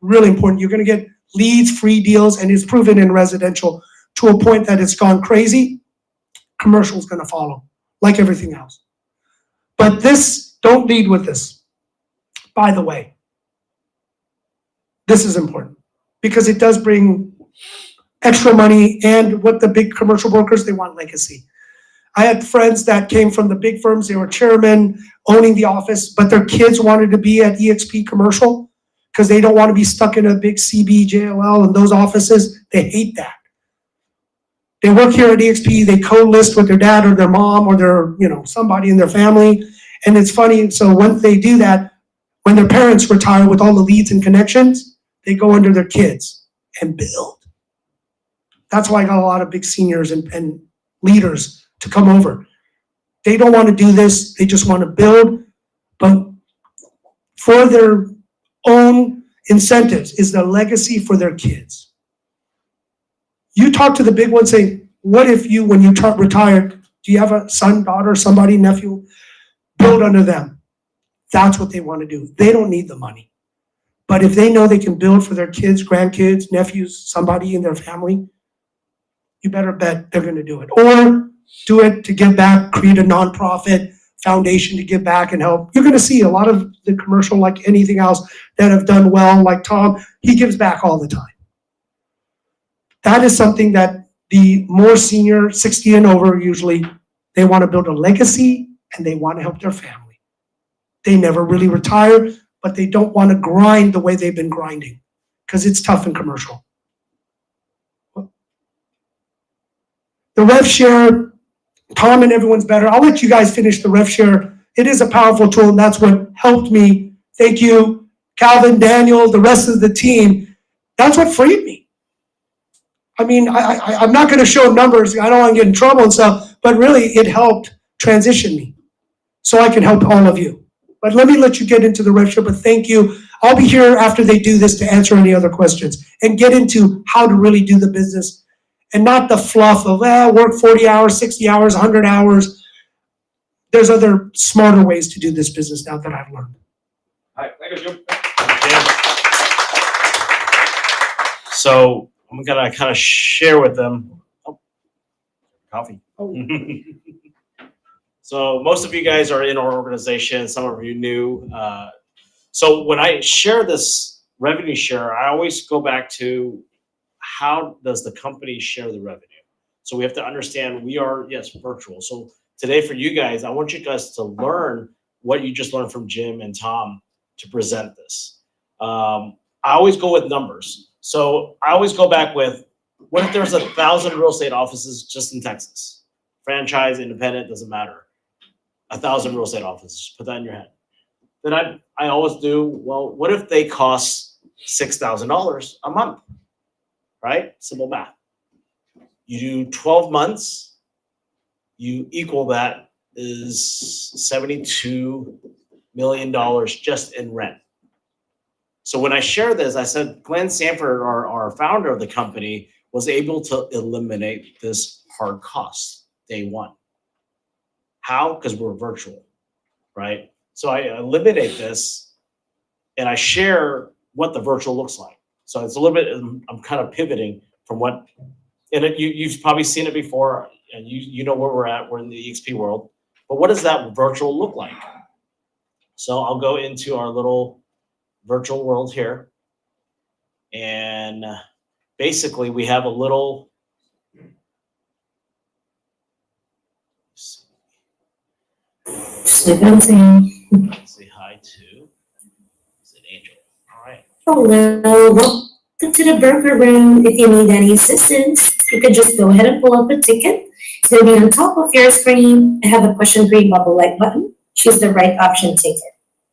Really important. You're going to get leads, free deals, and it's proven in residential to a point that it's gone crazy. Commercial is going to follow, like everything else. But this, don't lead with this. By the way, this is important because it does bring extra money, and what the big commercial brokers, they want legacy. I had friends that came from the big firms. They were chairmen, owning the office, but their kids wanted to be at EXP Commercial because they don't want to be stuck in a big CB, JLL, and those offices. They hate that. They work here at EXP. They co-list with their dad or their mom or their, somebody in their family. And it's funny. So once they do that, when their parents retire with all the leads and connections, they go under their kids and build. That's why I got a lot of big seniors and leaders to come over. They don't want to do this. They just want to build, but for their own incentives is the legacy for their kids. You talk to the big ones, say, what if you, when you retire, do you have a son, daughter, somebody, nephew? Build under them. That's what they want to do. They don't need the money. But if they know they can build for their kids, grandkids, nephews, somebody in their family, you better bet they're going to do it. Or do it to give back, create a nonprofit foundation to give back and help. You're going to see a lot of the commercial, like anything else, that have done well, like Tom, he gives back all the time. That is something that the more senior, 60 and over usually, they want to build a legacy and they want to help their family. They never really retire, but they don't want to grind the way they've been grinding because it's tough in commercial. The rev share, Tom and everyone's better. I'll let you guys finish the rev share. It is a powerful tool and that's what helped me. Thank you, Calvin, Daniel, the rest of the team. That's what freed me. I mean, I'm not going to show numbers. I don't want to get in trouble and stuff, but really it helped transition me so I can help all of you. But let me let you get into the rev share, but thank you. I'll be here after they do this to answer any other questions and get into how to really do the business and not the fluff of, work 40 hours, 60 hours, 100 hours. There's other smarter ways to do this business now that I've learned. All right, thank you, Jim. So I'm gonna kind of share with them. Oh, coffee. Oh. So most of you guys are in our organization. Some of you new. So when I share this revenue share, I always go back to how does the company share the revenue? So we have to understand we are, yes, virtual. So today for you guys, I want you guys to learn what you just learned from Jim and Tom to present this. I always go with numbers. So I always go back with, what if there's 1,000 real estate offices just in Texas? Franchise, independent, doesn't matter. 1,000 real estate offices, put that in your head. Then I always do, well, what if they cost $6,000 a month, right? Simple math. You do 12 months, you equal that is $72 million just in rent. So when I share this, I said Glenn Sanford, our founder of the company, was able to eliminate this hard cost day one. How? Because we're virtual, right? So I eliminate this and I share what the virtual looks like. So it's a little bit, I'm kind of pivoting from what, and you've probably seen it before and you know where we're at, we're in the EXP world, but what does that virtual look like? So I'll go into our little virtual world here. And basically we have a little, Say hi to, is it Angel? All right. hello, welcome to the burger room. If you need any assistance, you can just go ahead and pull up a ticket. It's gonna be on top of your screen. I have a question green bubble light button. Choose the right option ticket.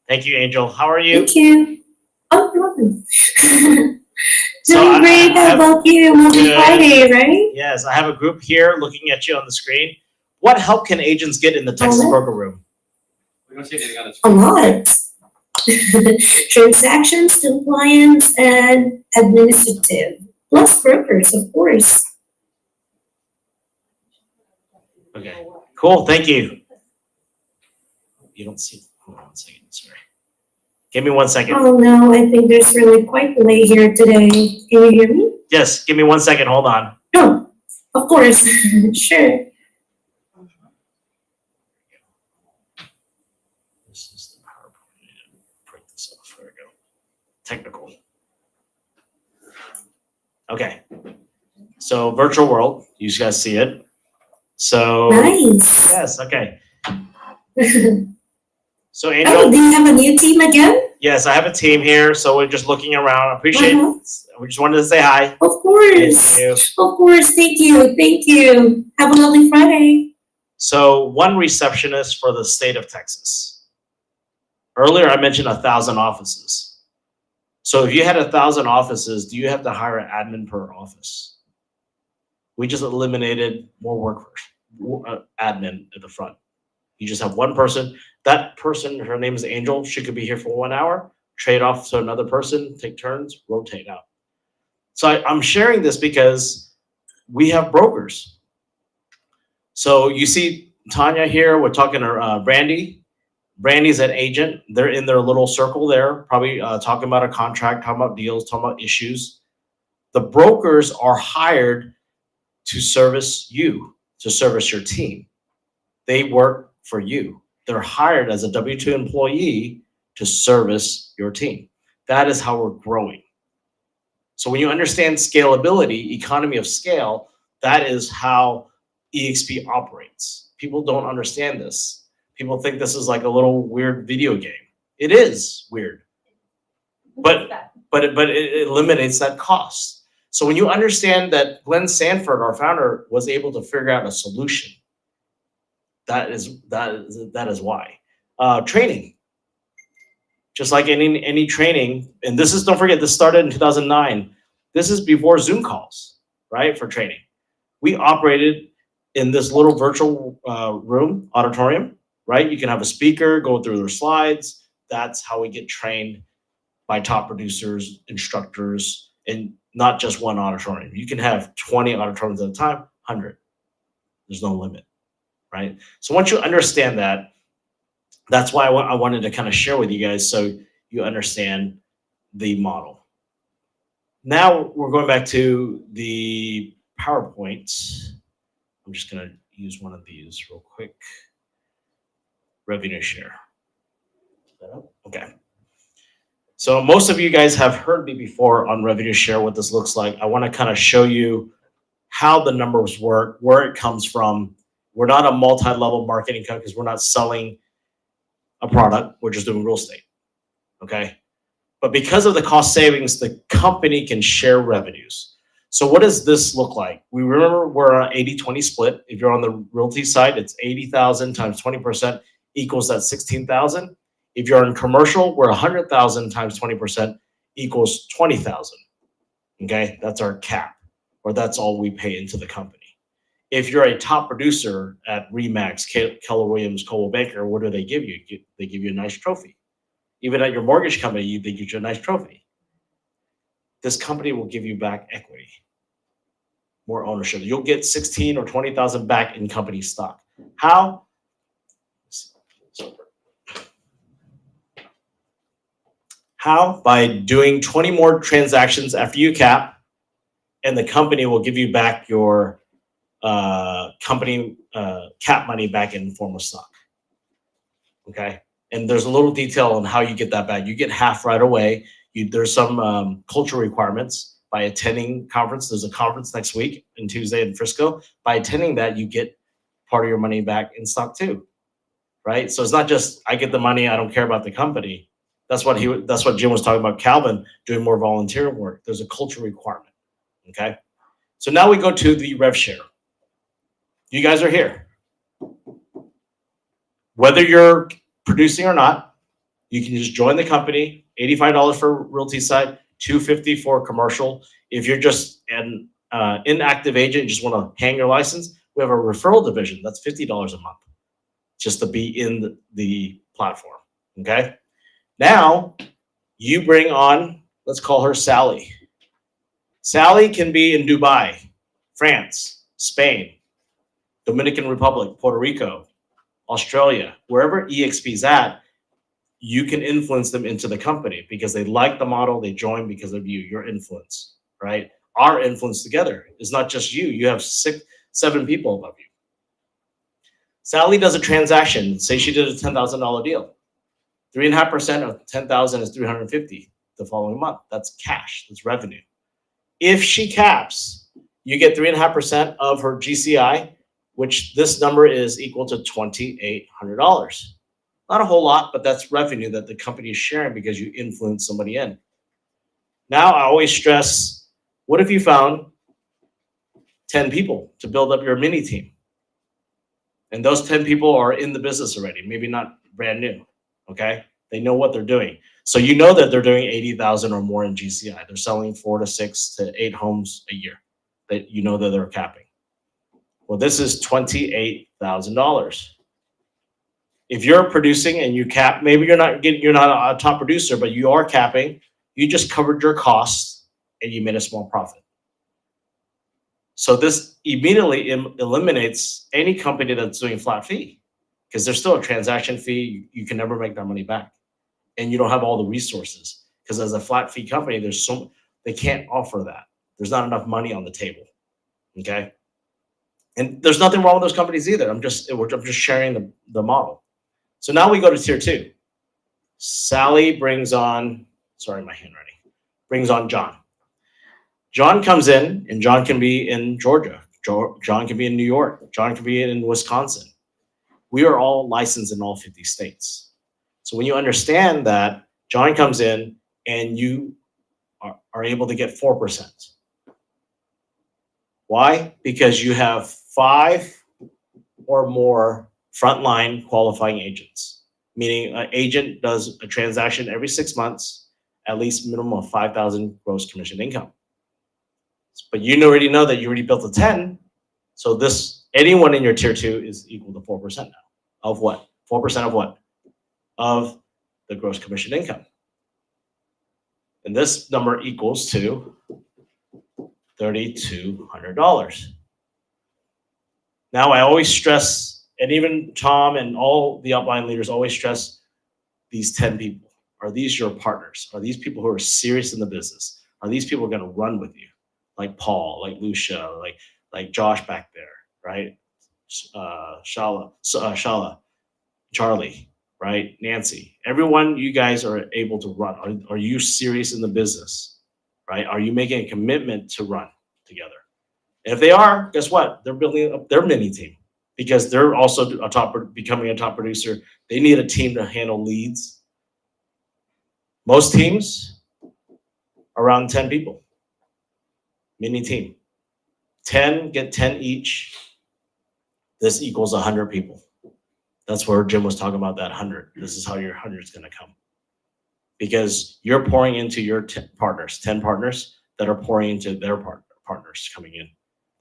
Thank you, Angel. How are you? Thank you. Oh, welcome. So Doing great. How about you? Monday, Good. Friday, right? Yes, I have a group here looking at you on the screen. What help can agents get in the Texas Alright. Broker Room? We don't see anything on the A screen. lot. Transactions, compliance, and administrative. Plus brokers, of course. Okay, cool. Thank you. You don't see. Hold on one second. Sorry. Give me 1 second. Oh no, I think there's really quite delay here today. Can you hear me? Yes, give me 1 second. Hold on. No, of course, sure. This is the PowerPoint. I need to print this off. There we go. Technical. Okay. So virtual world. You guys see it. So Nice. yes. Okay. So Oh, Angel. do you have a new team again? Yes, I have a team here, so we're just looking around. I appreciate Uh-huh. it. We just wanted to say hi. Of course. Thank you. Of course, thank you, thank you. Have a lovely Friday. So one receptionist for the state of Texas. Earlier, I mentioned 1,000 offices. So if you had 1,000 offices, do you have to hire an admin per office? We just eliminated more workers, admin at the front. You just have one person. That person, her name is Angel. She could be here for 1 hour, trade off to another person, take turns, rotate out. So I'm sharing this because we have brokers. So you see Tanya here, we're talking to Brandy. Brandy's an agent. They're in their little circle there, probably talking about a contract, talking about deals, talking about issues. The brokers are hired to service you, to service your team. They work for you. They're hired as a W-2 employee to service your team. That is how we're growing. So when you understand scalability, economy of scale, that is how EXP operates. People don't understand this. People think this is like a little weird video game. It is weird, but it eliminates that cost. So when you understand that Glenn Sanford, our founder, was able to figure out a solution, that is why. Training, just like any training, and this is, don't forget, this started in 2009. This is before Zoom calls, right? For training, we operated in this little virtual room, auditorium, right? You can have a speaker go through their slides. That's how we get trained by top producers, instructors, and not just one auditorium. You can have 20 auditoriums at a time, 100. There's no limit, right? So once you understand that, that's why I wanted to kind of share with you guys so you understand the model. Now we're going back to the PowerPoints. I'm just going to use one of these real quick. Revenue share. Okay. So most of you guys have heard me before on revenue share, what this looks like. I want to kind of show you how the numbers work, where it comes from. We're not a multi-level marketing company because we're not selling a product. We're just doing real estate. Okay. But because of the cost savings, the company can share revenues. So what does this look like? We remember we're an 80-20 split. If you're on the realty side, it's 80,000 times 20% equals that 16,000. If you're in commercial, we're 100,000 times 20% equals 20,000. Okay, that's our cap, or that's all we pay into the company. If you're a top producer at Remax, Keller Williams, Coldwell Banker, what do they give you? They give you a nice trophy. Even at your mortgage company, they give you a nice trophy. This company will give you back equity, more ownership. You'll get 16 or 20,000 back in company stock. How? How? By doing 20 more transactions after you cap, and the company will give you back your company cap money back in the form of stock. Okay? And there's a little detail on how you get that back. You get half right away. There's some cultural requirements. By attending conference, there's a conference next week in Tuesday in Frisco. By attending that, you get part of your money back in stock too, right? So it's not just I get the money, I don't care about the company. That's what Jim was talking about. Calvin doing more volunteer work. There's a cultural requirement. Okay, so now we go to the rev share. You guys are here. Whether you're producing or not, you can just join the company. $85 for realty side, $250 for commercial. If you're just an inactive agent, just want to hang your license, we have a referral division. That's $50 a month just to be in the platform. Okay. Now you bring on, let's call her Sally. Sally can be in Dubai, France, Spain, Dominican Republic, Puerto Rico, Australia, wherever EXP is at. You can influence them into the company because they like the model. They join because of you, your influence, right? Our influence together is not just you. You have 6, 7 people above you. Sally does a transaction. Say she did a $10,000 deal. 3.5% of 10,000 is 350 the following month. That's cash. That's revenue. If she caps, you get 3.5% of her GCI, which this number is equal to $2,800. Not a whole lot, but that's revenue that the company is sharing because you influence somebody in. Now, I always stress, what if you found 10 people to build up your mini team? And those 10 people are in the business already, maybe not brand new, okay? They know what they're doing. So you know that they're doing 80,000 or more in GCI. They're selling 4 to 6 to 8 homes a year that you know that they're capping. Well, this is $28,000. If you're producing and you cap, maybe you're not a top producer, but you are capping, you just covered your costs and you made a small profit. So this immediately eliminates any company that's doing flat fee because there's still a transaction fee. You can never make that money back. And you don't have all the resources because as a flat fee company, they can't offer that. There's not enough money on the table. Okay. And there's nothing wrong with those companies either. I'm just sharing the model. So now we go to tier 2. Sally brings on, sorry, my handwriting, brings on John. John comes in, and John can be in Georgia. John can be in New York. John can be in Wisconsin. We are all licensed in all 50 states. So when you understand that, John comes in and you are able to get 4%. Why? Because you have 5 or more frontline qualifying agents, meaning an agent does a transaction every 6 months, at least minimum of 5,000 gross commission income. But you already know that you already built a 10, so this anyone in your tier 2 is equal to 4% now. Of what? 4% of what? Of the gross commission income. And this number equals to $3,200. Now I always stress, and even Tom and all the upline leaders always stress these 10 people. Are these your partners? Are these people who are serious in the business? Are these people going to run with you? Like Paul, like Lucia, like Josh back there, right? Shala, Charlie, right? Nancy, everyone, you guys are able to run. Are you serious in the business, right? Are you making a commitment to run together? And if they are, guess what? They're building up their mini team because they're also becoming a top producer. They need a team to handle leads. Most teams, around 10 people, mini team. 10 get 10 each. This equals 100 people. That's where Jim was talking about that 100. This is how your 100 is going to come. Because you're pouring into your 10 partners that are pouring into their partners coming in.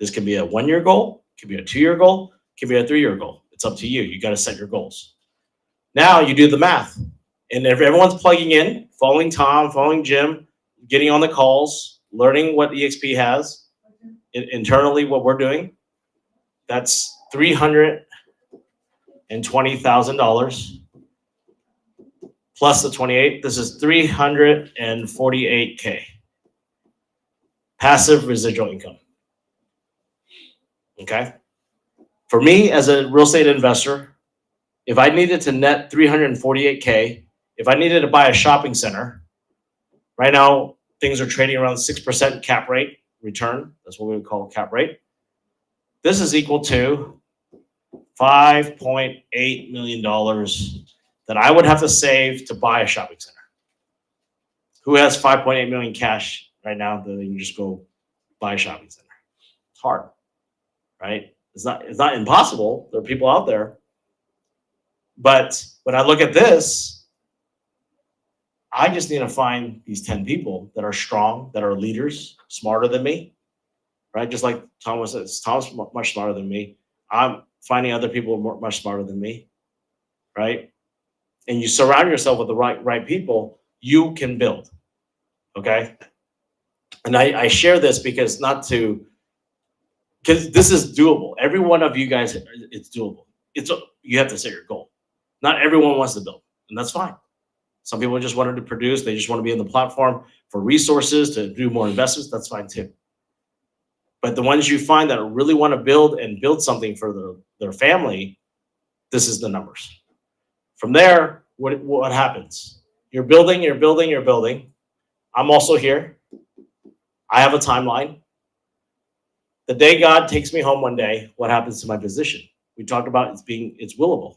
This can be a 1-year goal, could be a 2-year goal, could be a 3-year goal. It's up to you. You got to set your goals. Now you do the math. And if everyone's plugging in, following Tom, following Jim, getting on the calls, learning what EXP has, internally what we're doing, that's $320,000 plus the 28. This is $348K passive residual income. Okay. For me as a real estate investor, if I needed to net 348K, if I needed to buy a shopping center, right now things are trading around 6% cap rate return. That's what we would call cap rate. This is equal to $5.8 million that I would have to save to buy a shopping center. Who has 5.8 million cash right now that they can just go buy a shopping center? It's hard, right? It's not impossible. There are people out there. But when I look at this, I just need to find these 10 people that are strong, that are leaders, smarter than me, right? Just like Tom says, Tom's much smarter than me. I'm finding other people much smarter than me, right? And you surround yourself with the right people, you can build, okay? And I share this because this is doable. Every one of you guys, it's doable. You have to set your goal. Not everyone wants to build, and that's fine. Some people just wanted to produce. They just want to be in the platform for resources to do more investments. That's fine too. But the ones you find that really want to build and build something for their family, this is the numbers. From there, what happens? You're building. I'm also here. I have a timeline. The day God takes me home one day, what happens to my position? We talked about it's willable.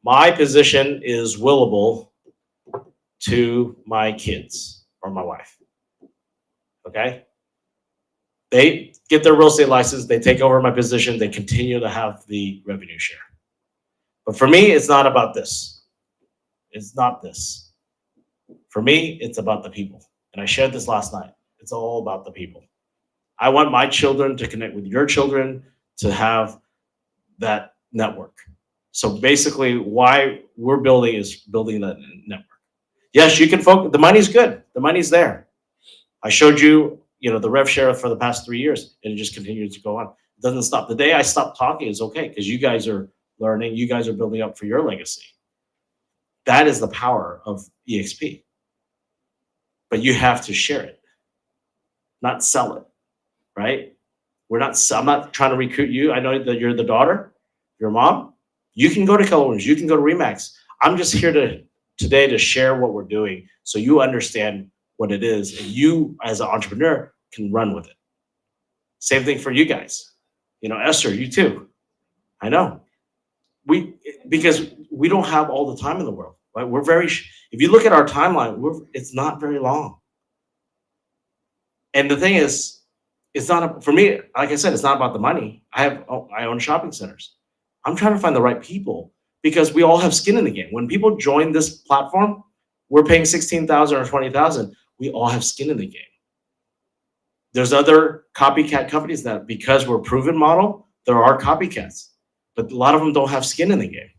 My position is willable to my kids or my wife. Okay? They get their real estate license, they take over my position, they continue to have the revenue share. But for me, it's not about this. It's not this. For me, it's about the people. And I shared this last night. It's all about the people. I want my children to connect with your children to have that network. So basically why we're building is building that network. Yes, you can focus. The money's good. The money's there. I showed you, the rev share for the past 3 years, and it just continues to go on. It doesn't stop. The day I stop talking is okay because you guys are learning. You guys are building up for your legacy. That is the power of EXP. But you have to share it, not sell it, right? I'm not trying to recruit you. I know that you're the daughter, your mom. You can go to Keller Williams. You can go to Remax. I'm just here today to share what we're doing so you understand what it is. And you, as an entrepreneur, can run with it. Same thing for you guys. You know, Esther, you too. I know. Because we don't have all the time in the world, right? We're if you look at our timeline, it's not very long. And the thing is, it's not, for me, like I said, it's not about the money. I own shopping centers. I'm trying to find the right people because we all have skin in the game. When people join this platform, we're paying $16,000 or $20,000. We all have skin in the game. There's other copycat companies that, because we're a proven model, there are copycats, but a lot of them don't have skin in the game.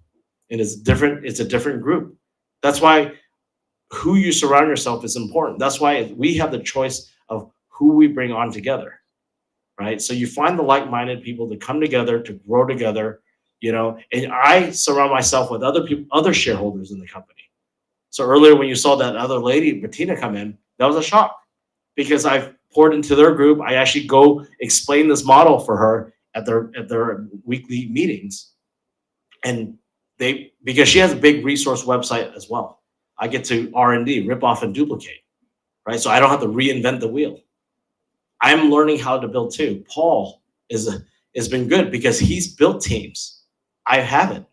And it's a different group. That's why who you surround yourself is important. That's why we have the choice of who we bring on together, right? So you find the like-minded people to come together, to grow together, you know, and I surround myself with other people, other shareholders in the company. So earlier when you saw that other lady, Bettina, come in, that was a shock because I've poured into their group. I actually go explain this model for her at their weekly meetings. And because she has a big resource website as well. I get to R&D, rip off and duplicate, right? So I don't have to reinvent the wheel. I'm learning how to build too. Paul has been good because he's built teams. I haven't.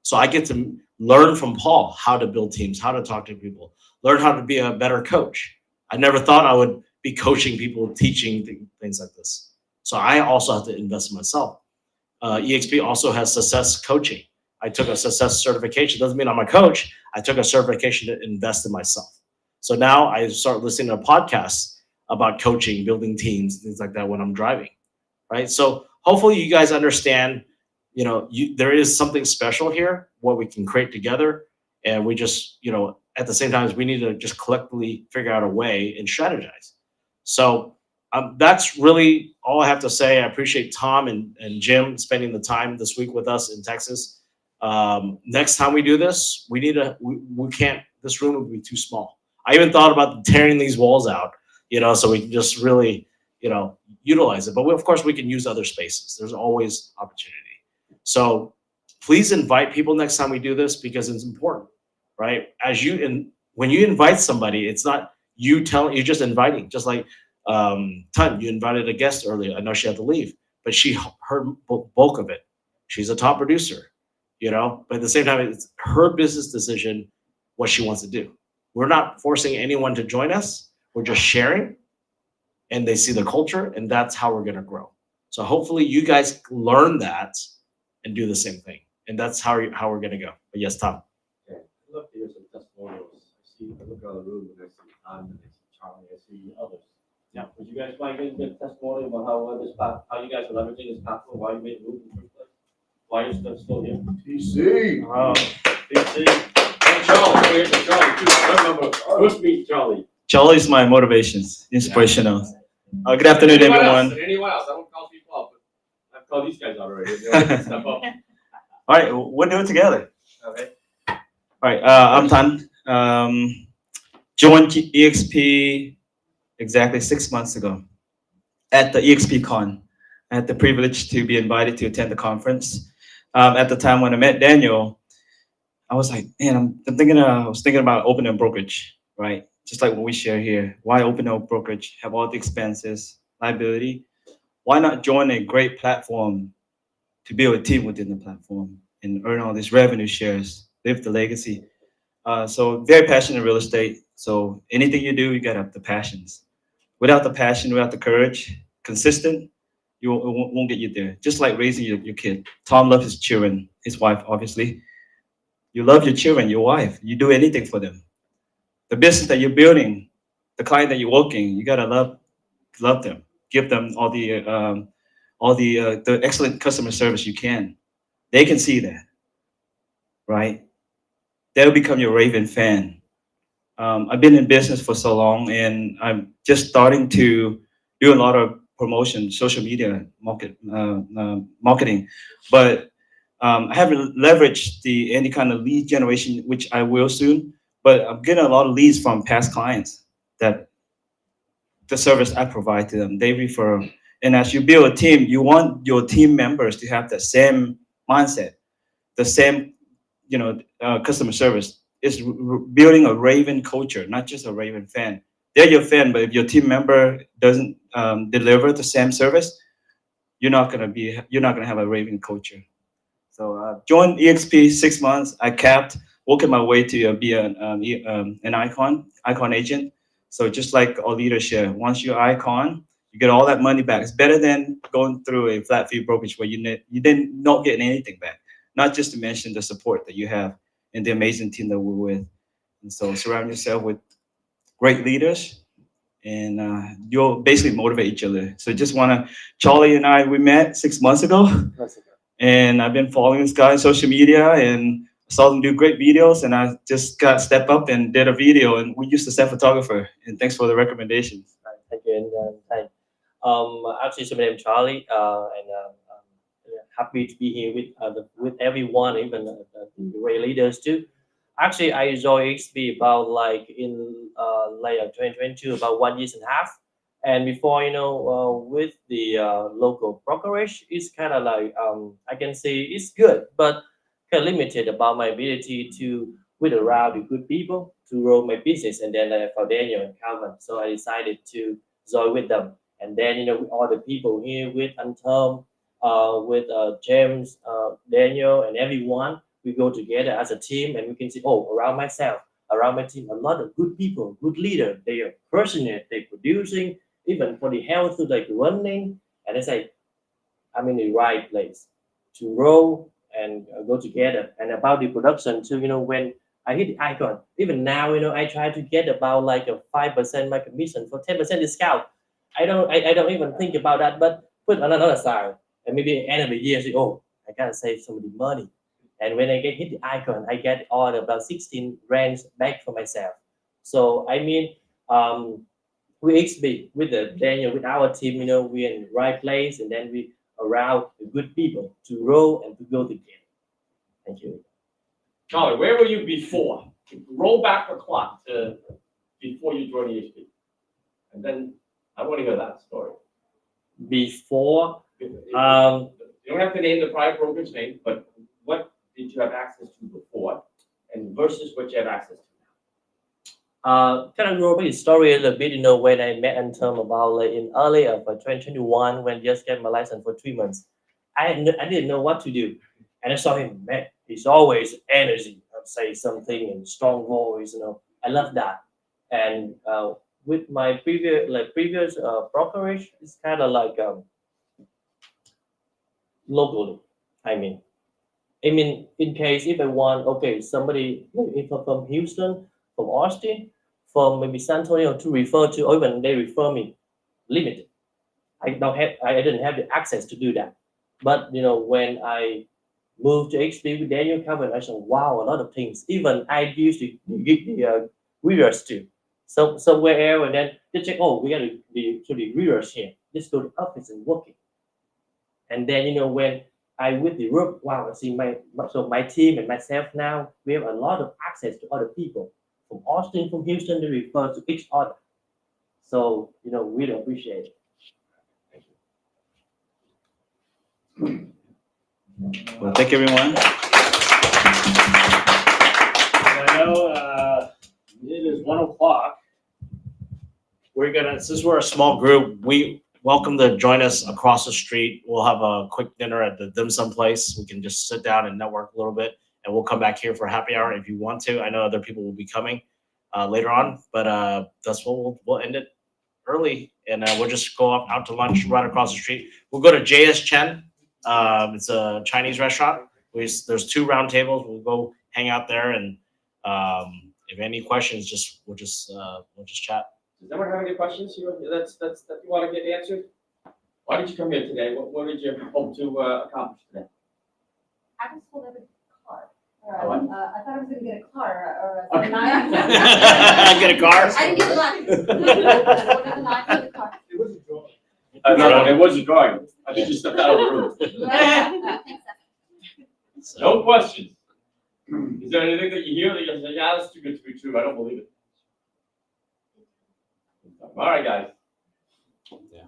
So I get to learn from Paul how to build teams, how to talk to people, learn how to be a better coach. I never thought I would be coaching people, teaching things like this. So I also have to invest in myself. EXP also has success coaching. I took a success certification. Doesn't mean I'm a coach. I took a certification to invest in myself. So now I start listening to podcasts about coaching, building teams, things like that when I'm driving, right? So hopefully you guys understand, you know, there is something special here, what we can create together. And we just, you know, at the same time, we need to just collectively figure out a way and strategize. So that's really all I have to say. I appreciate Tom and Jim spending the time this week with us in Texas. Next time we do this, we can't, this room would be too small. I even thought about tearing these walls out, you know, so we can just really, you know, utilize it. But of course we can use other spaces. There's always opportunity. So please invite people next time we do this because it's important, right? When you invite somebody, it's not you're just inviting, just like Tun, you invited a guest earlier. I know she had to leave, but she heard bulk of it. She's a top producer, you know, but at the same time, it's her business decision what she wants to do. We're not forcing anyone to join us. We're just sharing and they see the culture and that's how we're going to grow. So hopefully you guys learn that and do the same thing. And that's how we're going to go. But yes, Tom. Okay. I'd love to hear some testimonials. I look around the room and I see Tom and I see Charlie, I see others. Yeah. Would you guys mind getting a testimony about how you guys are leveraging this platform, why you made the move in the first place? Why you're still here? TC. And Charlie, where's Charlie too? I remember first meeting Charlie. Charlie is my motivations, inspirational. Good afternoon, everyone. Anyone else? I don't call people up, but I've called these guys already. They already step up. All right, we'll do it together. Okay. All right, I'm Tan. Joined EXP exactly 6 months ago at the EXP Con. I had the privilege to be invited to attend the conference. At the time when I met Daniel, I was like, man, I was thinking about opening a brokerage, right? Just like what we share here. Why open a brokerage, have all the expenses, liability? Why not join a great platform to build a team within the platform and earn all these revenue shares, live the legacy? So very passionate in real estate. So anything you do, you gotta have the passions. Without the passion, without the courage, consistent, it won't get you there. Just like raising your kid. Tom loves his children, his wife, obviously. You love your children, your wife. You do anything for them. The business that you're building, the client that you're working, you gotta love them. Give them all the excellent customer service you can. They can see that, right? They'll become your raving fan. I've been in business for so long, and I'm just starting to do a lot of promotion, social media marketing, but I haven't leveraged any kind of lead generation, which I will soon. But I'm getting a lot of leads from past clients that the service I provide to them, they refer. And as you build a team, you want your team members to have the same mindset, the same, customer service. It's building a Raven culture, not just a Raven fan. they're your fan, but if your team member doesn't deliver the same service, you're not gonna have a raving culture. So joined EXP 6 months. I kept working my way to be an icon agent. So just like our leaders share, once you're icon, you get all that money back. It's better than going through a flat fee brokerage where you didn't not getting anything back. Not just to mention the support that you have and the amazing team that we're with. And so surround yourself with great leaders, and you'll basically motivate each other. So just Charlie and I, we met 6 months ago, and I've been following this guy on social media and saw him do great videos, and I just got step up and did a video, and we used to send photographer. And thanks for the recommendation. Thank you, and thank. Actually, so my name is Charlie, and happy to be here with everyone, even the great leaders too. Actually, I joined XP about like in 2022, about 1.5 years. And before, with the local brokerage, it's kind of like I can say it's good, but kind of limited about my ability to with around with good people to grow my business. And then I found Daniel and Calvin, so I decided to join with them. And then with all the people here, with Anton, with James, Daniel, and everyone, we go together as a team, and we can see, around myself, around my team, a lot of good people, good leaders. They are passionate, they're producing, even for the health, like running. And I say, I'm in the right place to grow and go together. And about the production too, when I hit the icon, even now, I try to get about like a 5% my commission for 10% discount. I don't even think about that, but put on another side. And maybe at the end of the year, say, I gotta save some of the money. And when I hit the icon, I get all about 16 rands back for myself. So I mean, we XP with the Daniel, with our team, we're in the right place, and then we around the good people to grow and to go together. Thank you. Charlie, where were you before? Roll back the clock to before you joined EXP. And then I want to hear that story. Before, you don't have to name the private brokerage name, but what did you have access to before, and versus what you have access to now? Kind of go over the story a little bit. When I met Anton about like in early of 2021, when I just get my license for 3 months, I didn't know what to do, and I saw him. Man, he's always energy. I'd say something in strong voice. I love that. And with my previous brokerage, it's kind of like locally. I mean, in case if I want, somebody from Houston, from Austin, from maybe San Antonio to refer to, or even they refer me, limited. I didn't have the access to do that. But when I moved to XP with Daniel Calvin, I said, wow, a lot of things. Even I used to get the readers too. So somewhere else, and then they check, we got the readers here. Let's go to the office and work it. And then when I with the group, wow, I see my team and myself now, we have a lot of access to other people from Austin, from Houston, they refer to each other. So we really appreciate it. Thank you. Well, thank you, everyone. I know it is 1:00. Since we're a small group, we welcome to join us across the street. We'll have a quick dinner at the dim sum place. We can just sit down and network a little bit, and we'll come back here for happy hour if you want to. I know other people will be coming later on, but that's what we'll end it early, and we'll just go out to lunch right across the street. We'll go to JS Chen. It's a Chinese restaurant. There's 2 round tables. We'll go hang out there, and if any questions, we'll just chat. Does anyone have any questions that you want to get answered? Why did you come here today? What did you hope to accomplish today? I was told I would get a car. What? I thought I was gonna get a car or Okay. a Get a car? I didn't get a car. I wanted a 9 car. No, it was a drawing. I think you stepped out of the room. No questions. Is there anything that you hear that you say, yeah, that's too good to be true? I don't believe it. All right, guys. Yeah.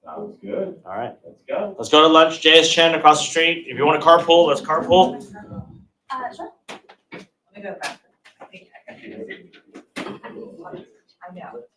That was good. All right. Let's go. Let's go to lunch. JS Chen across the street. If you want to carpool, let's carpool. Sure. Let me go back. I think I can do this. Yeah.